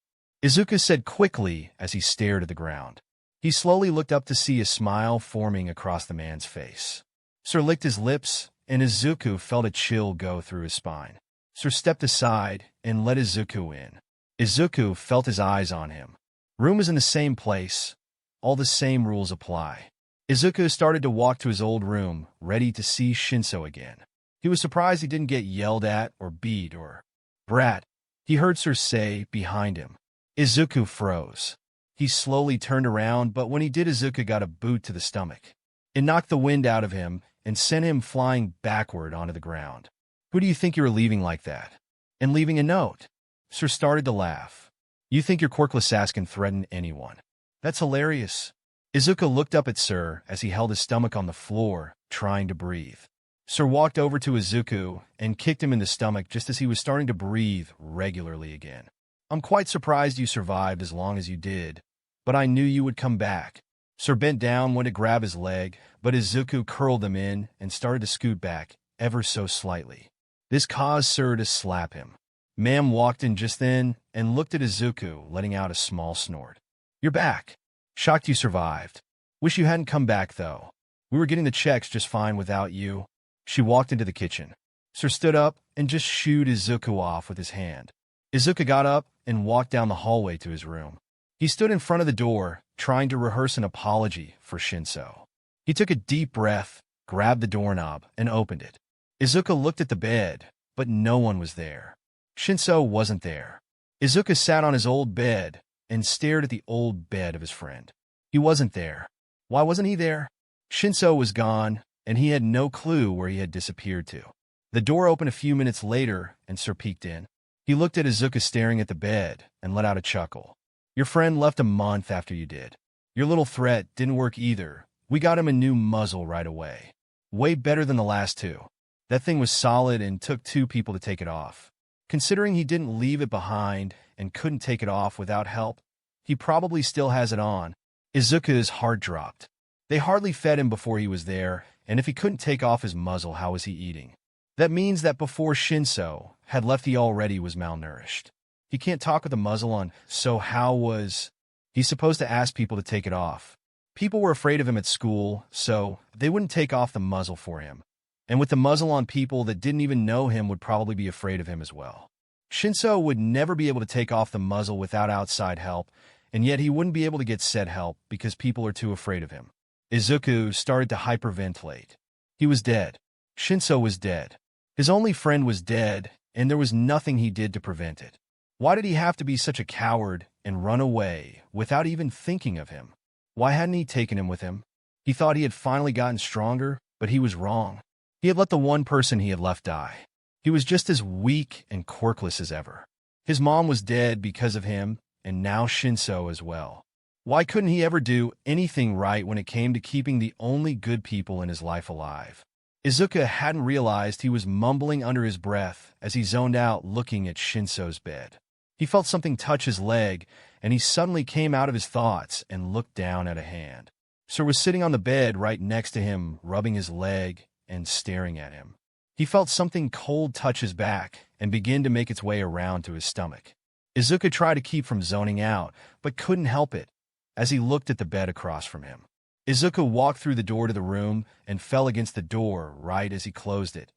Izuku said quickly as he stared at the ground. He slowly looked up to see a smile forming across the man's face. Sir licked his lips, and Izuku felt a chill go through his spine. Sir stepped aside and let Izuku in. Izuku felt his eyes on him. Room is in the same place. All the same rules apply. Izuku started to walk to his old room, ready to see Shinso again. He was surprised he didn't get yelled at or beat or brat. He heard Sir say behind him. Izuku froze. He slowly turned around, but when he did, Izuku got a boot to the stomach. It knocked the wind out of him and sent him flying backward onto the ground. Who do you think you were leaving like that? And leaving a note? Sir started to laugh. You think your quirkless ass can threaten anyone? That's hilarious. Izuku looked up at Sir as he held his stomach on the floor, trying to breathe. Sir walked over to Izuku and kicked him in the stomach just as he was starting to breathe regularly again. I'm quite surprised you survived as long as you did, but I knew you would come back. Sir bent down, went to grab his leg, but Izuku curled them in and started to scoot back, ever so slightly. This caused Sir to slap him. Ma'am walked in just then and looked at Izuku, letting out a small snort. "You're back. Shocked you survived. Wish you hadn't come back, though. We were getting the checks just fine without you." She walked into the kitchen. Sir stood up and just shooed Izuku off with his hand. Izuku got up and walked down the hallway to his room. He stood in front of the door, trying to rehearse an apology for Shinso. He took a deep breath, grabbed the doorknob, and opened it. Izuku looked at the bed, but no one was there. Shinso wasn't there. Izuku sat on his old bed and stared at the old bed of his friend. He wasn't there. Why wasn't he there? Shinso was gone, and he had no clue where he had disappeared to. The door opened a few minutes later, and Sir peeked in. He looked at Izuku staring at the bed and let out a chuckle. "Your friend left a month after you did. Your little threat didn't work either. We got him a new muzzle right away. Way better than the last two. That thing was solid and took 2 people to take it off. Considering he didn't leave it behind and couldn't take it off without help, he probably still has it on." Izuku's heart dropped. They hardly fed him before he was there, and if he couldn't take off his muzzle, how was he eating? That means that before Shinso had left, he already was malnourished. He can't talk with a muzzle on, so how was he supposed to ask people to take it off? People were afraid of him at school, so they wouldn't take off the muzzle for him. And with the muzzle on, people that didn't even know him would probably be afraid of him as well. Shinso would never be able to take off the muzzle without outside help, and yet he wouldn't be able to get said help because people are too afraid of him. Izuku started to hyperventilate. He was dead. Shinso was dead. His only friend was dead, and there was nothing he did to prevent it. Why did he have to be such a coward and run away without even thinking of him? Why hadn't he taken him with him? He thought he had finally gotten stronger, but he was wrong. He had let the one person he had left die. He was just as weak and quirkless as ever. His mom was dead because of him, and now Shinso as well. Why couldn't he ever do anything right when it came to keeping the only good people in his life alive? Izuku hadn't realized he was mumbling under his breath as he zoned out looking at Shinso's bed. He felt something touch his leg, and he suddenly came out of his thoughts and looked down at a hand. Sir was sitting on the bed right next to him, rubbing his leg and staring at him. He felt something cold touch his back and begin to make its way around to his stomach. Izuku tried to keep from zoning out, but couldn't help it as he looked at the bed across from him. Izuku walked through the door to the room and fell against the door right as he closed it,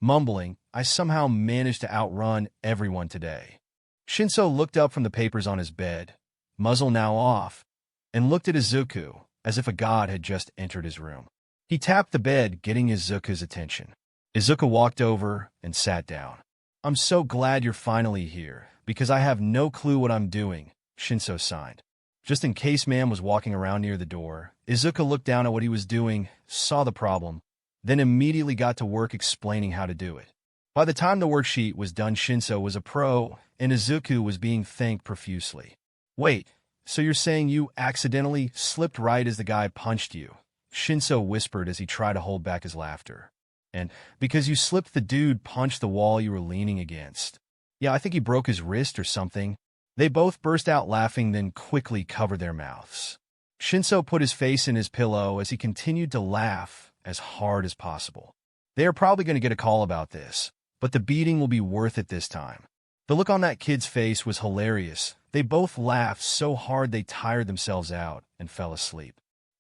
mumbling, "I somehow managed to outrun everyone today." Shinso looked up from the papers on his bed, muzzle now off, and looked at Izuku as if a god had just entered his room. He tapped the bed, getting Izuku's attention. Izuku walked over and sat down. "I'm so glad you're finally here, because I have no clue what I'm doing," Shinso signed. Just in case Ma'am was walking around near the door, Izuku looked down at what he was doing, saw the problem, then immediately got to work explaining how to do it. By the time the worksheet was done, Shinso was a pro, and Izuku was being thanked profusely. "Wait, so you're saying you accidentally slipped right as the guy punched you?" Shinso whispered as he tried to hold back his laughter. "And because you slipped, the dude punched the wall you were leaning against." "Yeah, I think he broke his wrist or something." They both burst out laughing, then quickly covered their mouths. Shinso put his face in his pillow as he continued to laugh as hard as possible. They are probably going to get a call about this, but the beating will be worth it this time. The look on that kid's face was hilarious. They both laughed so hard they tired themselves out and fell asleep.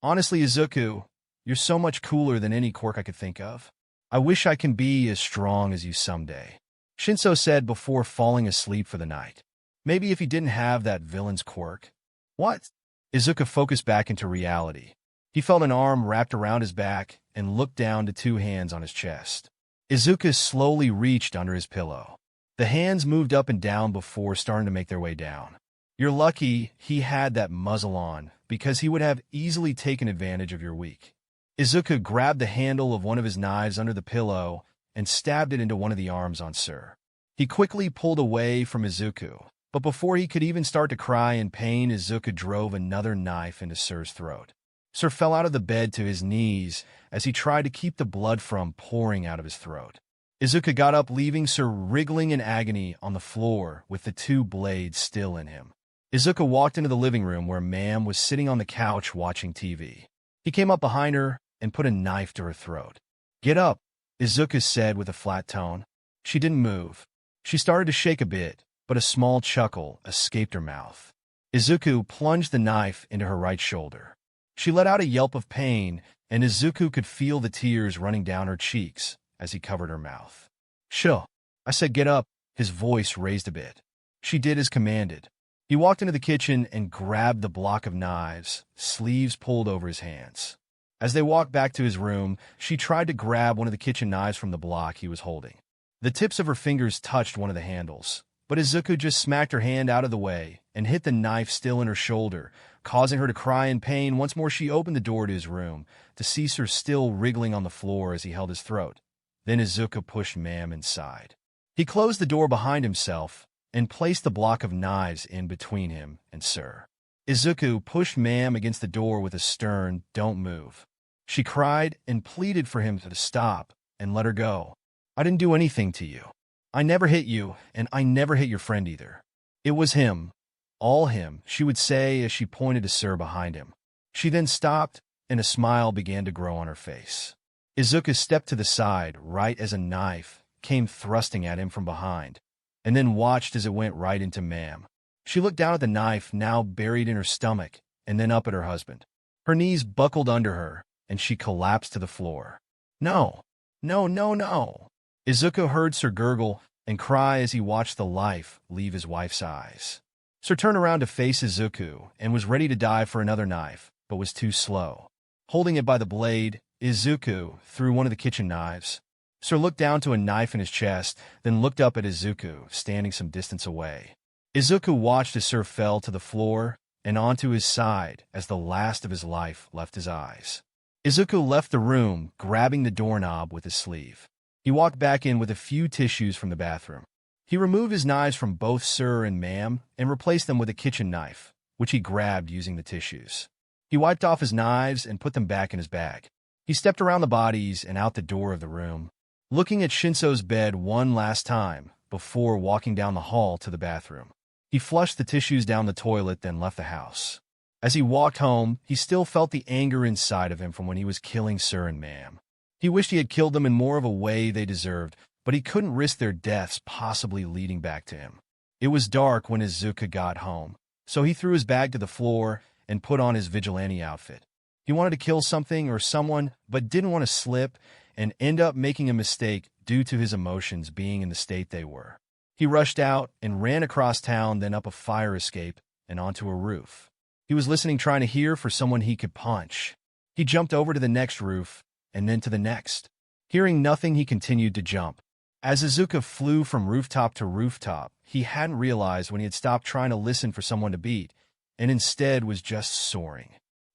"Honestly, Izuku, you're so much cooler than any quirk I could think of. I wish I can be as strong as you someday," Shinso said before falling asleep for the night. Maybe if he didn't have that villain's quirk. What? Izuku focused back into reality. He felt an arm wrapped around his back and looked down to 2 hands on his chest. Izuku slowly reached under his pillow. The hands moved up and down before starting to make their way down. You're lucky he had that muzzle on, because he would have easily taken advantage of your weak. Izuku grabbed the handle of one of his knives under the pillow and stabbed it into one of the arms on Sir. He quickly pulled away from Izuku, but before he could even start to cry in pain, Izuku drove another knife into Sir's throat. Sir fell out of the bed to his knees as he tried to keep the blood from pouring out of his throat. Izuku got up, leaving Sir wriggling in agony on the floor with the 2 blades still in him. Izuku walked into the living room where Ma'am was sitting on the couch watching TV. He came up behind her and put a knife to her throat. "Get up," Izuku said with a flat tone. She didn't move. She started to shake a bit, but a small chuckle escaped her mouth. Izuku plunged the knife into her right shoulder. She let out a yelp of pain, and Izuku could feel the tears running down her cheeks as he covered her mouth. "Sho," I said, "get up." His voice raised a bit. She did as commanded. He walked into the kitchen and grabbed the block of knives, sleeves pulled over his hands. As they walked back to his room, she tried to grab one of the kitchen knives from the block he was holding. The tips of her fingers touched one of the handles, but Izuku just smacked her hand out of the way and hit the knife still in her shoulder, causing her to cry in pain. Once more she opened the door to his room, to see Sir still wriggling on the floor as he held his throat. Then Izuku pushed Ma'am inside. He closed the door behind himself and placed the block of knives in between him and Sir. Izuku pushed Ma'am against the door with a stern, "Don't move." She cried and pleaded for him to stop and let her go. "I didn't do anything to you. I never hit you, and I never hit your friend either. It was him. All him," she would say as she pointed to Sir behind him. She then stopped, and a smile began to grow on her face. Izuku stepped to the side right as a knife came thrusting at him from behind, and then watched as it went right into Ma'am. She looked down at the knife now buried in her stomach, and then up at her husband. Her knees buckled under her, and she collapsed to the floor. "No, no, no, no." Izuku heard Sir gurgle and cry as he watched the life leave his wife's eyes. Sir turned around to face Izuku and was ready to dive for another knife, but was too slow. Holding it by the blade, Izuku threw one of the kitchen knives. Sir looked down to a knife in his chest, then looked up at Izuku, standing some distance away. Izuku watched as Sir fell to the floor and onto his side as the last of his life left his eyes. Izuku left the room, grabbing the doorknob with his sleeve. He walked back in with a few tissues from the bathroom. He removed his knives from both Sir and Ma'am and replaced them with a kitchen knife, which he grabbed using the tissues. He wiped off his knives and put them back in his bag. He stepped around the bodies and out the door of the room, looking at Shinso's bed one last time before walking down the hall to the bathroom. He flushed the tissues down the toilet, then left the house. As he walked home, he still felt the anger inside of him from when he was killing Sir and Ma'am. He wished he had killed them in more of a way they deserved, but he couldn't risk their deaths possibly leading back to him. It was dark when Izuku got home, so he threw his bag to the floor and put on his vigilante outfit. He wanted to kill something or someone, but didn't want to slip and end up making a mistake due to his emotions being in the state they were. He rushed out and ran across town, then up a fire escape and onto a roof. He was listening, trying to hear for someone he could punch. He jumped over to the next roof and then to the next. Hearing nothing, he continued to jump. As Izuku flew from rooftop to rooftop, he hadn't realized when he had stopped trying to listen for someone to beat, and instead was just soaring.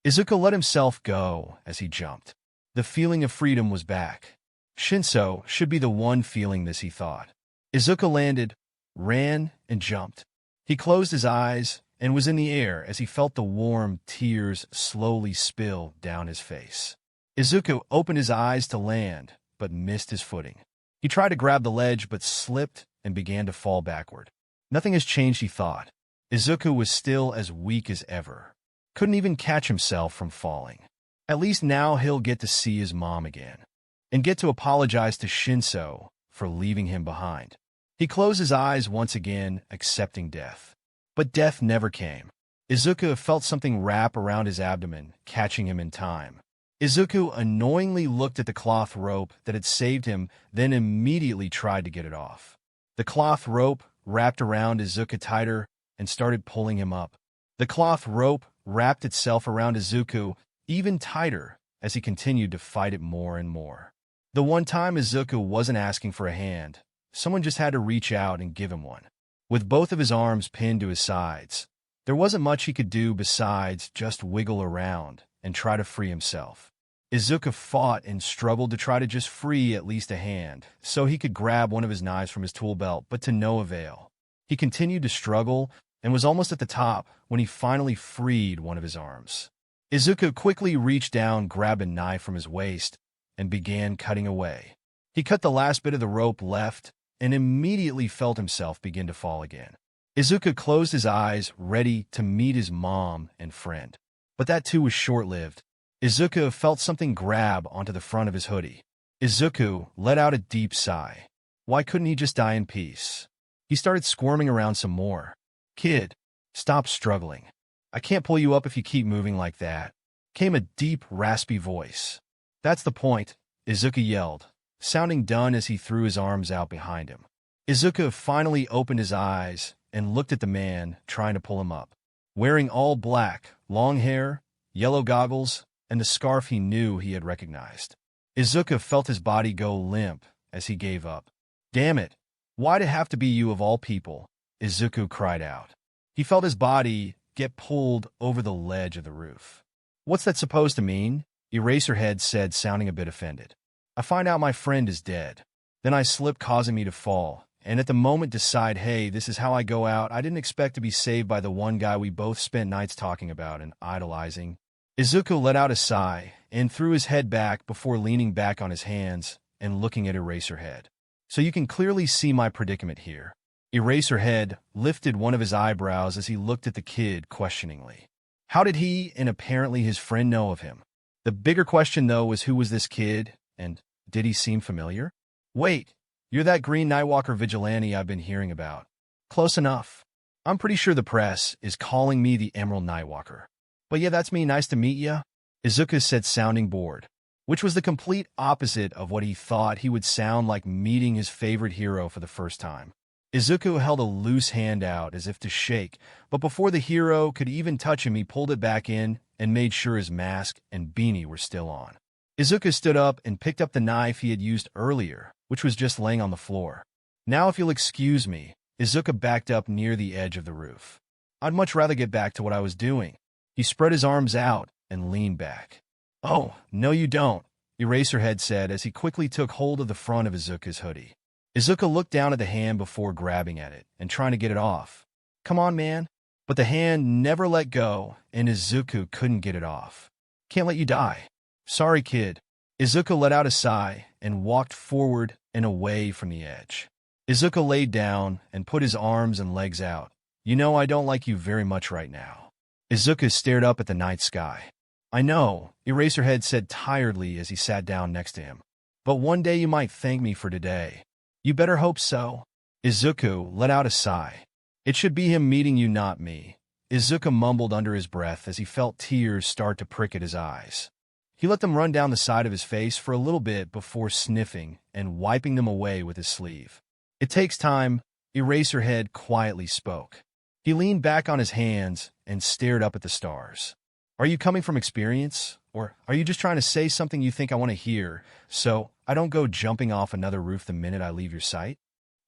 Izuku let himself go as he jumped. The feeling of freedom was back. Shinso should be the one feeling this, he thought. Izuku landed, ran, and jumped. He closed his eyes and was in the air as he felt the warm tears slowly spill down his face. Izuku opened his eyes to land, but missed his footing. He tried to grab the ledge, but slipped and began to fall backward. Nothing has changed, he thought. Izuku was still as weak as ever. Couldn't even catch himself from falling. At least now he'll get to see his mom again, and get to apologize to Shinso for leaving him behind. He closed his eyes once again, accepting death. But death never came. Izuku felt something wrap around his abdomen, catching him in time. Izuku annoyingly looked at the cloth rope that had saved him, then immediately tried to get it off. The cloth rope wrapped around Izuku tighter and started pulling him up. The cloth rope wrapped itself around Izuku even tighter as he continued to fight it more and more. The one time Izuku wasn't asking for a hand, someone just had to reach out and give him one. With both of his arms pinned to his sides, there wasn't much he could do besides just wiggle around and try to free himself. Izuku fought and struggled to try to just free at least a hand so he could grab one of his knives from his tool belt, but to no avail. He continued to struggle and was almost at the top when he finally freed one of his arms. Izuku quickly reached down, grabbed a knife from his waist, and began cutting away. He cut the last bit of the rope left and immediately felt himself begin to fall again. Izuku closed his eyes, ready to meet his mom and friend. But that too was short-lived. Izuku felt something grab onto the front of his hoodie. Izuku let out a deep sigh. Why couldn't he just die in peace? He started squirming around some more. Kid, stop struggling. I can't pull you up if you keep moving like that. Came a deep, raspy voice. That's the point, Izuku yelled, sounding done as he threw his arms out behind him. Izuku finally opened his eyes and looked at the man trying to pull him up. Wearing all black, long hair, yellow goggles, and the scarf he knew he had recognized. Izuku felt his body go limp as he gave up. Damn it! Why'd it have to be you of all people? Izuku cried out. He felt his body get pulled over the ledge of the roof. What's that supposed to mean? Eraserhead said, sounding a bit offended. I find out my friend is dead. Then I slip, causing me to fall, and at the moment decide, hey, this is how I go out. I didn't expect to be saved by the one guy we both spent nights talking about and idolizing. Izuku let out a sigh and threw his head back before leaning back on his hands and looking at Eraserhead. So you can clearly see my predicament here. Eraserhead lifted one of his eyebrows as he looked at the kid questioningly. How did he and apparently his friend know of him? The bigger question, though, was who was this kid, and did he seem familiar? Wait, you're that green Nightwalker vigilante I've been hearing about. Close enough. I'm pretty sure the press is calling me the Emerald Nightwalker. But yeah, that's me. Nice to meet ya, Izuku said, sounding bored, which was the complete opposite of what he thought he would sound like meeting his favorite hero for the first time. Izuku held a loose hand out as if to shake, but before the hero could even touch him, he pulled it back in and made sure his mask and beanie were still on. Izuku stood up and picked up the knife he had used earlier, which was just laying on the floor. Now, if you'll excuse me, Izuku backed up near the edge of the roof. I'd much rather get back to what I was doing. He spread his arms out and leaned back. Oh, no you don't, Eraserhead said as he quickly took hold of the front of Izuku's hoodie. Izuku looked down at the hand before grabbing at it and trying to get it off. Come on, man. But the hand never let go, and Izuku couldn't get it off. Can't let you die. Sorry, kid. Izuku let out a sigh and walked forward and away from the edge. Izuku laid down and put his arms and legs out. You know, I don't like you very much right now. Izuku stared up at the night sky. I know, Eraserhead said tiredly as he sat down next to him. But one day you might thank me for today. You better hope so. Izuku let out a sigh. It should be him meeting you, not me. Izuku mumbled under his breath as he felt tears start to prick at his eyes. He let them run down the side of his face for a little bit before sniffing and wiping them away with his sleeve. It takes time, Eraserhead quietly spoke. He leaned back on his hands and stared up at the stars. Are you coming from experience? Or are you just trying to say something you think I want to hear, so I don't go jumping off another roof the minute I leave your sight?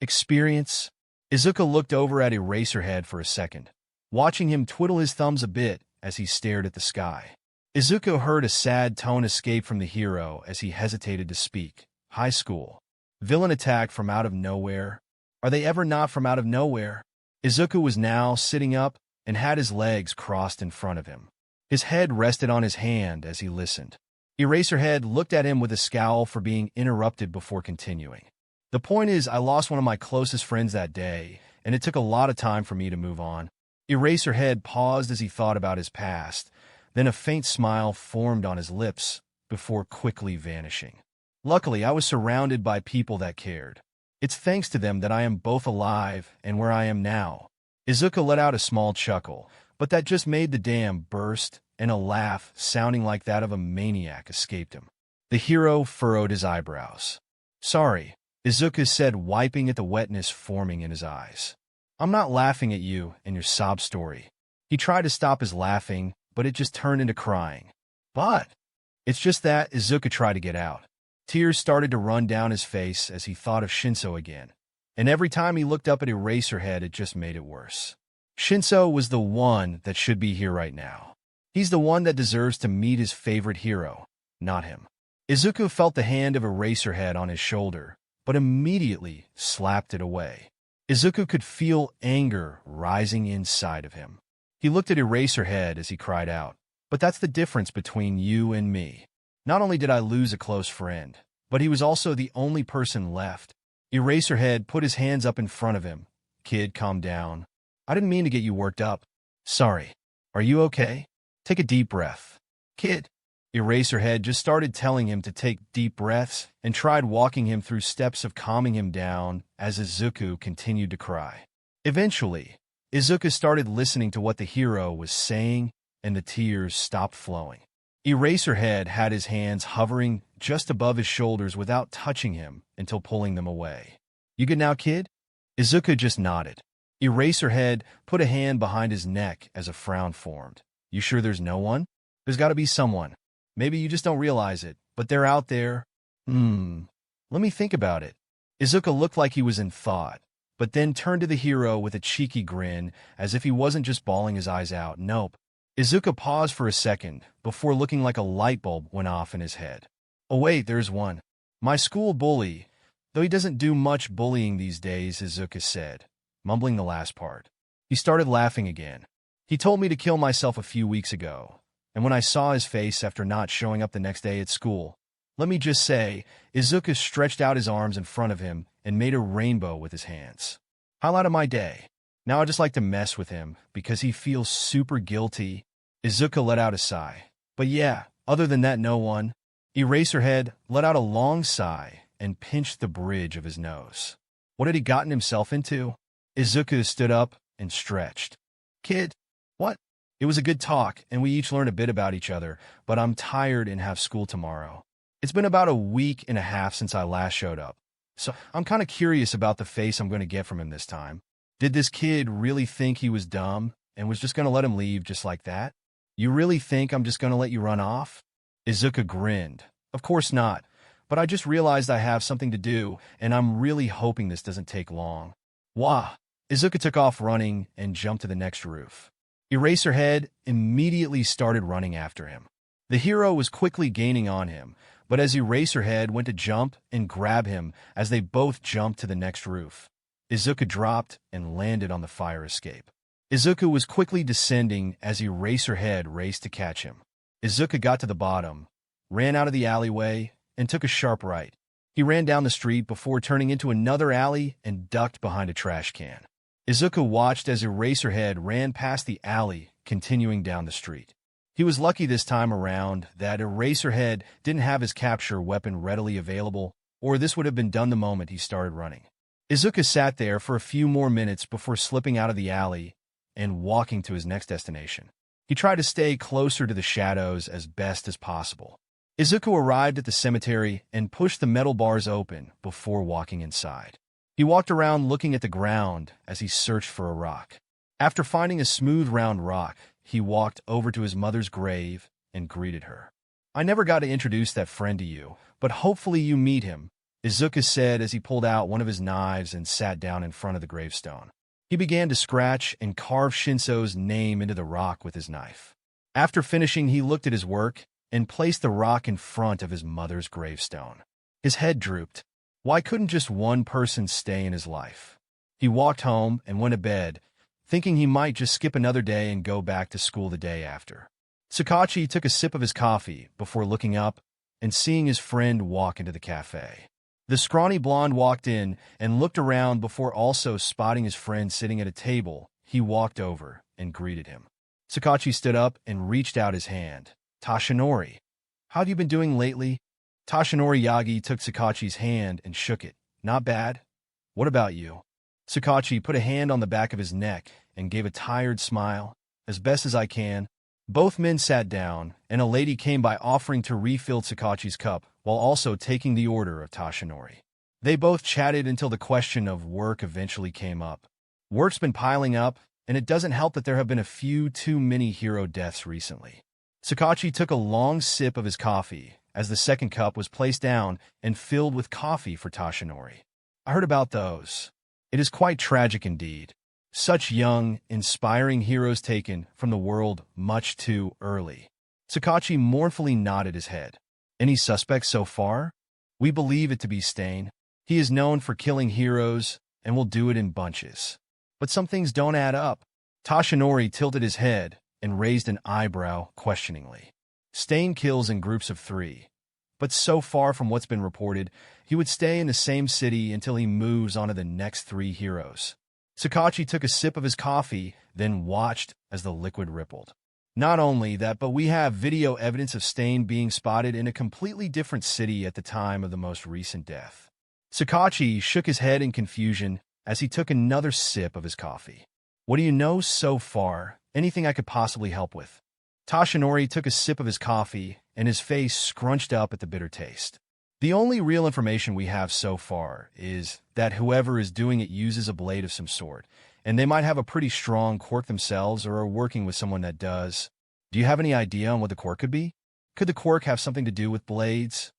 Experience? Izuku looked over at Eraserhead for a second, watching him twiddle his thumbs a bit as he stared at the sky. Izuku heard a sad tone escape from the hero as he hesitated to speak. High school. Villain attack from out of nowhere. Are they ever not from out of nowhere? Izuku was now sitting up and had his legs crossed in front of him. His head rested on his hand as he listened. Eraserhead looked at him with a scowl for being interrupted before continuing. The point is, I lost one of my closest friends that day, and it took a lot of time for me to move on. Eraserhead paused as he thought about his past, then a faint smile formed on his lips before quickly vanishing. Luckily, I was surrounded by people that cared. It's thanks to them that I am both alive and where I am now. Izuku let out a small chuckle, but that just made the dam burst, and a laugh sounding like that of a maniac escaped him. The hero furrowed his eyebrows. Sorry, Izuku said, wiping at the wetness forming in his eyes. I'm not laughing at you and your sob story. He tried to stop his laughing, but it just turned into crying. But it's just that Izuku tried to get out. Tears started to run down his face as he thought of Shinso again, and every time he looked up at Eraserhead, it just made it worse. Shinso was the one that should be here right now. He's the one that deserves to meet his favorite hero, not him. Izuku felt the hand of Eraserhead on his shoulder, but immediately slapped it away. Izuku could feel anger rising inside of him. He looked at Eraserhead as he cried out, but that's the difference between you and me. Not only did I lose a close friend, but he was also the only person left. Eraserhead put his hands up in front of him. Kid, calm down. I didn't mean to get you worked up. Sorry. Are you okay? Take a deep breath. Kid. Eraserhead just started telling him to take deep breaths and tried walking him through steps of calming him down as Izuku continued to cry. Eventually, Izuku started listening to what the hero was saying, and the tears stopped flowing. Eraserhead had his hands hovering just above his shoulders without touching him until pulling them away. "You good now, kid?" Izuku just nodded. Eraserhead put a hand behind his neck as a frown formed. "You sure there's no one? There's got to be someone. Maybe you just don't realize it, but they're out there." Let me think about it." Izuku looked like he was in thought, but then turned to the hero with a cheeky grin as if he wasn't just bawling his eyes out. "Nope." Izuku paused for a second before looking like a light bulb went off in his head. "Oh wait, there's one. My school bully, though he doesn't do much bullying these days," Izuku said, mumbling the last part. He started laughing again. "He told me to kill myself a few weeks ago, and when I saw his face after not showing up the next day at school, let me just say," Izuku stretched out his arms in front of him and made a rainbow with his hands. "Highlight of my day. Now I just like to mess with him because he feels super guilty." Izuku let out a sigh. "But yeah, other than that, no one." Eraserhead let out a long sigh and pinched the bridge of his nose. What had he gotten himself into? Izuku stood up and stretched. "Kid, what? It was a good talk, and we each learned a bit about each other, but I'm tired and have school tomorrow. It's been about a week and a half since I last showed up, so I'm kind of curious about the face I'm going to get from him this time. Did this kid really think he was dumb and was just going to let him leave just like that? You really think I'm just going to let you run off?" Izuku grinned. "Of course not, but I just realized I have something to do, and I'm really hoping this doesn't take long." "Wah!" Izuku took off running and jumped to the next roof. Eraserhead immediately started running after him. The hero was quickly gaining on him, but as Eraserhead went to jump and grab him as they both jumped to the next roof, Izuku dropped and landed on the fire escape. Izuku was quickly descending as Eraserhead raced to catch him. Izuku got to the bottom, ran out of the alleyway, and took a sharp right. He ran down the street before turning into another alley and ducked behind a trash can. Izuku watched as Eraserhead ran past the alley, continuing down the street. He was lucky this time around that Eraserhead didn't have his capture weapon readily available, or this would have been done the moment he started running. Izuku sat there for a few more minutes before slipping out of the alley and walking to his next destination. He tried to stay closer to the shadows as best as possible. Izuku arrived at the cemetery and pushed the metal bars open before walking inside. He walked around looking at the ground as he searched for a rock. After finding a smooth round rock, he walked over to his mother's grave and greeted her. "I never got to introduce that friend to you, but hopefully you meet him," Izuku said as he pulled out one of his knives and sat down in front of the gravestone. He began to scratch and carve Shinso's name into the rock with his knife. After finishing, he looked at his work and placed the rock in front of his mother's gravestone. His head drooped. Why couldn't just one person stay in his life? He walked home and went to bed, thinking he might just skip another day and go back to school the day after. Kacchan took a sip of his coffee before looking up and seeing his friend walk into the cafe. The scrawny blonde walked in and looked around before also spotting his friend sitting at a table. He walked over and greeted him. Kacchan stood up and reached out his hand. "Tashinori, how have you been doing lately?" Tashinori Yagi took Kacchan's hand and shook it. "Not bad. What about you?" Kacchan put a hand on the back of his neck and gave a tired smile. "As best as I can." Both men sat down, and a lady came by offering to refill Kacchan's cup while also taking the order of Tashinori. They both chatted until the question of work eventually came up. Work's been piling up, and it doesn't help that there have been a few too many hero deaths recently. Kacchan took a long sip of his coffee as the second cup was placed down and filled with coffee for Tashinori. "I heard about those. It is quite tragic indeed. Such young, inspiring heroes taken from the world much too early." Kacchan mournfully nodded his head. "Any suspects so far?" "We believe it to be Stain. He is known for killing heroes and will do it in bunches. But some things don't add up." Tashinori tilted his head and raised an eyebrow questioningly. "Stain kills in groups of 3. But so far from what's been reported, he would stay in the same city until he moves on to the next 3 heroes." Kacchan took a sip of his coffee, then watched as the liquid rippled. Not only that, but we have video evidence of Stain being spotted in a completely different city at the time of the most recent death. Kacchan shook his head in confusion as he took another sip of his coffee. What do you know so far? Anything I could possibly help with? Toshinori took a sip of his coffee, and his face scrunched up at the bitter taste. The only real information we have so far is that whoever is doing it uses a blade of some sort, and they might have a pretty strong quirk themselves or are working with someone that does. Do you have any idea on what the quirk could be? Could the quirk have something to do with blades?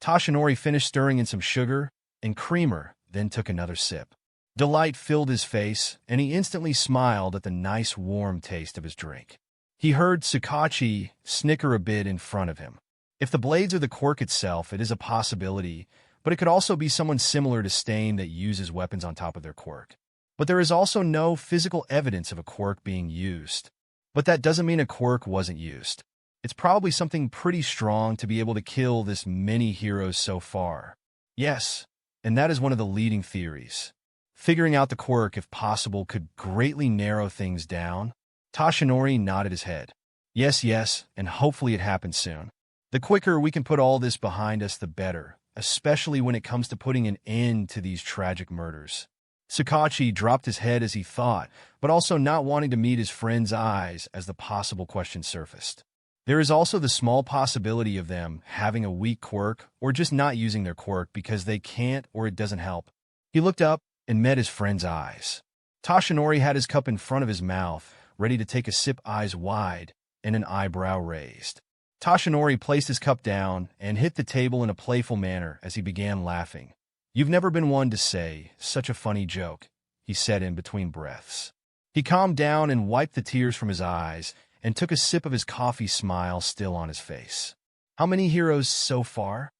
Toshinori finished stirring in some sugar and creamer, then took another sip. Delight filled his face, and he instantly smiled at the nice warm taste of his drink. He heard Kacchan snicker a bit in front of him. If the blades are the quirk itself, it is a possibility, but it could also be someone similar to Stain that uses weapons on top of their quirk. But there is also no physical evidence of a quirk being used. But that doesn't mean a quirk wasn't used. It's probably something pretty strong to be able to kill this many heroes so far. Yes, and that is one of the leading theories. Figuring out the quirk, if possible, could greatly narrow things down. Toshinori nodded his head. Yes, and hopefully it happens soon. The quicker we can put all this behind us, the better, especially when it comes to putting an end to these tragic murders. Kacchan dropped his head as he thought, but also not wanting to meet his friend's eyes as the possible question surfaced. There is also the small possibility of them having a weak quirk or just not using their quirk because they can't or it doesn't help. He looked up and met his friend's eyes. Toshinori had his cup in front of his mouth, ready to take a sip, eyes wide and an eyebrow raised. Toshinori placed his cup down and hit the table in a playful manner as he began laughing. You've never been one to say, such a funny joke, he said in between breaths. He calmed down and wiped the tears from his eyes and took a sip of his coffee, smile still on his face. How many heroes so far?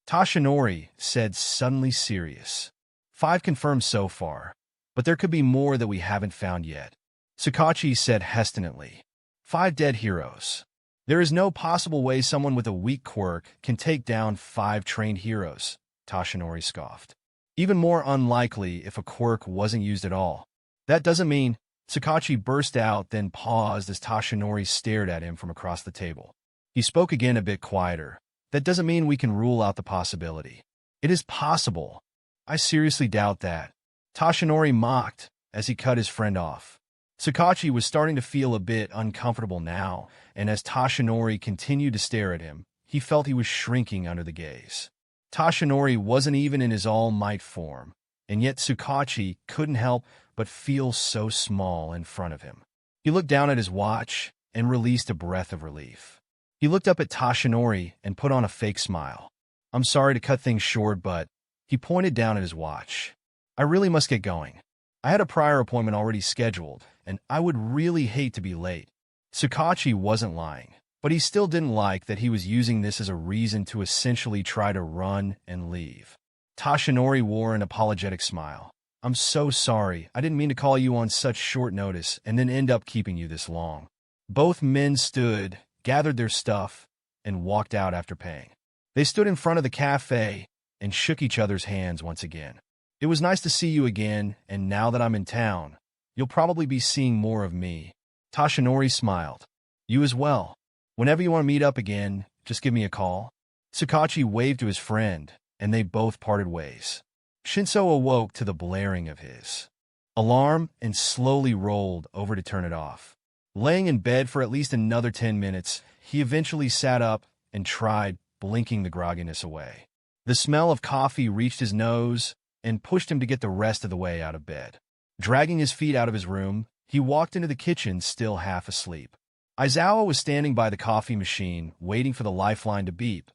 Toshinori said, suddenly serious. 5 confirmed so far, but there could be more that we haven't found yet. Kacchan said hesitantly. 5 dead heroes. There is no possible way someone with a weak quirk can take down 5 trained heroes, Toshinori scoffed. Even more unlikely if a quirk wasn't used at all. That doesn't mean... Kacchan burst out, then paused as Toshinori stared at him from across the table. He spoke again a bit quieter. That doesn't mean we can rule out the possibility. It is possible. I seriously doubt that. Toshinori mocked as he cut his friend off. Kacchan was starting to feel a bit uncomfortable now, and as Toshinori continued to stare at him, he felt he was shrinking under the gaze. Toshinori wasn't even in his all-might form, and yet Kacchan couldn't help but feel so small in front of him. He looked down at his watch and released a breath of relief. He looked up at Toshinori and put on a fake smile. I'm sorry to cut things short, but... He pointed down at his watch. I really must get going. I had a prior appointment already scheduled, and I would really hate to be late. Kacchan wasn't lying, but he still didn't like that he was using this as a reason to essentially try to run and leave. Toshinori wore an apologetic smile. I'm so sorry. I didn't mean to call you on such short notice and then end up keeping you this long. Both men stood, gathered their stuff, and walked out after paying. They stood in front of the cafe and shook each other's hands once again. It was nice to see you again, and now that I'm in town, you'll probably be seeing more of me. Toshinori smiled. You as well. Whenever you want to meet up again, just give me a call. Kacchan waved to his friend, and they both parted ways. Shinso awoke to the blaring of his alarm and slowly rolled over to turn it off. Laying in bed for at least another 10 minutes, he eventually sat up and tried blinking the grogginess away. The smell of coffee reached his nose and pushed him to get the rest of the way out of bed. Dragging his feet out of his room, he walked into the kitchen still half asleep. Izuku was standing by the coffee machine, waiting for the lifeline to beep,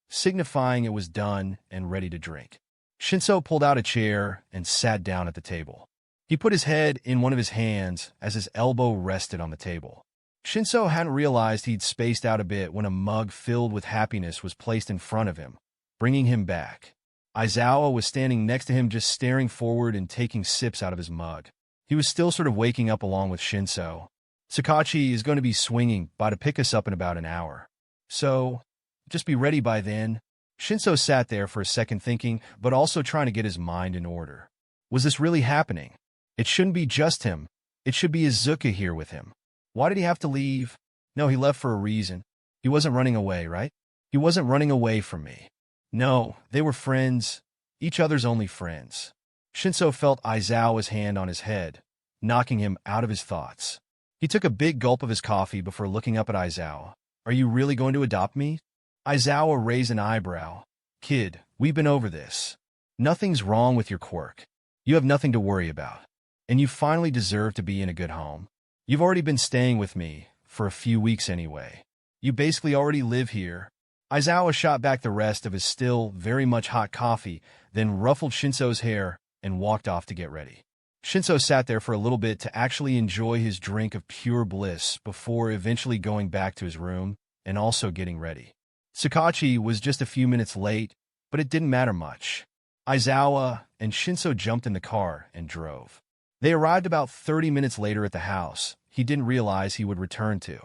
signifying it was done and ready to drink. Shinso pulled out a chair and sat down at the table. He put his head in one of his hands as his elbow rested on the table. Shinso hadn't realized he'd spaced out a bit when a mug filled with happiness was placed in front of him, bringing him back. Izuku was standing next to him, just staring forward and taking sips out of his mug. He was still sort of waking up along with Shinso. Kacchan is going to be swinging by to pick us up in about an hour. So, just be ready by then. Shinso sat there for a second thinking, but also trying to get his mind in order. Was this really happening? It shouldn't be just him. It should be Izuku here with him. Why did he have to leave? No, he left for a reason. He wasn't running away, right? He wasn't running away from me. No, they were friends, each other's only friends. Shinso felt Aizawa's hand on his head, knocking him out of his thoughts. He took a big gulp of his coffee before looking up at Aizawa. Are you really going to adopt me? Aizawa raised an eyebrow. Kid, we've been over this. Nothing's wrong with your quirk. You have nothing to worry about. And you finally deserve to be in a good home. You've already been staying with me, for a few weeks anyway. You basically already live here. Aizawa shot back the rest of his still very much hot coffee, then ruffled Shinso's hair and walked off to get ready. Shinso sat there for a little bit to actually enjoy his drink of pure bliss before eventually going back to his room and also getting ready. Kacchan was just a few minutes late, but it didn't matter much. Aizawa and Shinso jumped in the car and drove. They arrived about 30 minutes later at the house he didn't realize he would return to.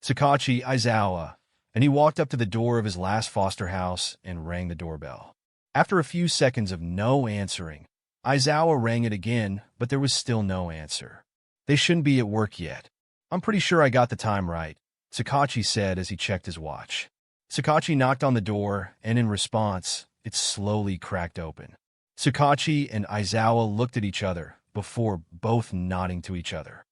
Kacchan, Aizawa, and he walked up to the door of his last foster house and rang the doorbell. After a few seconds of no answering, Aizawa rang it again, but there was still no answer. They shouldn't be at work yet. I'm pretty sure I got the time right, Kacchan said as he checked his watch. Kacchan knocked on the door, and in response, it slowly cracked open. Kacchan and Aizawa looked at each other before both nodding to each other.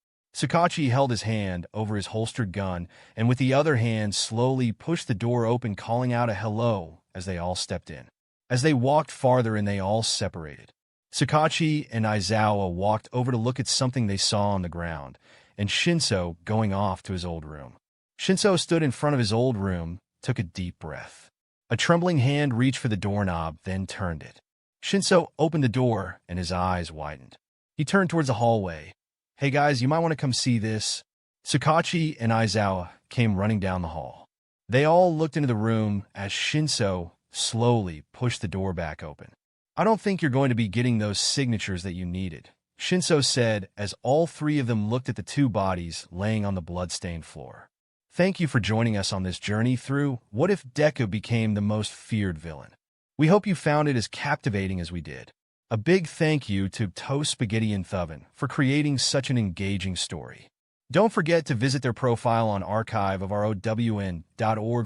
Kacchan held his hand over his holstered gun and with the other hand slowly pushed the door open, calling out a hello as they all stepped in. As they walked farther and they all separated. Kacchan and Aizawa walked over to look at something they saw on the ground, and Shinso going off to his old room. Shinso stood in front of his old room, took a deep breath. A trembling hand reached for the doorknob, then turned it. Shinso opened the door, and his eyes widened. He turned towards the hallway. Hey guys, you might want to come see this. Kacchan and Aizawa came running down the hall. They all looked into the room as Shinso slowly pushed the door back open. I don't think you're going to be getting those signatures that you needed, Shinso said as all three of them looked at the two bodies laying on the blood-stained floor. Thank you for joining us on this journey through What If Deku Became the Most Feared Villain. We hope you found it as captivating as we did. A big thank you to Toast Spaghetti and Thoven for creating such an engaging story. Don't forget to visit their profile on archive.org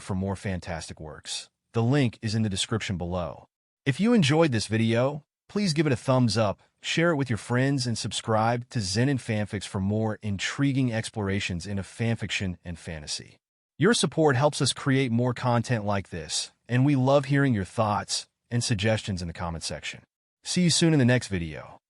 for more fantastic works. The link is in the description below. If you enjoyed this video, please give it a thumbs up, share it with your friends, and subscribe to Zenin Fanfics for more intriguing explorations into fanfiction and fantasy. Your support helps us create more content like this, and we love hearing your thoughts and suggestions in the comment section. See you soon in the next video.